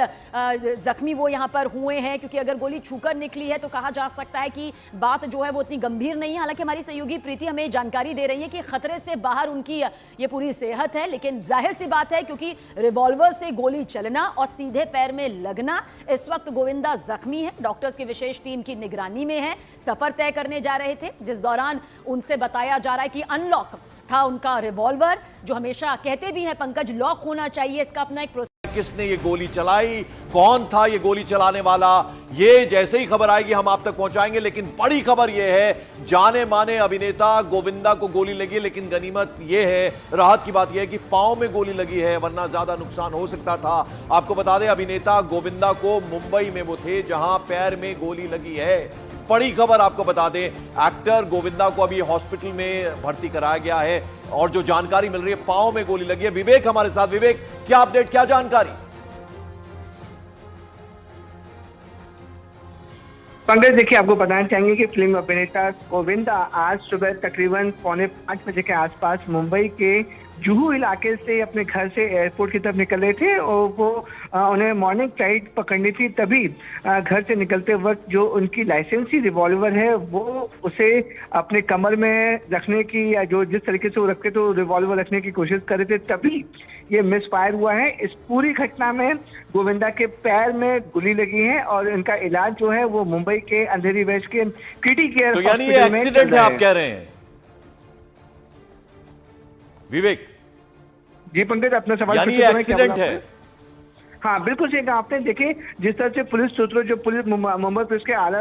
जख्मी वो यहाँ पर हुए हैं। क्योंकि अगर गोली छूकर निकली है तो कहा जा सकता है कि बात जो है वो इतनी गंभीर नहीं है। हालांकि हमारी सहयोगी प्रीति हमें जानकारी दे रही है कि खतरे से बाहर उनकी ये पूरी सेहत है, लेकिन जाहिर सी बात है क्योंकि रिवॉल्वर से गोली चलना और सीधे पैर में लगना, इस वक्त गोविंदा जख्मी है, डॉक्टर्स की विशेष टीम की निगरानी में है, सफर तय करने जा रहे थे, जिस दौरान उनसे बताया जा रहा है कि अनलॉक था उनका रिवॉल्वर, जो हमेशा कहते भी हैं पंकज लॉक होना चाहिए, इसका अपना एक किसने ये गोली चलाई, कौन था ये गोली चलाने वाला, ये जैसे ही खबर आएगी हम आप तक पहुंचाएंगे। लेकिन बड़ी खबर ये है, जाने माने अभिनेता गोविंदा को गोली लगी, लेकिन गनीमत ये है, राहत की बात ये है कि पांव में गोली लगी है, वरना ज्यादा नुकसान हो सकता था। आपको बता दें, अभिनेता गोविंदा को मुंबई में वो थे जहां पैर में गोली लगी है। बड़ी खबर आपको बता दें, एक्टर गोविंदा को अभी हॉस्पिटल में भर्ती कराया गया है और जो जानकारी मिल रही है, पांव में गोली लगी है। विवेक हमारे साथ। विवेक, क्या अपडेट, क्या जानकारी? पंकज, देखिए, आपको बताना चाहेंगे कि फिल्म अभिनेता गोविंदा आज सुबह तकरीबन 4:45 के आसपास मुंबई के जुहू इलाके से अपने घर से एयरपोर्ट की तरफ निकल रहे थे और वो उन्हें मॉर्निंग फ्लाइट पकड़नी थी। तभी घर से निकलते वक्त जो उनकी लाइसेंसी रिवॉल्वर है वो उसे अपने कमर में रखने की, या जो जिस तरीके से वो रखते तो रिवॉल्वर रखने की कोशिश कर रहे थे, तभी ये मिस फायर हुआ है। इस पूरी घटना में गोविंदा के पैर में गोली लगी है और इनका इलाज जो है वो मुंबई के अंधेरी वेस्ट के क्रिटी केयर तो यानी ये एक्सीडेंट है, आप कह रहे हैं विवेक? जी पंकज, अपना सवाल यानी ये एक्सीडेंट है? हाँ, बिल्कुल सही कहा आपने। देखिए, जिस तरह से पुलिस सूत्रों, जो पुलिस मुंबई पुलिस के आला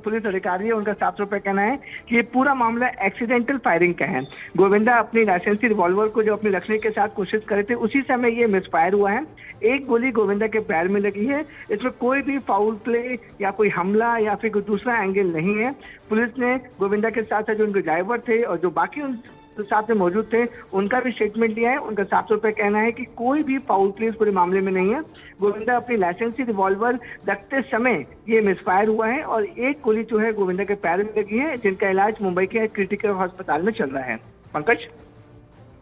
पुलिस अधिकारी है, उनका साफ तौर पर कहना है कि ये पूरा मामला एक्सीडेंटल फायरिंग का है। गोविंदा अपनी लाइसेंसी रिवॉल्वर को जो अपने रखने के साथ कोशिश कर रहे थे, उसी समय ये मिसफायर हुआ है। एक गोली गोविंदा के पैर में लगी है। इसमें कोई भी फाउल प्ले या कोई हमला या फिर कोई दूसरा एंगल नहीं है। पुलिस ने गोविंदा के साथ साथ जो उनके ड्राइवर थे और जो बाकी उन साथ में मौजूद थे, उनका भी स्टेटमेंट लिया है। उनका साफ तौर पर कहना है कि कोई भी फाउल प्ले पूरे मामले में नहीं है। गोविंदा अपनी लाइसेंसी रिवॉल्वर रखते समय ये मिसफायर हुआ है और एक गोली जो है गोविंदा के पैर में लगी है, जिनका इलाज मुंबई के क्रिटिकल अस्पताल में चल रहा है। पंकज,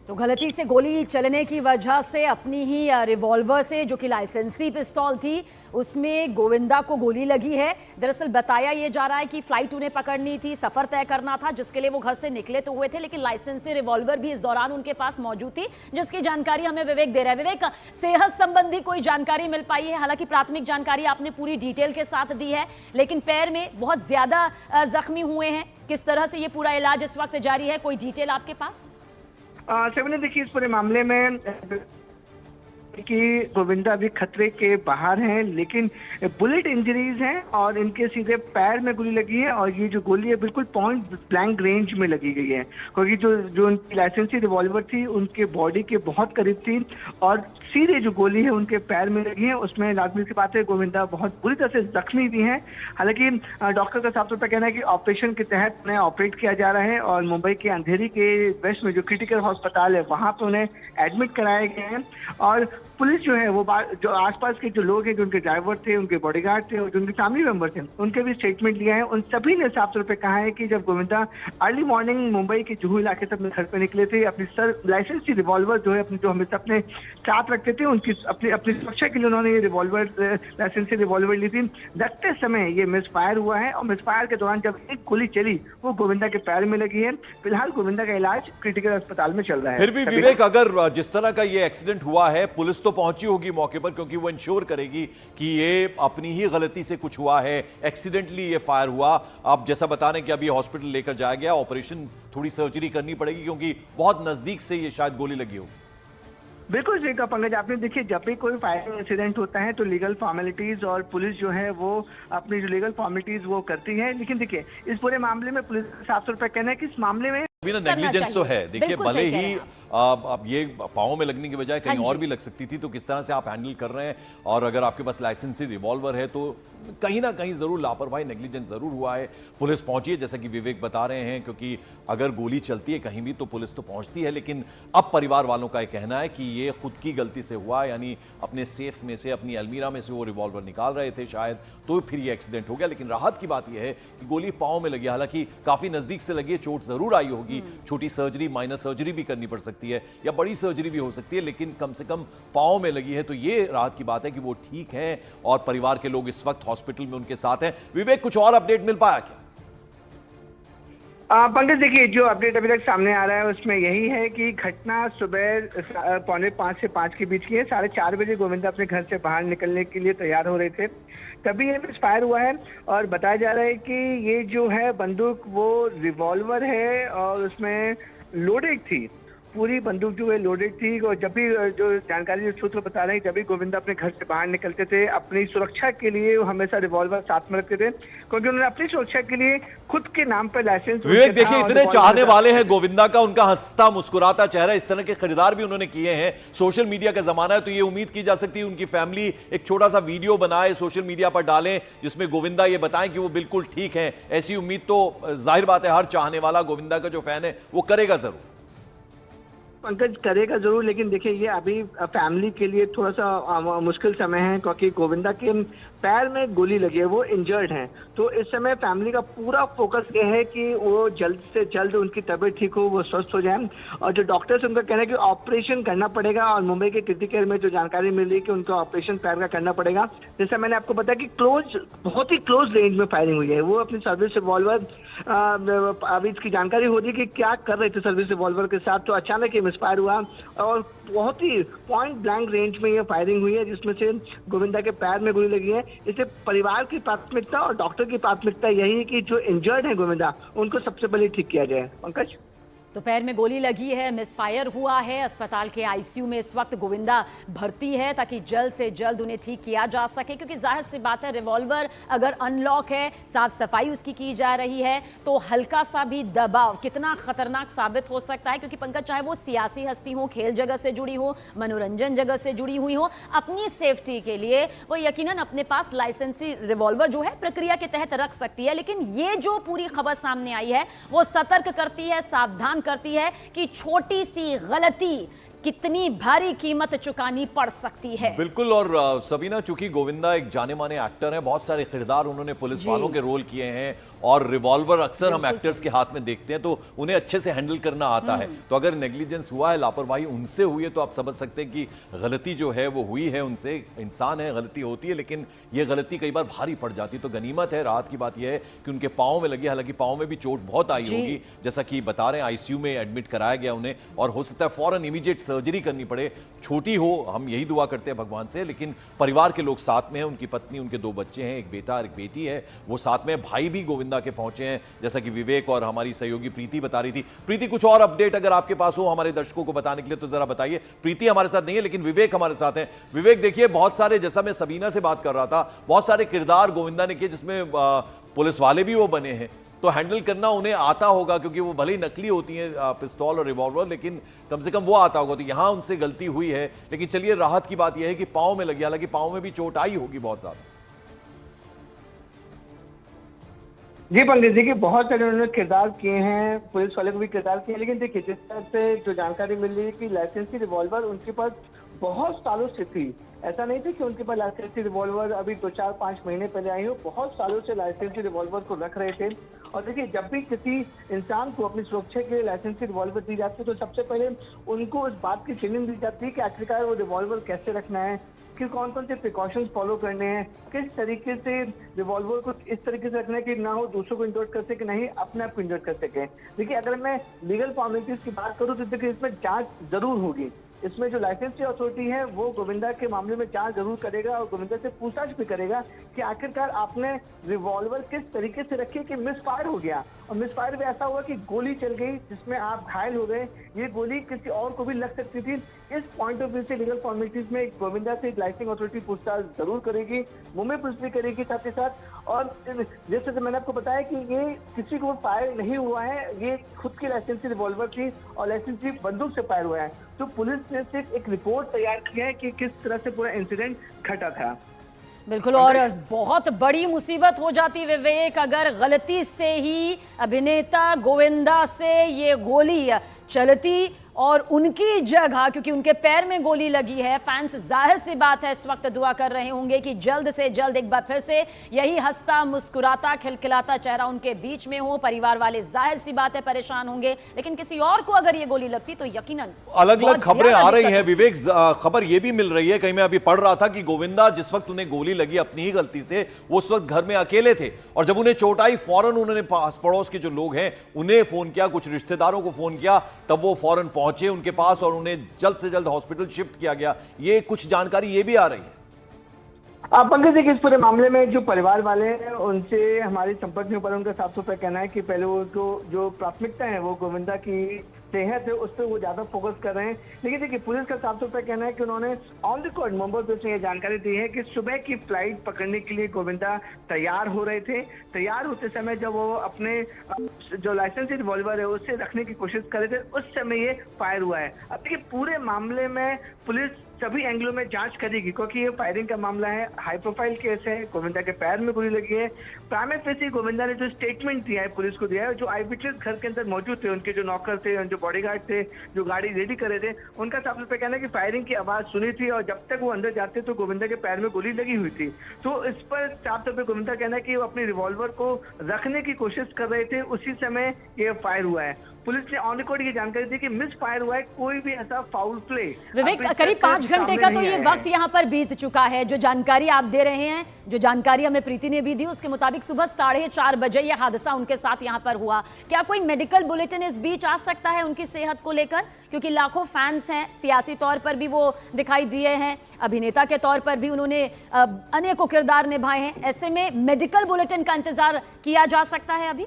तो गलती से गोली चलने की वजह से अपनी ही रिवॉल्वर से, जो कि लाइसेंसी पिस्तौल थी, उसमें गोविंदा को गोली लगी है। दरअसल बताया ये जा रहा है कि फ्लाइट उन्हें पकड़नी थी, सफर तय करना था, जिसके लिए वो घर से निकले तो हुए थे, लेकिन लाइसेंसी रिवॉल्वर भी इस दौरान उनके पास मौजूद थी, जिसकी जानकारी हमें विवेक दे रहा है। विवेक, सेहत संबंधी कोई जानकारी मिल पाई है? हालांकि प्राथमिक जानकारी आपने पूरी डिटेल के साथ दी है, लेकिन पैर में बहुत ज्यादा जख्मी हुए हैं। किस तरह से ये पूरा इलाज इस वक्त जारी है, कोई डिटेल आपके पास? सेवन, देखिए, इस पूरे मामले में कि गोविंदा अभी खतरे के बाहर हैं, लेकिन बुलेट इंजरीज हैं और इनके सीधे पैर में गोली लगी है और ये जो गोली है बिल्कुल पॉइंट ब्लैंक रेंज में लगी गई है, क्योंकि जो उनकी लाइसेंसी रिवॉल्वर थी उनके बॉडी के बहुत करीब थी और सीधे जो गोली है उनके पैर में लगी है। उसमें लाजमी की बात है, गोविंदा बहुत बुरी तरह से जख्मी भी हैं। हालांकि डॉक्टर का साफ तौर पर कहना है कि ऑपरेशन के तहत उन्हें ऑपरेट किया जा रहा है और मुंबई के अंधेरी के वेस्ट में जो क्रिटिकल अस्पताल है वहां पे उन्हें एडमिट कराए गए हैं। और पुलिस जो है वो जो आसपास के जो लोग हैं, जो उनके ड्राइवर थे, उनके बॉडीगार्ड थे और जो उनके फैमिली मेंबर थे, उनके भी स्टेटमेंट लिया है। उन सभी ने साफ तौर पे कहा है कि जब गोविंदा अर्ली मॉर्निंग मुंबई के जुहू इलाके से अपने घर पे निकले थे, अपनी लाइसेंसी रिवॉल्वर जो है अपनी, जो हमेशा अपने साथ रखते थे, उनकी अपनी सुरक्षा के लिए उन्होंने ये रिवॉल्वर, लाइसेंसी रिवॉल्वर ली थी। रखते समय ये मिसफायर हुआ है और मिसफायर के दौरान जब एक गोली चली वो गोविंदा के पैर में लगी है। फिलहाल गोविंदा का इलाज क्रिटिकल अस्पताल में चल रहा है। फिर भी विवेक, अगर जिस तरह का ये एक्सीडेंट हुआ है, पुलिस तो पहुंची होगी मौके पर, क्योंकि वो इंश्योर करेगी कि ये अपनी ही गलती से कुछ हुआ है, एक्सीडेंटली ये फायर हुआ। आप जैसा बता रहे हैं कि अभी हॉस्पिटल लेकर जाया गया, ऑपरेशन, थोड़ी सर्जरी करनी पड़ेगी क्योंकि बहुत नजदीक से ये शायद गोली लगी हो। बिल्कुल सही कहा पंकज आपने। देखिए, जब भी कोई फायरिंग इंसिडेंट होता है तो लीगल फॉर्मेलिटीज और पुलिस जो है वो अपनी जो लीगल फॉर्मेलिटीज वो करती है, लेकिन देखिए इस पूरे मामले में पुलिस साफ तौर पर कहना है कि इस मामले में अभी ना नेग्लिजेंस तो है। देखिए, भले ही अब ये पाँव में लगने की बजाय कहीं और भी लग सकती थी, तो किस तरह से आप हैंडल कर रहे हैं, और अगर आपके पास लाइसेंसी रिवॉल्वर है तो कहीं ना कहीं जरूर लापरवाही, नेग्लिजेंस जरूर हुआ है। पुलिस पहुंची है, जैसा कि विवेक बता रहे हैं, क्योंकि अगर गोली चलती है कहीं भी तो पुलिस तो पहुंचती है। लेकिन अब परिवार वालों का यह कहना है कि ये खुद की गलती से हुआ, यानी अपने सेफ में से, अपनी अलमीरा में से वो रिवॉल्वर निकाल रहे थे शायद, तो फिर ये एक्सीडेंट हो गया। लेकिन राहत की बात यह है कि गोली पाँव में लगी, हालांकि काफी नजदीक से लगी है, चोट जरूर आई होगी, छोटी सर्जरी, माइनर सर्जरी भी करनी पड़ सकती है या बड़ी सर्जरी भी हो सकती है, लेकिन कम से कम पाँव में लगी है, तो ये राहत की बात है कि वो ठीक है और परिवार के लोग इस वक्त हॉस्पिटल में उनके साथ हैं। विवेक, कुछ और अपडेट मिल पाया क्या? पंकज, देखिए, जो अपडेट अभी तक सामने आ रहा है उसमें यही है कि घटना सुबह 4:45 से 5 के बीच की है। 4:30 बजे गोविंदा अपने घर से बाहर निकलने के लिए तैयार हो रहे थे, तभी ये मिसफायर हुआ है। और बताया जा रहा है कि ये जो है बंदूक वो रिवॉल्वर है और उसमें लोडेड थी पूरी बंदूक जो है लोडेड थी। और जब भी जो जानकारी सूत्र बता रहे हैं, जब भी गोविंदा अपने घर से बाहर निकलते थे अपनी सुरक्षा के लिए वो हमेशा रिवॉल्वर साथ में रखते थे, क्योंकि उन्होंने अपनी सुरक्षा के लिए खुद के नाम पर लाइसेंस। विवेक देखिए, इतने चाहने वाले हैं गोविंदा का, उनका हंसता मुस्कुराता चेहरा, इस तरह के खरीदार भी उन्होंने किए हैं। सोशल मीडिया का जमाना है, तो ये उम्मीद की जा सकती है उनकी फैमिली एक छोटा सा वीडियो बनाए, सोशल मीडिया पर डालें, जिसमें गोविंदा ये बताएं कि वो बिल्कुल ठीक है। ऐसी उम्मीद तो जाहिर बात है हर चाहने वाला गोविंदा का जो फैन है वो करेगा जरूर। पंकज करेगा जरूर, लेकिन देखिए ये अभी फैमिली के लिए थोड़ा सा मुश्किल समय है, क्योंकि गोविंदा के पैर में गोली लगी है, वो इंजर्ड हैं। तो इस समय फैमिली का पूरा फोकस ये है कि वो जल्द से जल्द उनकी तबीयत ठीक हो, वो स्वस्थ हो जाए। और जो डॉक्टर्स उनका कहना है कि ऑपरेशन करना पड़ेगा, और मुंबई के क्रिटिकल केयर में जो जानकारी मिल रही है कि उनका ऑपरेशन पैर का करना पड़ेगा। जैसा मैंने आपको बताया कि बहुत ही क्लोज रेंज में फायरिंग हुई है। वो अपनी सर्विस रिवॉल्वर, अभी इसकी जानकारी हो रही है कि क्या कर रहे थे सर्विस रिवॉल्वर के साथ, तो अचानक ये मिसफायर हुआ और बहुत ही पॉइंट ब्लैंक रेंज में ये फायरिंग हुई है, जिसमें से गोविंदा के पैर में गोली लगी है। इसे परिवार की प्राथमिकता और डॉक्टर की प्राथमिकता यही है कि जो इंजर्ड है गोविंदा, उनको सबसे पहले ठीक किया जाए। पंकज, तो पैर में गोली लगी है, मिसफायर हुआ है, अस्पताल के आईसीयू में इस वक्त गोविंदा भर्ती है ताकि जल्द से जल्द उन्हें ठीक किया जा सके, क्योंकि जाहिर सी बात है रिवॉल्वर अगर अनलॉक है, साफ सफाई उसकी की जा रही है, तो हल्का सा भी दबाव कितना खतरनाक साबित हो सकता है। क्योंकि पंकज, चाहे वो सियासी हस्ती हो, खेल जगह से जुड़ी हो, मनोरंजन जगह से जुड़ी हुई हो, अपनी सेफ्टी के लिए वो यकीनन अपने पास लाइसेंसी रिवॉल्वर जो है प्रक्रिया के तहत रख सकती है। लेकिन ये जो पूरी खबर सामने आई है वो सतर्क करती है, सावधान करती है कि छोटी सी गलती कितनी भारी कीमत चुकानी पड़ सकती है। बिल्कुल। और सबीना, चूंकि गोविंदा एक जाने माने एक्टर है, बहुत सारे किरदार उन्होंने पुलिस वालों के रोल किए हैं, और रिवॉल्वर अक्सर हम एक्टर्स के हाथ में देखते हैं, तो उन्हें अच्छे से हैंडल करना आता है। तो अगर नेग्लिजेंस हुआ है, लापरवाही उनसे हुई है, तो आप समझ सकते हैं कि गलती जो है वो हुई है उनसे। इंसान है, गलती होती है, लेकिन ये गलती कई बार भारी पड़ जाती है। तो गनीमत है, राहत की बात यह है कि उनके पाँव में लगी, हालांकि पाँव में भी चोट बहुत आई होगी, जैसा कि बता रहे हैं आईसीयू में एडमिट कराया गया उन्हें, और हो सकता है फौरन इमीडिएट सर्जरी करनी पड़े। छोटी हो, हम यही दुआ करते हैं भगवान से, लेकिन परिवार के लोग साथ में हैं, उनकी पत्नी, उनके 2 बच्चे हैं, एक बेटा और एक बेटी है, वो साथ में। भाई भी गोविंदा के पहुंचे हैं, जैसा कि विवेक और हमारी सहयोगी प्रीति बता रही थी। प्रीति, कुछ और अपडेट अगर आपके पास हो हमारे दर्शकों को बताने के लिए तो जरा बताइए। प्रीति हमारे साथ नहीं है, लेकिन विवेक हमारे साथ हैं। विवेक, देखिए बहुत सारे, जैसा मैं सबीना से बात कर रहा था, बहुत सारे किरदार गोविंदा ने किए, जिसमें पुलिस वाले भी वो बने हैं, तो हैंडल करना उन्हें आता होगा, क्योंकि वो भले ही नकली होती हैं पिस्तौल और रिवॉल्वर, लेकिन कम से कम वो आता होगा। तो यहां उनसे गलती हुई है, लेकिन चलिए राहत की बात यह है कि पांव में लगी, हालांकि पांव में भी चोट आई होगी बहुत ज्यादा। जी पंडित जी, की बहुत सारे उन्होंने किरदार किए हैं, पुलिस वाले को भी किरदार किए हैं, लेकिन देखिए जिस तरह से जो जानकारी मिल रही है कि लाइसेंसी रिवॉल्वर उनके पास बहुत सालों से थी। ऐसा नहीं था कि उनके पास लाइसेंसी रिवॉल्वर अभी 2-4-5 महीने पहले आई हो, बहुत सालों से लाइसेंसी रिवॉल्वर को रख रहे थे। और देखिए जब भी किसी इंसान को अपनी सुरक्षा के लिए लाइसेंसी रिवॉल्वर दी जाती है, तो सबसे पहले उनको इस बात की ट्रेनिंग दी जाती है कि आखिरकार वो रिवॉल्वर कैसे रखना है, कि कौन कौन से प्रिकॉशंस फॉलो करने हैं, किस तरीके से रिवॉल्वर को इस तरीके से रखना है कि ना हो दूसरों को इंजर्ड कर सके, नहीं अपने आप को इंजर्ड कर सके। देखिए अगर मैं लीगल फॉर्मेलिटीज की बात करूं तो देखिए इसमें जांच जरूर होगी। इसमें जो लाइसेंसी अथॉरिटी है वो गोविंदा के मामले में जांच जरूर करेगा और गोविंदा से पूछताछ भी करेगा कि आखिरकार आपने रिवॉल्वर किस तरीके से रखी कि मिसफायर हो गया, और मिसफायर भी ऐसा हुआ कि गोली चल गई जिसमें आप घायल हो गए। ये गोली किसी और को भी लग सकती थी। इस पॉइंट ऑफ व्यू से लीगल फॉर्मेलिटीज में गोविंदा से लाइसेंसिंग अथॉरिटी पूछताछ जरूर करेगी, मुंबई पुलिस भी करेगी साथ ही साथ। और जैसे मैंने आपको बताया कि ये किसी को फायर नहीं हुआ है, ये खुद की लाइसेंसी रिवॉल्वर थी और लाइसेंसी बंदूक से फायर हुआ है। तो पुलिस ने सिर्फ एक रिपोर्ट तैयार की है कि किस तरह से पूरा इंसिडेंट घटा था। बिल्कुल, और बहुत बड़ी मुसीबत हो जाती विवेक अगर गलती से ही अभिनेता गोविंदा से ये गोली चलती और उनकी जगह, क्योंकि उनके पैर में गोली लगी है, फैंस जाहिर सी बात है इस वक्त दुआ कर रहे होंगे कि जल्द से जल्द एक बार फिर से यही हंसता मुस्कुराता खिलखिलाता चेहरा उनके बीच में हो। परिवार वाले जाहिर सी बात है परेशान होंगे, लेकिन किसी और को अगर ये गोली लगती तो यकीनन अलग अलग खबरें आ रही हैं विवेक। खबर ये भी मिल रही है, कहीं मैं अभी पढ़ रहा था कि गोविंदा जिस वक्त उन्हें गोली लगी अपनी ही गलती से, वो उस वक्त घर में अकेले थे, और जब उन्हें चोट आई फौरन उन्होंने पास पड़ोस के जो लोग हैं उन्हें फोन किया, कुछ रिश्तेदारों को फोन किया, तब वो फौरन पहुंचे उनके पास और उन्हें जल्द से जल्द हॉस्पिटल शिफ्ट किया गया। ये कुछ जानकारी ये भी आ रही है। पंकज जी, इस पूरे मामले में जो परिवार वाले हैं उनसे हमारे संपर्क में पर उनका साफ सुथरा कहना है कि पहले वो जो प्राथमिकता है वो गोविंदा की सेहत है उस पर वो ज्यादा फोकस कर रहे हैं। लेकिन देखिए पुलिस का साफ तौर पर कहना है कि उन्होंने ऑन रिकॉर्ड मुंबई पुलिस ने यह जानकारी दी है कि सुबह की फ्लाइट पकड़ने के लिए गोविंदा तैयार हो रहे थे। तैयार होते समय जब वो अपने जो लाइसेंसी रिवॉल्वर है उसे रखने की कोशिश कर रहे थे उस समय ये फायर हुआ है। अब देखिए पूरे मामले में पुलिस सभी एंगलों में जांच करेगी क्योंकि ये फायरिंग का मामला है, हाई प्रोफाइल केस है, गोविंदा के पैर में गोली लगी है। प्राइमरी फेसी गोविंदा ने जो स्टेटमेंट दिया है पुलिस को दिया है, जो आई विटनेस घर के अंदर मौजूद थे, उनके जो नौकर थे, जो बॉडीगार्ड थे, जो गाड़ी रेडी कर रहे थे, उनका साफ तौर पर कहना है कि फायरिंग की आवाज सुनी थी और जब तक वो अंदर जाते तो गोविंदा के पैर में गोली लगी हुई थी। तो इस पर साफ तौर पर गोविंदा कहना है कि वो अपने रिवॉल्वर को रखने की कोशिश कर रहे थे, उसी समय ये फायर हुआ है। पुलिस ने ऑन रिकॉर्ड ये जानकारी दी कि मिस फायर हुआ है, कोई भी ऐसा फाउल प्ले। विवेक, करीब 5 घंटे का तो ये वक्त यहाँ पर बीत चुका है। जो जानकारी आप दे रहे हैं, जो जानकारी हमें प्रीति ने भी दी, उसके मुताबिक सुबह 4:30 बजे ये हादसा उनके साथ यहाँ पर हुआ। क्या कोई मेडिकल बुलेटिन इस बीच आ सकता है उनकी सेहत को लेकर? क्योंकि लाखों फैंस हैं, सियासी तौर पर भी वो दिखाई दिए हैं, अभिनेता के तौर पर भी उन्होंने अनेकों किरदार निभाए हैं। ऐसे में मेडिकल बुलेटिन का इंतजार किया जा सकता है अभी?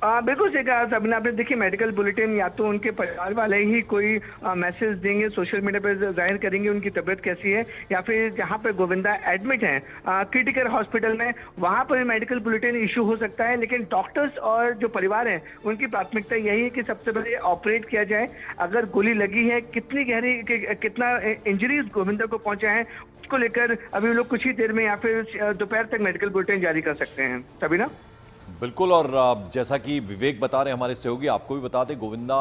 बिल्कुल सही कहा सबने आपने। देखिए मेडिकल बुलेटिन या तो उनके परिवार वाले ही कोई मैसेज देंगे, सोशल मीडिया पर जाहिर करेंगे उनकी तबीयत कैसी है, या फिर जहां पे गोविंदा एडमिट हैं क्रिटिकल हॉस्पिटल में, वहां पर मेडिकल बुलेटिन इशू हो सकता है। लेकिन डॉक्टर्स और जो परिवार है उनकी प्राथमिकता यही है कि सबसे पहले ऑपरेट किया जाए। अगर गोली लगी है, कितनी गहरी, कितना इंजरीज गोविंदा को पहुंचा है, उसको लेकर अभी लोग कुछ ही देर में या फिर दोपहर तक मेडिकल बुलेटिन जारी कर सकते हैं। तभी ना बिल्कुल। और जैसा कि विवेक बता रहे हैं हमारे सहयोगी, आपको भी बता दें गोविंदा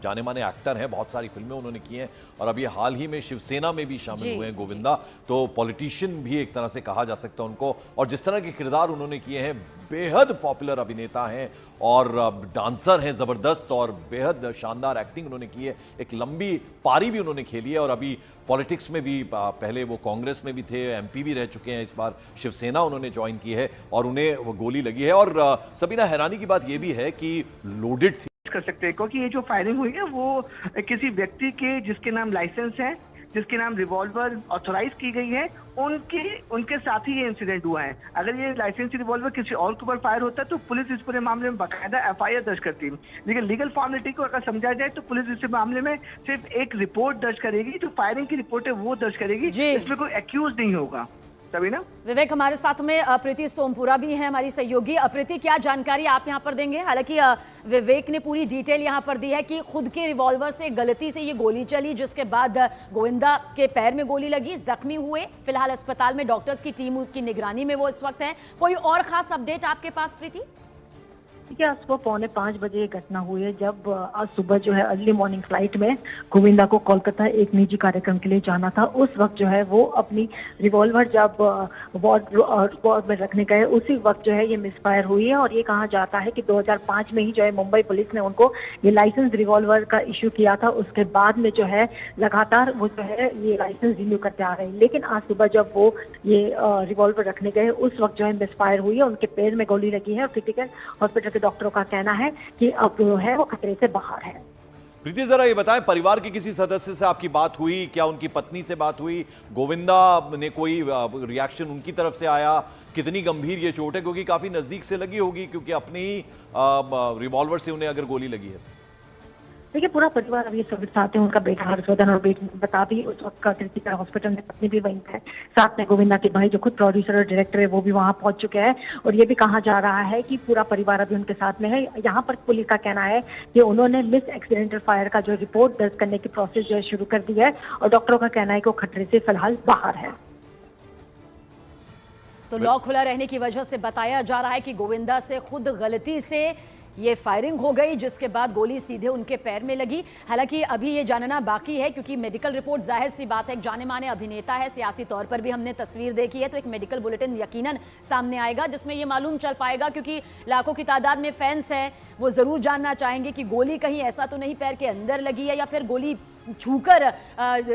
जाने माने एक्टर हैं, बहुत सारी फिल्में उन्होंने की हैं और अभी हाल ही में शिवसेना में भी शामिल हुए हैं गोविंदा। तो पॉलिटिशियन भी एक तरह से कहा जा सकता है उनको, और जिस तरह के किरदार उन्होंने किए हैं, बेहद पॉपुलर अभिनेता हैं और डांसर हैं जबरदस्त, और बेहद शानदार एक्टिंग उन्होंने की है। एक लंबी पारी भी उन्होंने खेली है और अभी पॉलिटिक्स में भी, पहले वो कांग्रेस में भी थे, एमपी भी रह चुके हैं, इस बार शिवसेना उन्होंने ज्वाइन की है और उन्हें वो गोली लगी है। और सबीना, हैरानी की बात यह भी है कि लोडेड थी कर सकते हैं क्योंकि ये जो फायरिंग हुई है वो किसी व्यक्ति के जिसके नाम लाइसेंस है, जिसके नाम रिवॉल्वर ऑथोराइज की गई है, उनके साथ ही ये इंसिडेंट हुआ है। अगर ये लाइसेंसी रिवॉल्वर किसी और के ऊपर फायर होता है तो पुलिस इस पूरे मामले में बाकायदा एफआईआर दर्ज करती है। लेकिन लीगल फॉर्मेलिटी को अगर समझा जाए तो पुलिस इस मामले में सिर्फ एक रिपोर्ट दर्ज करेगी, जो फायरिंग की रिपोर्ट है वो दर्ज करेगी, इसमें कोई एक्यूज नहीं होगा। तभी ना विवेक, हमारे साथ में प्रीति सोमपुरा भी है, हमारी सहयोगी। प्रीति, क्या जानकारी आप यहाँ पर देंगे? हालांकि विवेक ने पूरी डिटेल यहाँ पर दी है कि खुद के रिवॉल्वर से गलती से ये गोली चली, जिसके बाद गोविंदा के पैर में गोली लगी, जख्मी हुए, फिलहाल अस्पताल में डॉक्टर्स की टीम की निगरानी में वो इस वक्त है। कोई और खास अपडेट आपके पास प्रीति? देखिए आज सुबह 4:45 बजे ये घटना हुई है जब आज सुबह जो है अर्ली मॉर्निंग फ्लाइट में गोविंदा को कोलकाता एक निजी कार्यक्रम के लिए जाना था। उस वक्त जो है वो अपनी रिवॉल्वर जब वार्ड में रखने गए, उसी वक्त जो है ये मिसफायर हुई है। और ये कहा जाता है कि 2005 में ही जो है मुंबई पुलिस ने उनको ये लाइसेंस रिवॉल्वर का इश्यू किया था। उसके बाद में जो है लगातार वो जो है ये लाइसेंस रिन्यू करते आ रहे हैं। लेकिन आज सुबह जब वो ये रिवॉल्वर रखने गए, उस वक्त जो है मिसफायर हुई है, उनके पैर में गोली लगी है और क्रिटिकल हॉस्पिटल के डॉक्टरों का कहना है कि अब जो है वो खतरे से बाहर है। प्रीति, जरा ये बताएं, परिवार के किसी सदस्य से आपकी बात हुई? क्या उनकी पत्नी से बात हुई? गोविंदा ने कोई रिएक्शन उनकी तरफ से आया? कितनी गंभीर ये चोट है, क्योंकि काफी नजदीक से लगी होगी, क्योंकि अपने ही रिवॉल्वर से उन्हें अगर गोली लगी है। देखिए पूरा परिवार अभी सब साथ है, उनका बेटा हर्षवर्धन और बेटी बता भी उस वक्त का क्रिटिकल हॉस्पिटल में, पत्नी भी वहीं है, साथ में गोविंदा के भाई जो खुद प्रोड्यूसर और डायरेक्टर है वो भी वहां पहुंच चुके हैं। और ये भी कहा जा रहा है कि पूरा परिवार अभी उनके साथ में है। यहाँ पर पुलिस का कहना है कि उन्होंने मिस एक्सीडेंटल फायर का जो रिपोर्ट दर्ज करने की प्रोसेस जो है शुरू कर दी है और डॉक्टरों का कहना है कि वो खतरे से फिलहाल बाहर है। तो लॉक खुला रहने की वजह से बताया जा रहा है कि गोविंदा से खुद गलती से ये फायरिंग हो गई, जिसके बाद गोली सीधे उनके पैर में लगी। हालांकि अभी ये जानना बाकी है, क्योंकि मेडिकल रिपोर्ट, जाहिर सी बात है, एक जाने माने अभिनेता है, सियासी तौर पर भी हमने तस्वीर देखी है, तो एक मेडिकल बुलेटिन यकीनन सामने आएगा जिसमें ये मालूम चल पाएगा, क्योंकि लाखों की तादाद में फैंस हैं, वो जरूर जानना चाहेंगे कि गोली कहीं ऐसा तो नहीं पैर के अंदर लगी है या फिर गोली छूकर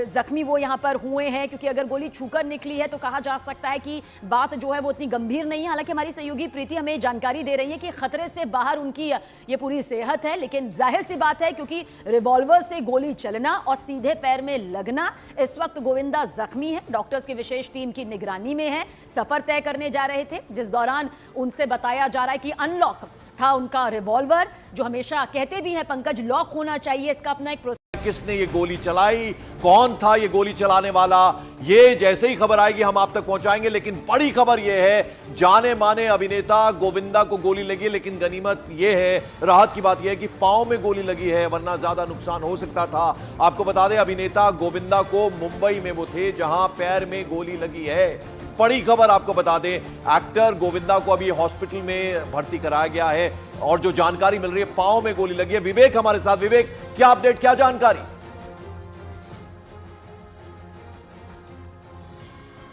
जख्मी वो यहाँ पर हुए हैं, क्योंकि अगर गोली छूकर निकली है तो कहा जा सकता है कि बात जो है वो इतनी गंभीर नहीं है। हालांकि हमारी सहयोगी प्रीति हमें जानकारी दे रही है कि खतरे से बाहर उनकी ये पूरी सेहत है, लेकिन जाहिर सी बात है क्योंकि रिवॉल्वर से गोली चलना और सीधे पैर में लगना, इस वक्त गोविंदा जख्मी है, डॉक्टर्स की विशेष टीम की निगरानी में है, सफर तय करने जा रहे थे, जिस दौरान उनसे बताया जा रहा है कि अनलॉक था उनका रिवॉल्वर, जो हमेशा कहते भी हैं पंकज लॉक होना चाहिए, इसका अपना एक किसने ये गोली चलाई, कौन था ये गोली चलाने वाला, ये जैसे ही खबर आएगी हम आप तक पहुंचाएंगे। लेकिन बड़ी खबर ये है, जाने माने अभिनेता गोविंदा को गोली लगी है, लेकिन गनीमत ये है, राहत की बात ये है कि पांव में गोली लगी है, वरना ज्यादा नुकसान हो सकता था। आपको बता दें, अभिनेता गोविंदा को मुंबई में वो थे जहां पैर में गोली लगी है। बड़ी खबर आपको बता दें, एक्टर गोविंदा को अभी हॉस्पिटल में भर्ती कराया गया है और जो जानकारी मिल रही है, पांव में गोली लगी है। विवेक हमारे साथ। विवेक, क्या अपडेट, क्या जानकारी?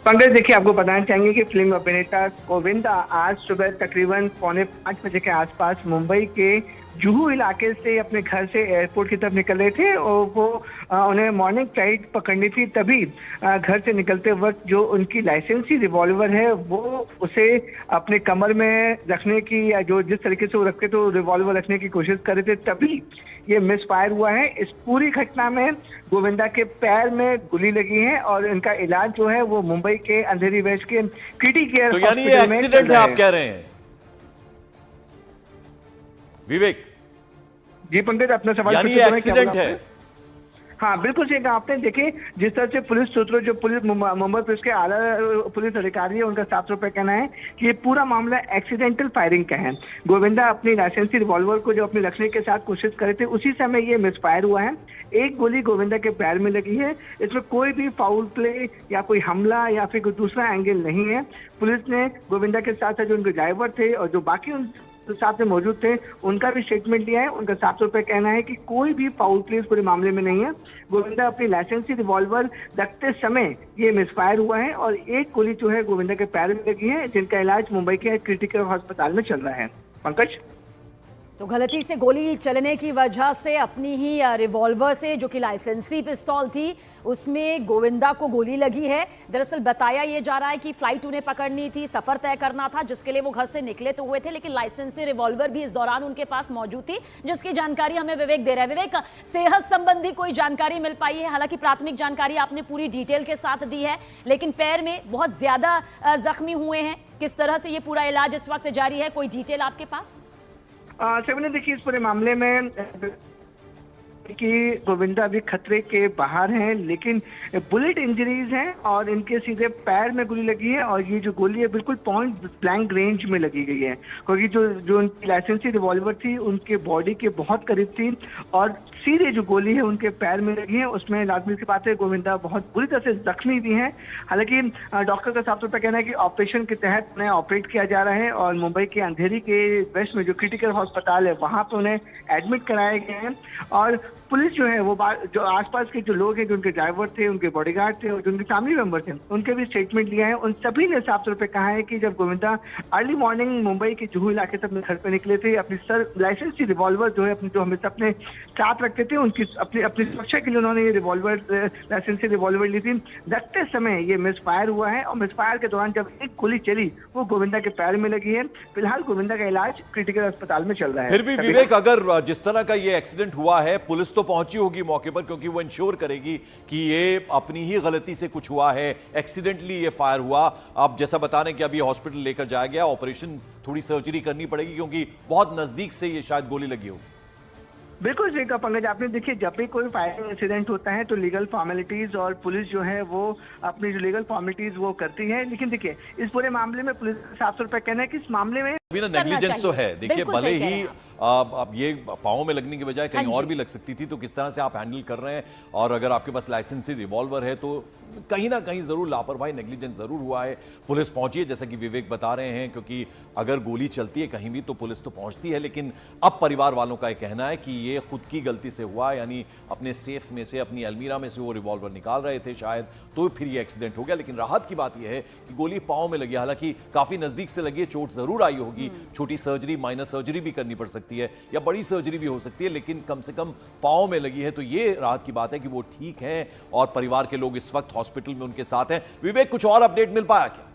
पंकज, देखिए, आपको बताना चाहेंगे कि फिल्म अभिनेता गोविंदा आज सुबह तकरीबन 4:45 के आसपास मुंबई के जुहू इलाके से अपने घर से एयरपोर्ट की तरफ निकल रहे थे और वो उन्हें मॉर्निंग फ्लाइट पकड़नी थी। तभी घर से निकलते वक्त जो उनकी लाइसेंसी रिवॉल्वर है वो उसे अपने कमर में रखने की, या जो जिस तरीके से वो रखते थे रिवॉल्वर रखने की कोशिश कर रहे थे, तभी ये मिस फायर हुआ है। इस पूरी घटना में गोविंदा के पैर में गोली लगी है और इनका इलाज जो है वो मुंबई के अंधेरी वेस्ट के क्रिटी केयर तो यानी ये एक्सीडेंट है, आप कह रहे हैं विवेक? जी पंकज, अपना सवाल यानी ये एक्सीडेंट है? हाँ, बिल्कुल सही कहा आपने। देखिए, जिस तरह से पुलिस सूत्रों, जो पुलिस मुंबई पुलिस के आला पुलिस अधिकारी है, उनका साफ तौर पर कहना है कि ये पूरा मामला एक्सीडेंटल फायरिंग का है। गोविंदा अपनी लाइसेंसी रिवॉल्वर को जो अपने रखने के साथ कोशिश कर रहे थे, उसी समय ये मिसफायर हुआ है। एक गोली गोविंदा के पैर में लगी है। इसमें कोई भी फाउल प्ले या कोई हमला या फिर कोई दूसरा एंगल नहीं है। पुलिस ने गोविंदा के साथ जो उनके ड्राइवर थे और जो बाकी तो साथ में मौजूद थे, उनका भी स्टेटमेंट लिया है। उनका साफ तौर पर कहना है कि कोई भी फाउल प्ले इस पूरे मामले में नहीं है। गोविंदा अपनी लाइसेंसी रिवॉल्वर रखते समय ये मिसफायर हुआ है और एक गोली जो है गोविंदा के पैर में लगी है, जिनका इलाज मुंबई के क्रिटिकल अस्पताल में चल रहा है। पंकज, तो गलती से गोली चलने की वजह से अपनी ही रिवॉल्वर से, जो कि लाइसेंसी पिस्तौल थी, उसमें गोविंदा को गोली लगी है। दरअसल बताया ये जा रहा है कि फ्लाइट उन्हें पकड़नी थी, सफर तय करना था, जिसके लिए वो घर से निकले तो हुए थे, लेकिन लाइसेंसी रिवॉल्वर भी इस दौरान उनके पास मौजूद थी, जिसकी जानकारी हमें विवेक दे रहा है। विवेक, सेहत संबंधी कोई जानकारी मिल पाई है? हालांकि प्राथमिक जानकारी आपने पूरी डिटेल के साथ दी है, लेकिन पैर में बहुत ज्यादा जख्मी हुए हैं। किस तरह से ये पूरा इलाज इस वक्त जारी है, कोई डिटेल आपके पास? सबने देखिए, इस पूरे मामले में कि गोविंदा अभी खतरे के बाहर हैं, लेकिन बुलेट इंजरीज हैं और इनके सीधे पैर में गोली लगी है और ये जो गोली है बिल्कुल पॉइंट ब्लैंक रेंज में लगी गई है, क्योंकि जो उनकी लाइसेंसी रिवॉल्वर थी उनके बॉडी के बहुत करीब थी और सीधे जो गोली है उनके पैर में लगी है। उसमें लाजमी सी बात है गोविंदा बहुत बुरी तरह से जख्मी भी हैं। हालांकि डॉक्टर का साफ तौर पर कहना है कि ऑपरेशन के तहत उन्हें ऑपरेट किया जा रहा है और मुंबई के अंधेरी के वेस्ट में जो क्रिटिकल अस्पताल है वहां पर उन्हें एडमिट कराए गए हैं। और पुलिस जो है वो जो आसपास के जो लोग हैं, जो उनके ड्राइवर थे, उनके बॉडीगार्ड थे और जो उनके फैमिली मेंबर थे, उनके भी स्टेटमेंट लिया है। उन सभी ने साफ तौर पे कहा है कि जब गोविंदा अर्ली मॉर्निंग मुंबई के जुहू इलाके से अपने घर पे निकले थे, अपनी लाइसेंसी रिवॉल्वर जो है अपनी, जो हमेशा अपने साथ रखते थे, उनकी अपनी सुरक्षा के लिए उन्होंने ये रिवॉल्वर, लाइसेंसी रिवॉल्वर ली थी। रखते समय ये मिसफायर हुआ है और मिसफायर के दौरान जब एक गोली चली वो गोविंदा के पैर में लगी है। फिलहाल गोविंदा का इलाज क्रिटिकल अस्पताल में चल रहा है। फिर भी विवेक, अगर जिस तरह का ये एक्सीडेंट हुआ है, पुलिस तो पहुंची होगी मौके पर, क्योंकि वो इंश्योर करेगी कि ये अपनी ही गलती से कुछ हुआ है, एक्सीडेंटली ये फायर हुआ। आप जैसा बता रहे हैं कि अभी हॉस्पिटल लेकर जाया गया, ऑपरेशन, थोड़ी सर्जरी करनी पड़ेगी क्योंकि बहुत नजदीक से ये शायद गोली लगी हो। बिल्कुल सही कहा पंकज आपने। देखिए, जब भी कोई फायरिंग इंसिडेंट होता है तो लीगल फॉर्मेलिटीज और पुलिस जो है वो अपनी जो लीगल फॉर्मेलिटीज वो करती है, लेकिन देखिए इस पूरे मामले में पुलिस साफ तौर पर कहना है कि इस मामले में नेग्लिजेंस तो है। देखिए, भले ही अब ये पाँव में लगने की बजाय कहीं और भी लग सकती थी, तो किस तरह से आप हैंडल कर रहे हैं, और अगर आपके पास लाइसेंसी रिवॉल्वर है तो कहीं ना कहीं जरूर लापरवाही, नेग्लिजेंस जरूर हुआ है। पुलिस पहुंची है, जैसा कि विवेक बता रहे हैं, क्योंकि अगर गोली चलती है कहीं भी तो पुलिस तो पहुंचती है। लेकिन अब परिवार वालों का यह कहना है कि ये खुद की गलती से हुआ, यानी अपने सेफ में से, अपनी अलमीरा में से वो रिवॉल्वर निकाल रहे थे शायद, तो फिर ये एक्सीडेंट हो गया। लेकिन राहत की बात यह है कि गोली पाँव में लगी, हालांकि काफी नजदीक से लगी है, चोट जरूर आई होगी, छोटी सर्जरी, माइनर सर्जरी भी करनी पड़ सकती है या बड़ी सर्जरी भी हो सकती है, लेकिन कम से कम पाँव में लगी है, तो ये राहत की बात है कि वो ठीक है और परिवार के लोग इस वक्त हॉस्पिटल में उनके साथ हैं। विवेक, कुछ और अपडेट मिल पाया क्या?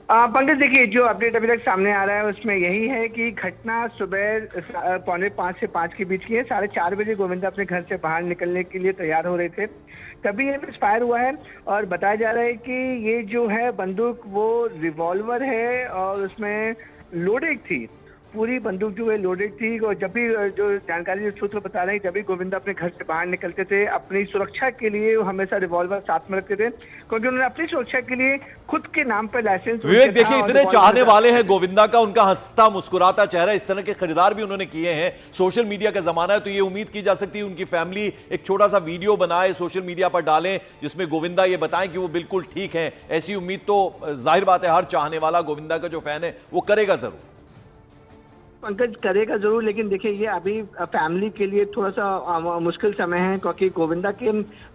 पंकज, देखिए, जो अपडेट अभी तक सामने आ रहा है उसमें यही है कि घटना सुबह 4:45 से 5 के बीच की है। 4:30 बजे गोविंदा अपने घर से बाहर निकलने के लिए तैयार हो रहे थे, तभी ये मिसफायर हुआ है। और बताया जा रहा है कि ये जो है बंदूक वो रिवॉल्वर है और उसमें लोडेड थी पूरी बंदूक जो है लोडेड थी। और जब भी जो जानकारी सूत्र बता रहे हैं, जब भी गोविंदा अपने घर से बाहर निकलते थे अपनी सुरक्षा के लिए वो हमेशा रिवॉल्वर साथ में रखते थे, क्योंकि उन्होंने अपनी सुरक्षा के लिए खुद के नाम पर लाइसेंस। विवेक देखिए, इतने चाहने वाले हैं गोविंदा का, उनका हंसता मुस्कुराता चेहरा, इस तरह के खरीदार भी उन्होंने किए हैं। सोशल मीडिया का जमाना है, तो ये उम्मीद की जा सकती है उनकी फैमिली एक छोटा सा वीडियो बनाए, सोशल मीडिया पर डालें, जिसमें गोविंदा ये बताएं कि वो बिल्कुल ठीक है। ऐसी उम्मीद तो जाहिर बात है हर चाहने वाला गोविंदा का जो फैन है वो करेगा जरूर। पंकज करेगा जरूर, लेकिन देखिए ये अभी फैमिली के लिए थोड़ा सा मुश्किल समय है, क्योंकि गोविंदा के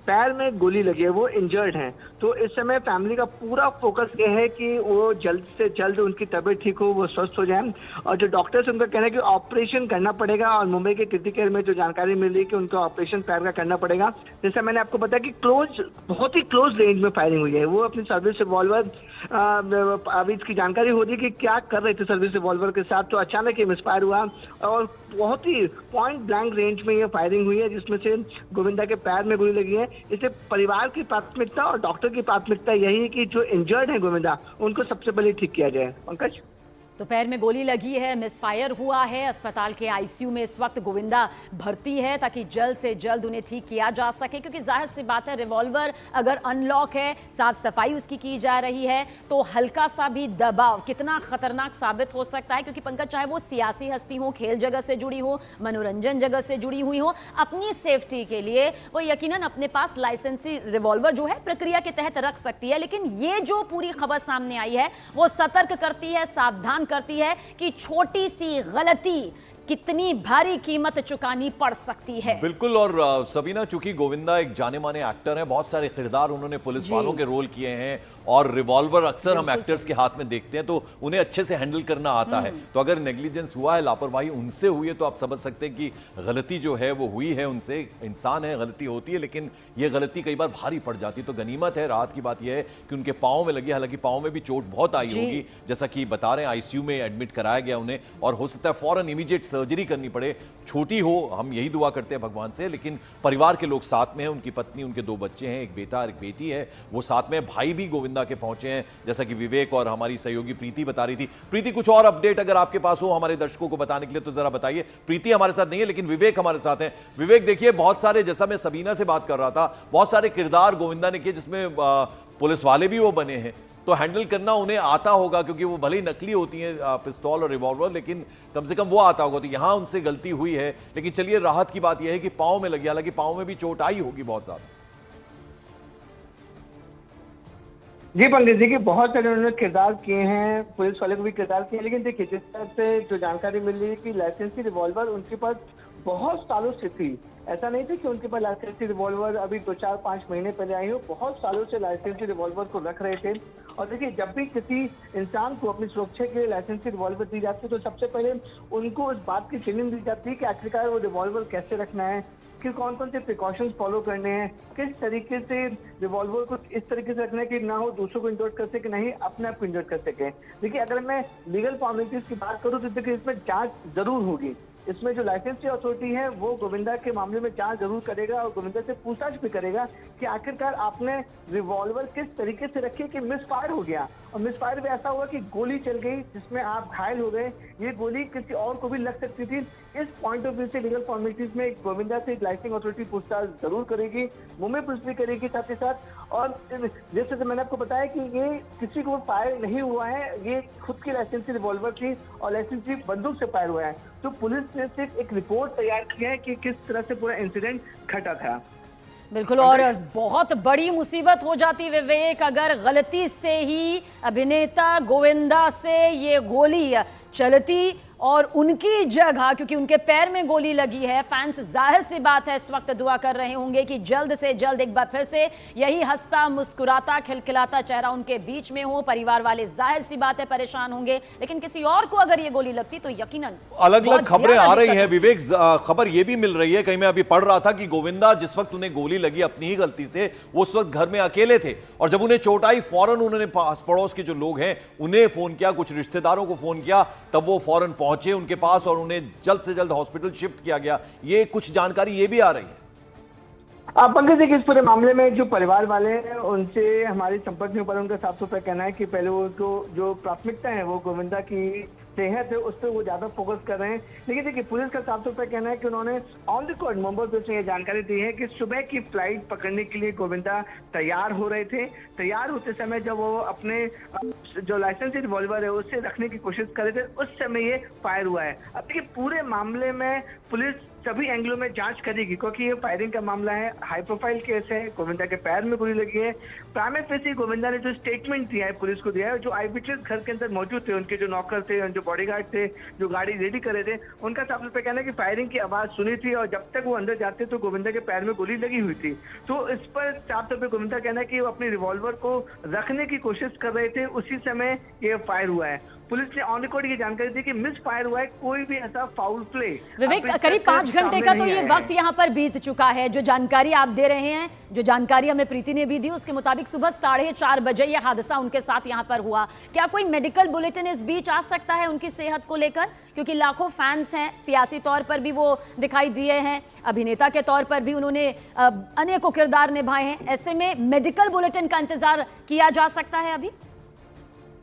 पैर में गोली लगी है, वो इंजर्ड हैं। तो इस समय फैमिली का पूरा फोकस ये है कि वो जल्द से जल्द उनकी तबीयत ठीक हो, वो स्वस्थ हो जाए। और जो डॉक्टर्स उनका कहना है कि ऑपरेशन करना पड़ेगा, और मुंबई के क्रिटिकल केयर में जो जानकारी मिल रही है कि उनको ऑपरेशन पैर का करना पड़ेगा। जैसे मैंने आपको बताया कि बहुत ही क्लोज रेंज में फायरिंग हुई है। वो अपनी सर्विस रिवॉल्वर, अभी इसकी जानकारी हो रही है कि क्या कर रहे थे सर्विस रिवॉल्वर के साथ, तो अचानक ये मिसफायर हुआ और बहुत ही पॉइंट ब्लैंक रेंज में ये फायरिंग हुई है, जिसमें से गोविंदा के पैर में गोली लगी है। इसे परिवार की प्राथमिकता और डॉक्टर की प्राथमिकता यही है कि जो इंजर्ड है गोविंदा, उनको सबसे पहले ठीक किया जाए। पंकज, तो पैर में गोली लगी है, मिसफायर हुआ है, अस्पताल के आईसीयू में इस वक्त गोविंदा भर्ती है ताकि जल्द से जल्द उन्हें ठीक किया जा सके, क्योंकि जाहिर सी बात है रिवॉल्वर अगर अनलॉक है, साफ सफाई उसकी की जा रही है, तो हल्का सा भी दबाव कितना खतरनाक साबित हो सकता है। क्योंकि पंकज, चाहे वो सियासी हस्ती हो, खेल जगत से जुड़ी हो, मनोरंजन जगत से जुड़ी हुई हो, अपनी सेफ्टी के लिए वो यकीनन अपने पास लाइसेंसी रिवॉल्वर जो है प्रक्रिया के तहत रख सकती है। लेकिन ये जो पूरी खबर सामने आई है वो सतर्क करती है, सावधान करती है कि छोटी सी गलती कितनी भारी कीमत चुकानी पड़ सकती है। बिल्कुल। और सबीना, चूंकि गोविंदा एक जाने माने एक्टर हैं, बहुत सारे किरदार उन्होंने पुलिस वालों के रोल किए हैं, और रिवॉल्वर अक्सर हम एक्टर्स के हाथ में देखते हैं, तो उन्हें अच्छे से हैंडल करना आता है। तो अगर नेग्लिजेंस हुआ है, लापरवाही उनसे हुई है, तो आप समझ सकते हैं कि गलती जो है वो हुई है उनसे। इंसान है, गलती होती है, लेकिन ये गलती कई बार भारी पड़ जाती है। तो गनीमत है, राहत की बात यह है कि उनके पांव में लगी, हालांकि पांव में भी चोट बहुत आई होगी, जैसा कि बता रहे हैं। आईसीयू में एडमिट कराया गया उन्हें, और हो सकता है फौरन इमीडिएट सर्जरी करनी पड़े। छोटी हो, हम यही दुआ करते हैं भगवान से, लेकिन परिवार के लोग साथ में हैं, उनकी पत्नी, उनके 2 बच्चे हैं, एक बेटा और एक बेटी है, वो साथ में। भाई भी गोविंदा के पहुंचे हैं, जैसा कि विवेक और हमारी सहयोगी प्रीति बता रही थी। प्रीति, कुछ और अपडेट अगर आपके पास हो हमारे दर्शकों को बताने के लिए तो जरा बताइए। प्रीति हमारे साथ नहीं है, लेकिन विवेक हमारे साथ हैं। विवेक, देखिए बहुत सारे, जैसा मैं सबीना से बात कर रहा था, बहुत सारे किरदार गोविंदा ने किए, जिसमें पुलिस वाले भी वो बने हैं, तो हैंडल करना उन्हें आता होगा, क्योंकि वो भले ही नकली होती हैं पिस्तौल और रिवॉल्वर, लेकिन कम से कम वो आता होगा। तो यहां उनसे गलती हुई है, लेकिन चलिए राहत की बात यह है कि पांव में लगी, हालांकि पांव में भी चोट आई होगी बहुत ज्यादा। जी पंडित जी, की बहुत सारे उन्होंने किरदार किए हैं, पुलिस वाले को भी किरदार किए, लेकिन देखिए जिस तरह से जो जानकारी मिल रही है कि लाइसेंसी रिवॉल्वर उनके पास बहुत सालों से थी। ऐसा नहीं था कि उनके पास लाइसेंसी रिवॉल्वर अभी 2-4-5 महीने पहले आई हो, बहुत सालों से लाइसेंसी रिवॉल्वर को रख रहे थे। और देखिए, जब भी किसी इंसान को अपनी सुरक्षा के लिए लाइसेंसी रिवॉल्वर दी जाती है, तो सबसे पहले उनको इस बात की ट्रेनिंग दी जाती है कि आखिरकार वो रिवॉल्वर कैसे रखना है, कि कौन कौन से प्रिकॉशंस फॉलो करने हैं, किस तरीके से रिवॉल्वर को इस तरीके से रखना है कि ना हो दूसरों को इंजर्ड कर सके, नहीं अपने आप को इंजर्ड कर सके। देखिए, अगर मैं लीगल फॉर्मेलिटीज की बात करूँ तो देखिए इसमें जांच जरूर होगी। इसमें जो लाइसेंसी अथॉरिटी है वो गोविंदा के मामले में जांच जरूर करेगा, और गोविंदा से पूछताछ भी करेगा कि आखिरकार आपने रिवॉल्वर किस तरीके से रखी कि मिसफायर हो गया, और मिसफायर भी ऐसा हुआ कि गोली चल गई जिसमें आप घायल हो गए। ये गोली किसी और को भी लग सकती थी। इस पॉइंट ऑफ व्यू से लीगल फॉर्मेलिटीज में गोविंदा से लाइसेंसिंग अथॉरिटी पूछताछ जरूर करेगी, मुंबई पुलिस भी करेगी साथ ही साथ। और जैसे मैंने आपको बताया कि ये किसी को फायर नहीं हुआ है, ये खुद की लाइसेंसी रिवॉल्वर थी और लाइसेंसी बंदूक से फायर हुआ है। तो पुलिस ने सिर्फ एक रिपोर्ट तैयार की है कि किस तरह से पूरा इंसिडेंट घटा था। बिल्कुल, और बहुत बड़ी मुसीबत हो जाती विवेक अगर गलती से ही अभिनेता गोविंदा से ये गोली चलती और उनकी जगह, क्योंकि उनके पैर में गोली लगी है, फैंस जाहिर सी बात है इस वक्त दुआ कर रहे होंगे कि जल्द से जल्द एक बार फिर से यही हंसता मुस्कुराता खिलखिलाता चेहरा उनके बीच में हो। परिवार वाले जाहिर सी बात है परेशान होंगे, लेकिन किसी और को अगर ये गोली लगती तो यकीनन अलग अलग खबरें आ रही हैं विवेक। खबर ये भी मिल रही है, कहीं मैं अभी पढ़ रहा था कि गोविंदा जिस वक्त उन्हें गोली लगी अपनी ही गलती से, वो उस वक्त घर में अकेले थे, और जब उन्हें चोट आई फौरन उन्होंने पास पड़ोस के जो लोग हैं उन्हें फोन किया, कुछ रिश्तेदारों को फोन किया, तब वो फौरन पहुंचे उनके पास और उन्हें जल्द से जल्द हॉस्पिटल शिफ्ट किया गया। ये कुछ जानकारी ये भी आ रही है। पंकज जी, इस पूरे मामले में जो परिवार वाले हैं उनसे हमारे संपर्क में पर उनका साफ सुथरा कहना है कि पहले वो जो प्राथमिकता है वो गोविंदा की सेहत है उस पर वो ज्यादा फोकस कर रहे हैं। लेकिन देखिए पुलिस का साफ तौर पर कहना है कि उन्होंने ऑन रिकॉर्ड मुंबई पुलिस ने यह जानकारी दी है कि सुबह की फ्लाइट पकड़ने के लिए गोविंदा तैयार हो रहे थे। तैयार होते समय जब वो अपने जो लाइसेंसी रिवॉल्वर है उसे रखने की कोशिश कर रहे थे उस समय ये फायर हुआ है। अब देखिए पूरे मामले में पुलिस सभी एंगलों में जांच करेगी क्योंकि ये फायरिंग का मामला है, हाई प्रोफाइल केस है, गोविंदा के पैर में गोली लगी है। प्राइम फेसी गोविंदा ने जो स्टेटमेंट दिया है पुलिस को दिया है, जो आई विटनेस घर के अंदर मौजूद थे, उनके जो नौकर थे, जो बॉडीगार्ड थे, जो गाड़ी रेडी कर रहे थे, उनका साफ तौर पर कहना है कि फायरिंग की आवाज सुनी थी और जब तक वो अंदर जाते तो गोविंदा के पैर में गोली लगी हुई थी। तो इस पर साफ तौर पर गोविंदा कहना है कि वो अपनी रिवॉल्वर को रखने की कोशिश कर रहे थे, उसी समय ये फायर हुआ है। पुलिस ने ऑन रिकॉर्ड ये जानकारी दी कि मिस फायर हुआ है, कोई भी ऐसा फाउल प्ले। विवेक, करीब 5 घंटे का तो ये वक्त यहाँ पर बीत चुका है। जो जानकारी आप दे रहे हैं, जो जानकारी हमें प्रीति ने भी दी, उसके मुताबिक सुबह 4:30 बजे यह हादसा उनके साथ यहाँ पर हुआ। क्या कोई मेडिकल बुलेटिन इस बीच आ सकता है उनकी सेहत को लेकर? क्योंकि लाखों फैंस हैं, सियासी तौर पर भी वो दिखाई दिए हैं, अभिनेता के तौर पर भी उन्होंने अनेकों किरदार निभाए हैं। ऐसे में मेडिकल बुलेटिन का इंतजार किया जा सकता है अभी?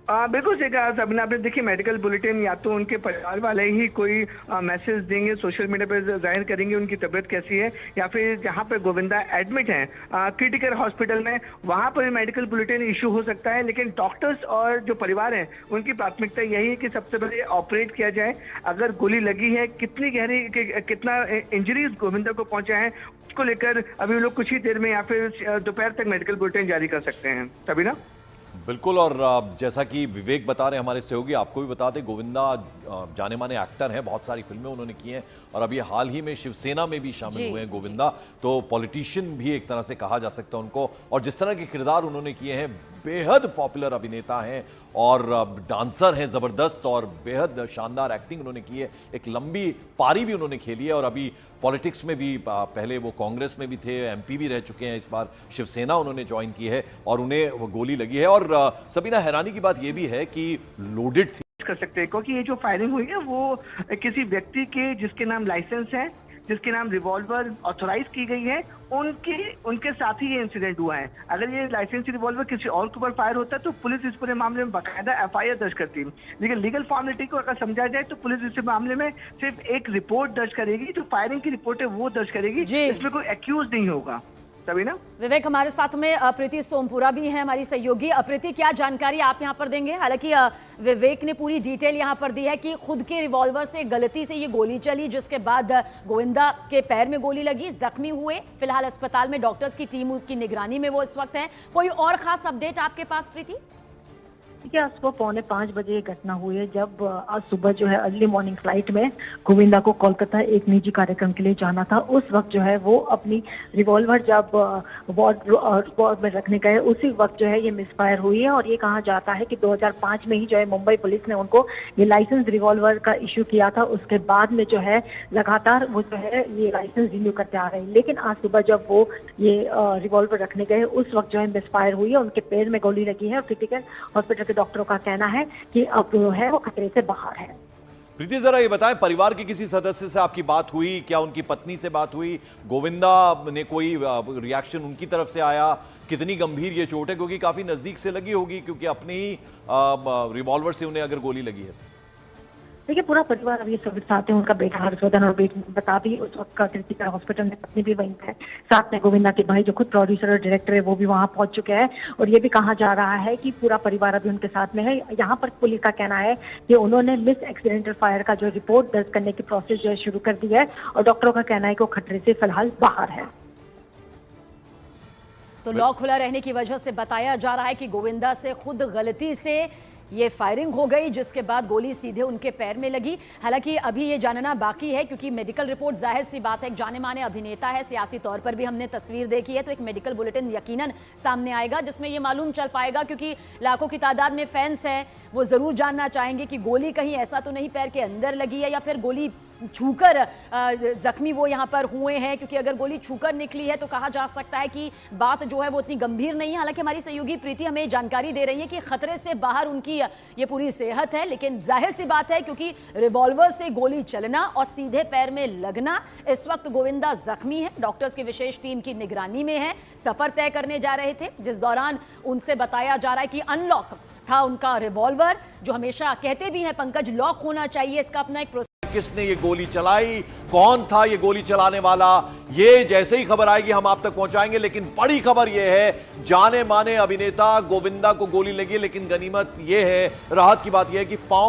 बिल्कुल सही कहा सबने आपने। देखिए मेडिकल बुलेटिन या तो उनके परिवार वाले ही कोई मैसेज देंगे, सोशल मीडिया पर जाहिर करेंगे उनकी तबीयत कैसी है, या फिर जहां पर गोविंदा एडमिट हैं क्रिटिकल हॉस्पिटल में वहां पर मेडिकल बुलेटिन इशू हो सकता है। लेकिन डॉक्टर्स और जो परिवार है उनकी प्राथमिकता यही है कि सबसे पहले ऑपरेट किया जाए। अगर गोली लगी है, कितनी गहरी कितना इंजरीज गोविंदा को पहुंचा है उसको लेकर अभी लोग कुछ ही देर में या फिर दोपहर तक मेडिकल बुलेटिन जारी कर सकते हैं। तभी ना बिल्कुल। और जैसा कि विवेक बता रहे हैं हमारे सहयोगी, आपको भी बता दें गोविंदा जाने माने एक्टर हैं, बहुत सारी फिल्में उन्होंने की हैं और अभी हाल ही में शिवसेना में भी शामिल हुए हैं गोविंदा। तो पॉलिटिशियन भी एक तरह से कहा जा सकता है उनको, और जिस तरह के किरदार उन्होंने किए हैं, बेहद पॉपुलर अभिनेता हैं और डांसर हैं जबरदस्त, और बेहद शानदार एक्टिंग उन्होंने की है। एक लंबी पारी भी उन्होंने खेली है और अभी पॉलिटिक्स में भी, पहले वो कांग्रेस में भी थे, एमपी भी रह चुके हैं, इस बार शिवसेना उन्होंने ज्वाइन की है और उन्हें वो गोली लगी है। और सबीना, हैरानी की बात यह भी है कि लोडेड थी कर सकते हैं क्योंकि ये जो फायरिंग हुई है वो किसी व्यक्ति के जिसके नाम लाइसेंस है, जिसके नाम रिवॉल्वर ऑथोराइज की गई है, उनके साथ ही ये इंसिडेंट हुआ है। अगर ये लाइसेंसी रिवॉल्वर किसी और के ऊपर फायर होता तो पुलिस इस पूरे मामले में बाकायदा एफआईआर दर्ज करती। लेकिन लीगल फॉर्मेलिटी को अगर समझा जाए तो पुलिस इस मामले में सिर्फ एक रिपोर्ट दर्ज करेगी, जो फायरिंग की रिपोर्ट है वो दर्ज करेगी, इसमें कोई एक्यूज नहीं होगा। तभी ना विवेक, हमारे साथ में प्रीति सोमपुरा भी है, हमारी सहयोगी। प्रीति, क्या जानकारी आप यहाँ पर देंगे? हालांकि विवेक ने पूरी डिटेल यहाँ पर दी है कि खुद के रिवॉल्वर से गलती से ये गोली चली, जिसके बाद गोविंदा के पैर में गोली लगी, जख्मी हुए, फिलहाल अस्पताल में डॉक्टर्स की टीम की निगरानी में वो इस वक्त है। कोई और खास अपडेट आपके पास प्रीति? देखिए आज सुबह 4:45 बजे ये घटना हुई है जब आज सुबह जो है अर्ली मॉर्निंग फ्लाइट में गोविंदा को कोलकाता एक निजी कार्यक्रम के लिए जाना था। उस वक्त जो है वो अपनी रिवॉल्वर जब वार्ड में रखने गए, उसी वक्त जो है ये मिसफायर हुई है। और ये कहा जाता है कि 2005 में ही जो है मुंबई पुलिस ने उनको ये लाइसेंस रिवॉल्वर का इश्यू किया था। उसके बाद में जो है लगातार वो जो है ये लाइसेंस रिन्यू करते आ रहे हैं। लेकिन आज सुबह जब वो ये रिवॉल्वर रखने गए, उस वक्त जो है मिसफायर हुई है, उनके पैर में गोली लगी है और क्रिटिकल हॉस्पिटल डॉक्टरों का कहना है कि अब जो है वो खतरे से बाहर है। प्रीति, जरा ये बताएं, परिवार के किसी सदस्य से आपकी बात हुई? क्या उनकी पत्नी से बात हुई? गोविंदा ने कोई रिएक्शन उनकी तरफ से आया? कितनी गंभीर ये चोट है, क्योंकि काफी नजदीक से लगी होगी, क्योंकि अपने ही रिवॉल्वर से उन्हें अगर गोली लगी है? देखिए पूरा परिवार अभी सब साथ है, उनका बेटा हर्षवर्धन और बेटी बता भी उस वक्त का क्रिटिकल हॉस्पिटल में, पत्नी भी वहीं है, साथ में गोविंदा के भाई जो खुद प्रोड्यूसर और डायरेक्टर है वो भी वहां पहुंच चुके हैं। और ये भी कहा जा रहा है कि पूरा परिवार अभी उनके साथ में है। यहाँ पर पुलिस का कहना है कि उन्होंने मिस एक्सीडेंटल फायर का जो रिपोर्ट दर्ज करने की प्रोसेस जो है शुरू कर दी है और डॉक्टरों का कहना है कि वो खतरे से फिलहाल बाहर है। तो लॉक खुला रहने की वजह से बताया जा रहा है कि गोविंदा से खुद गलती से ये फायरिंग हो गई, जिसके बाद गोली सीधे उनके पैर में लगी। हालांकि अभी ये जानना बाकी है, क्योंकि मेडिकल रिपोर्ट, जाहिर सी बात है, एक जाने माने अभिनेता है, सियासी तौर पर भी हमने तस्वीर देखी है, तो एक मेडिकल बुलेटिन यकीनन सामने आएगा जिसमें ये मालूम चल पाएगा, क्योंकि लाखों की तादाद में फैंस हैं, वो जरूर जानना चाहेंगे कि गोली कहीं ऐसा तो नहीं पैर के अंदर लगी है या फिर गोली छूकर जख्मी वो यहाँ पर हुए हैं। क्योंकि अगर गोली छूकर निकली है तो कहा जा सकता है कि बात जो है वो इतनी गंभीर नहीं है। हालांकि हमारी सहयोगी प्रीति हमें जानकारी दे रही है कि खतरे से बाहर उनकी ये पूरी सेहत है, लेकिन जाहिर सी बात है क्योंकि रिवॉल्वर से गोली चलना और सीधे पैर में लगना, इस वक्त गोविंदा जख्मी है, डॉक्टर्स की विशेष टीम की निगरानी में है, सफर तय करने जा रहे थे, जिस दौरान उनसे बताया जा रहा है कि अनलॉक था उनका रिवॉल्वर, जो हमेशा कहते भी हैं पंकज लॉक होना चाहिए, इसका अपना एक किसने ये गोली चलाई, कौन था ये गोली चलाने वाला, ये जैसे ही खबर आएगी हम आप तक पहुंचाएंगे। लेकिन बड़ी खबर ये है, जाने माने अभिनेता गोविंदा को गोली लगी, लेकिन गनीमत ये है, राहत की बात यह है कि पांव